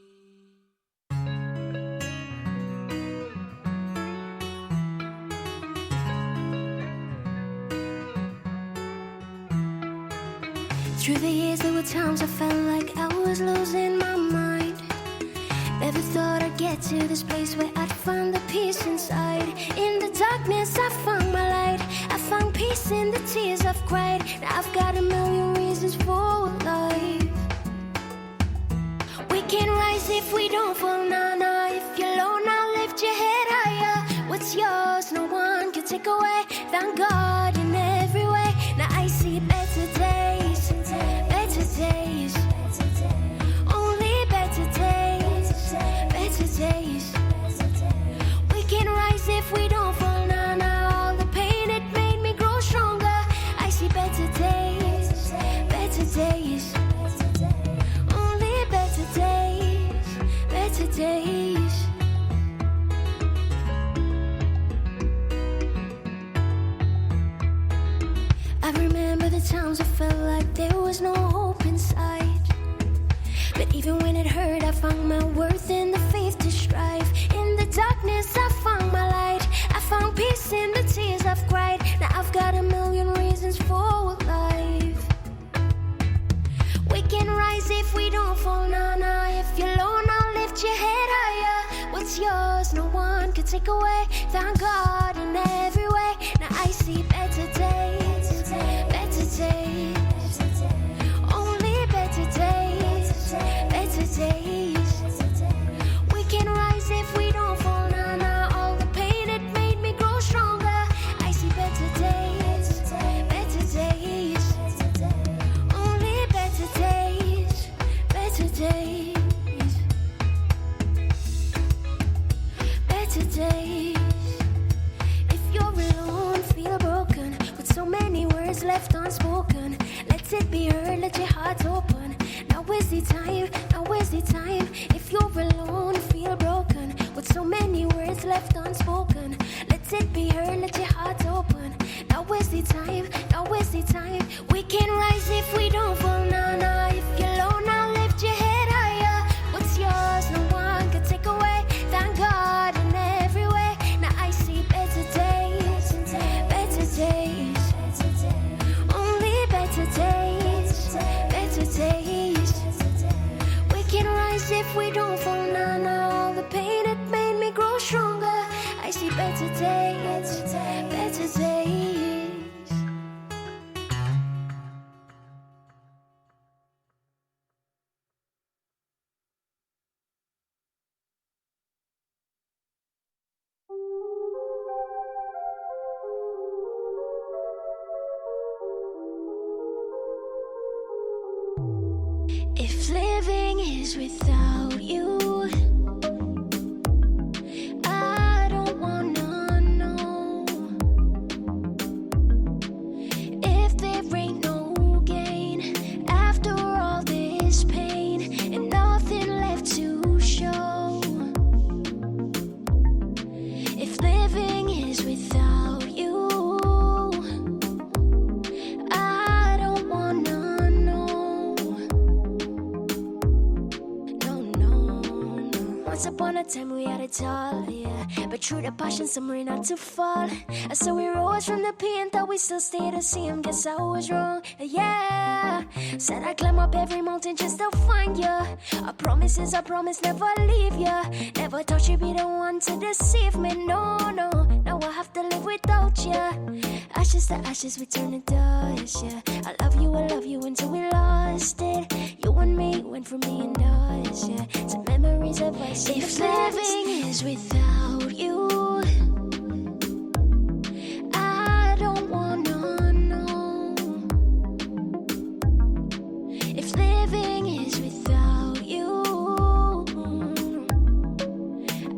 Through the years there were times I felt like I was losing my mind. Never thought I'd get to this place where I'd find the peace inside. In the darkness I found my light. I found peace in the tears I've cried. Now I've got a million reasons for life. We can rise if we don't fall, nah. If you're low, now lift your head higher. What's yours, no one can take away. Thank God in every way. Now I see better days, better days. Only better days, better days. We can rise if we don't fall, nah. All the pain, it made me grow stronger. I see better days, better days. Better days. I remember the times I felt like there was no hope inside. But even when it hurt, I found my worth in the faith to strive. In the darkness, I found my light. I found peace in the tears I've cried. Now I've got a million reasons for life. We can rise if we don't fall, nah. If you're low, now lift your head higher. What's yours, no one can take away. Thank God in every way. Now I see better days, better days, only better days, better days. We can rise if we don't fall, nah, nah. All the pain, it made me grow stronger. I see better days, better days, only better days, better days, better days. If you're alone, feel broken, with so many words left unspoken, let it be heard, let your heart open. Now is the time, now is the time. If you're alone, feel broken, with so many words left unspoken, let it be heard, let your heart open. Now is the time, now is the time. We can rise if we don't fall, nah, nah. If you're low, now lift your head higher. What's yours, no one can take away. Thank God in every way. Now I see better days, better days, only better days, better days. We can rise if we don't fall, nah, nah. All the pain, it made me grow stronger. I see better days, better days. If living is without you, I don't wanna know. If there ain't no gain after all this pain and nothing left to show. If living is without you, I don't wanna know. Once upon a time we had it all, yeah. But through the passion, some were not to fall. And so we rose from the pain, thought we still stay the same. Guess I was wrong, yeah. Said I climb up every mountain just to find you. A promise is a promise, never leave you. Never thought you'd be the one to deceive me, no, no. Now I have to live without you. Ashes to ashes, we turn to dust, yeah. I love you until we lost it. You and me went from being us, yeah, to memories of us. If living is without you, I don't wanna know. If living is without you,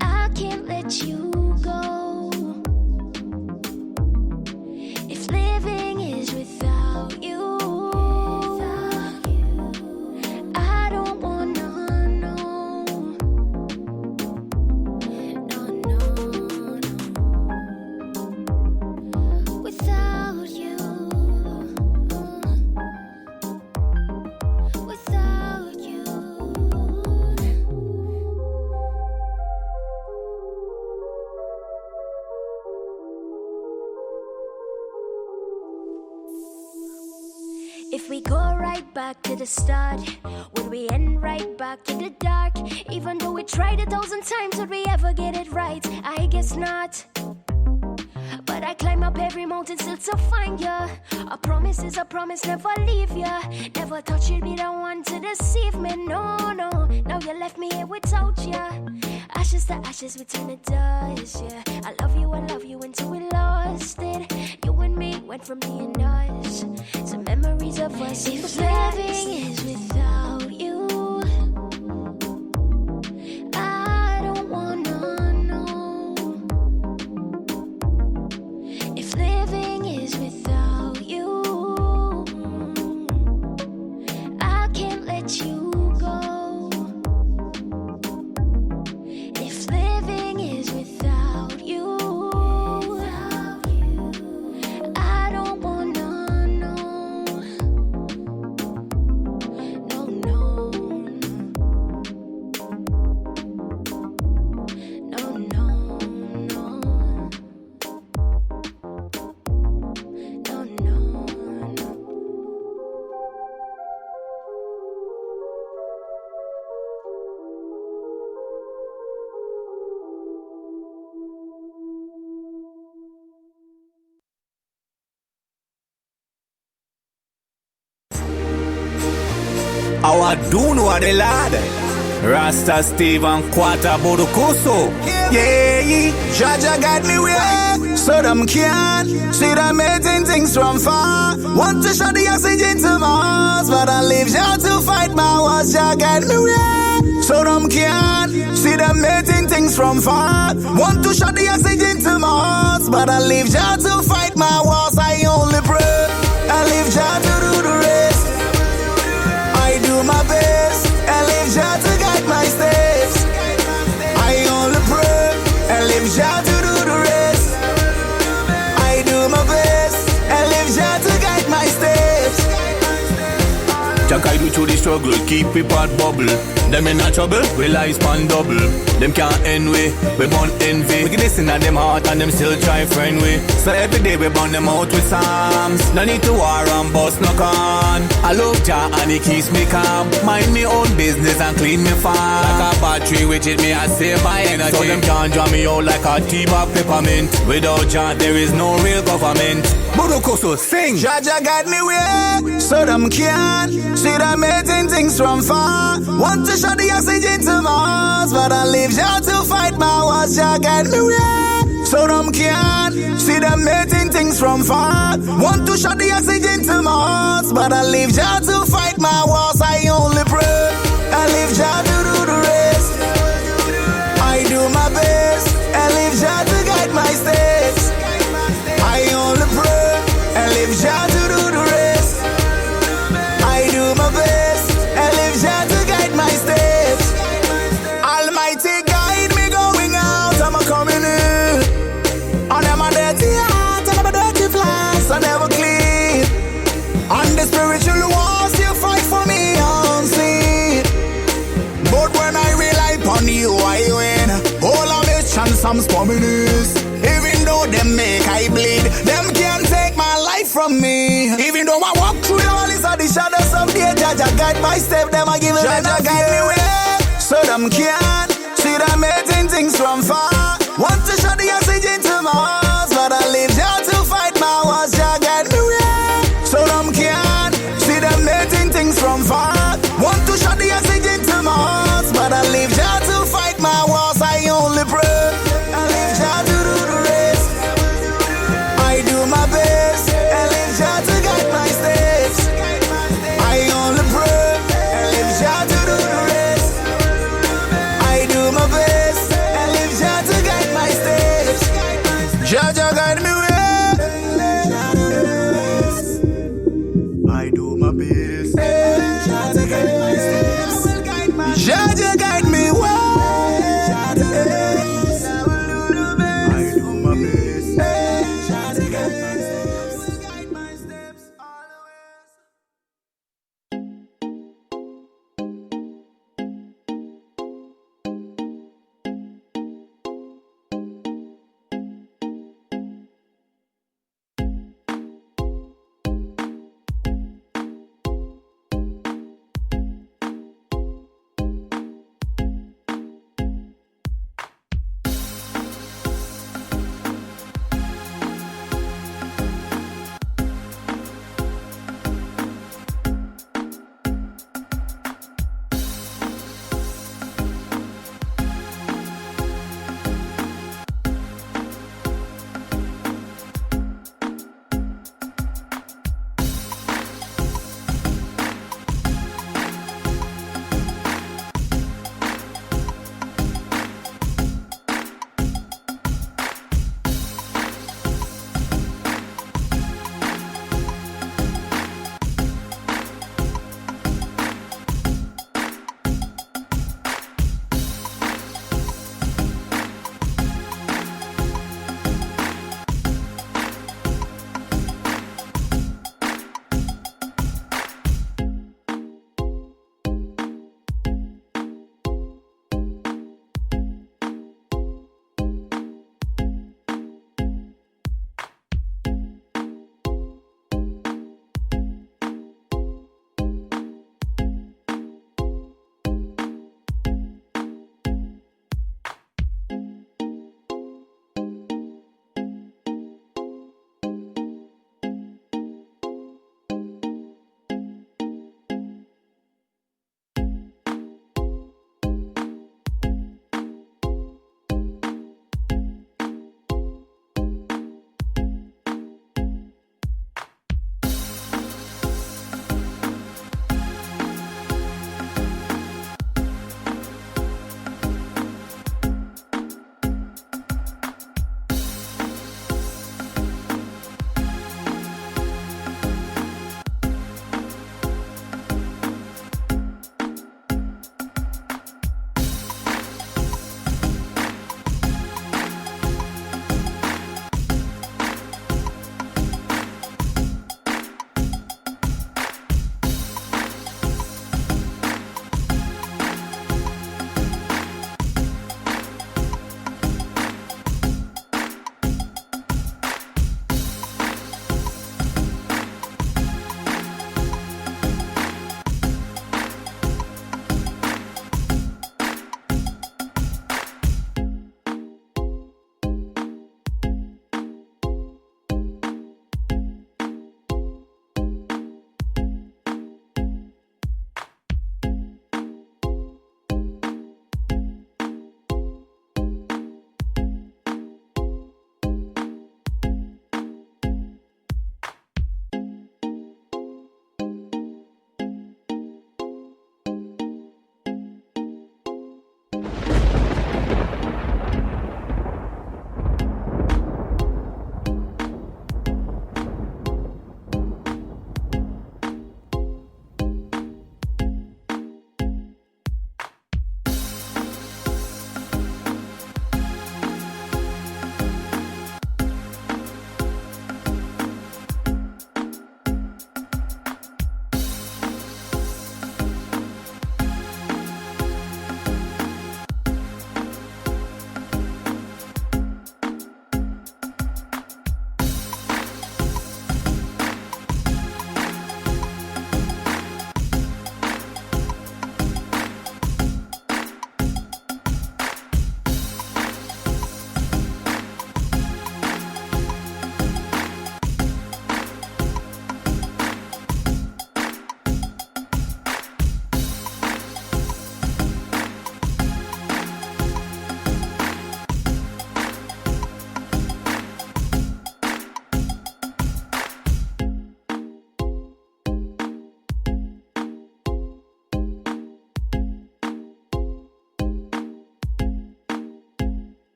I can't let you go. If living is without you, I don't wanna know. No, no, no. Without you, without you. If we go right back to the start, would we end right back in the dark? Even though we tried 1,000 times, would we ever get it right? I guess not. But I climb up every mountain still to find you. A promise is a promise, never leave you. Never thought you'd be the one to deceive me, no, no. Now you left me here without you. Ashes to ashes, we turn to dust, yeah. I love you until we lost it. You and me went from being us to memories of us. If living is without you, I don't wanna know. If living is without you, I can't let you go. If living is without you, I don't wanna know. No, no. I do know the lad. Rasta Steve and Quarter Bodukoso. Yeah, Jaja got me way, so them can't see the amazing things from far. Want to shut the oxygen to Mars, but I leave Jah to fight my wars. Jah got me way, so them can't see the amazing things from far. Want to shut the oxygen to Mars, but I leave Jah to fight my wars. I only pray, I leave Jah to do the rest. I do my best, I leave Jah to guide my steps. I only pray, I leave Jah to do the rest. I do my best, I leave Jah to guide my steps. Jah guide me through the struggle, keep it on bubble. Them in a trouble, we lies pan double. Them can't end we born envy. Wickedness in them heart and them still try friend we. So every day we burn them out with psalms. No need to war and bust no can. I love Jah and he keeps me calm. Mind me own business and clean me farm. Like a battery which it me I save my energy. So them can't draw me out like a tea-bag peppermint. Without Jah there is no real government. Bodukoso sing. Jah guide me way, so them can't see the amazing things from far. Want to shut the oxygen to Mars, but I leave Jah to fight my wars. Jah guide me way, so them can't see the amazing things from far. Want to shut the oxygen to Mars, but I leave Jah to fight my wars. I only pray, I leave Jah to do the rest. I do my best, I leave Jah to guide my steps. I only pray, I leave Jah to do the rest. I do my best, I leave Jah to guide my steps. Almighty guide me going out, I'm a coming in. And I'm a dirty heart, and I'm a dirty flash, I never clean. On the spiritual wars, you fight for me unseen. But when I rely upon you, I win. All of my chance, I'm communist. Even though them make I bleed, them can't take my life from me. Even though I walk through the valleys of the shadows of the Jah guide my step, them I give it Jah guide me way, so them can't see the amazing things from far. Want to shut the oxygen to Mars, but I leave Jah to fight my wars. Jah guide me way, so them can't see the amazing things from far. Want to shut the oxygen to Mars, but I leave Jah to fight my wars. I only pray, I leave Jah to do the rest. I do my best, I leave Jah to guide my steps. I only pray, I leave Jah to do the rest. I do my best, I leave Jah to guide my steps.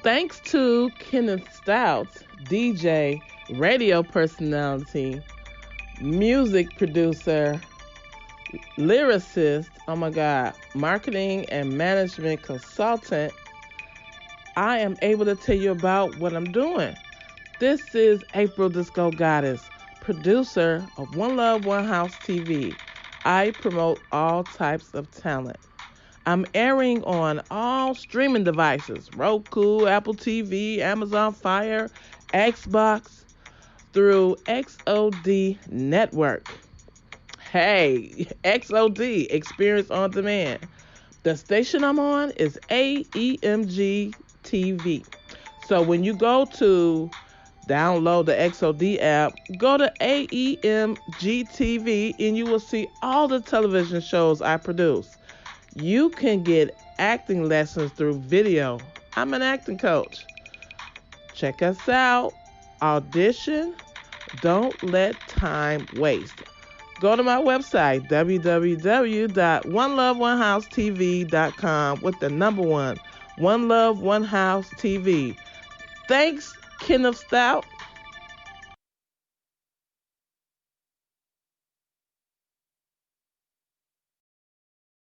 Thanks to Kenneth Stout, DJ, radio personality, music producer, lyricist, oh my God, marketing and management consultant, I am able to tell you about what I'm doing. This is April Disco Goddess, producer of One Love, One House TV. I promote all types of talent. I'm airing on all streaming devices, Roku, Apple TV, Amazon Fire, Xbox, through XOD Network. Hey, XOD, Experience on Demand. The station I'm on is AEMG TV. So when you go to download the XOD app, go to AEMG TV and you will see all the television shows I produce. You can get acting lessons through video. I'm an acting coach. Check us out. Audition. Don't let time waste. Go to my website, www.oneloveonehousetv.com with the number 1, One Love, One House TV. Thanks, Kenneth Stout.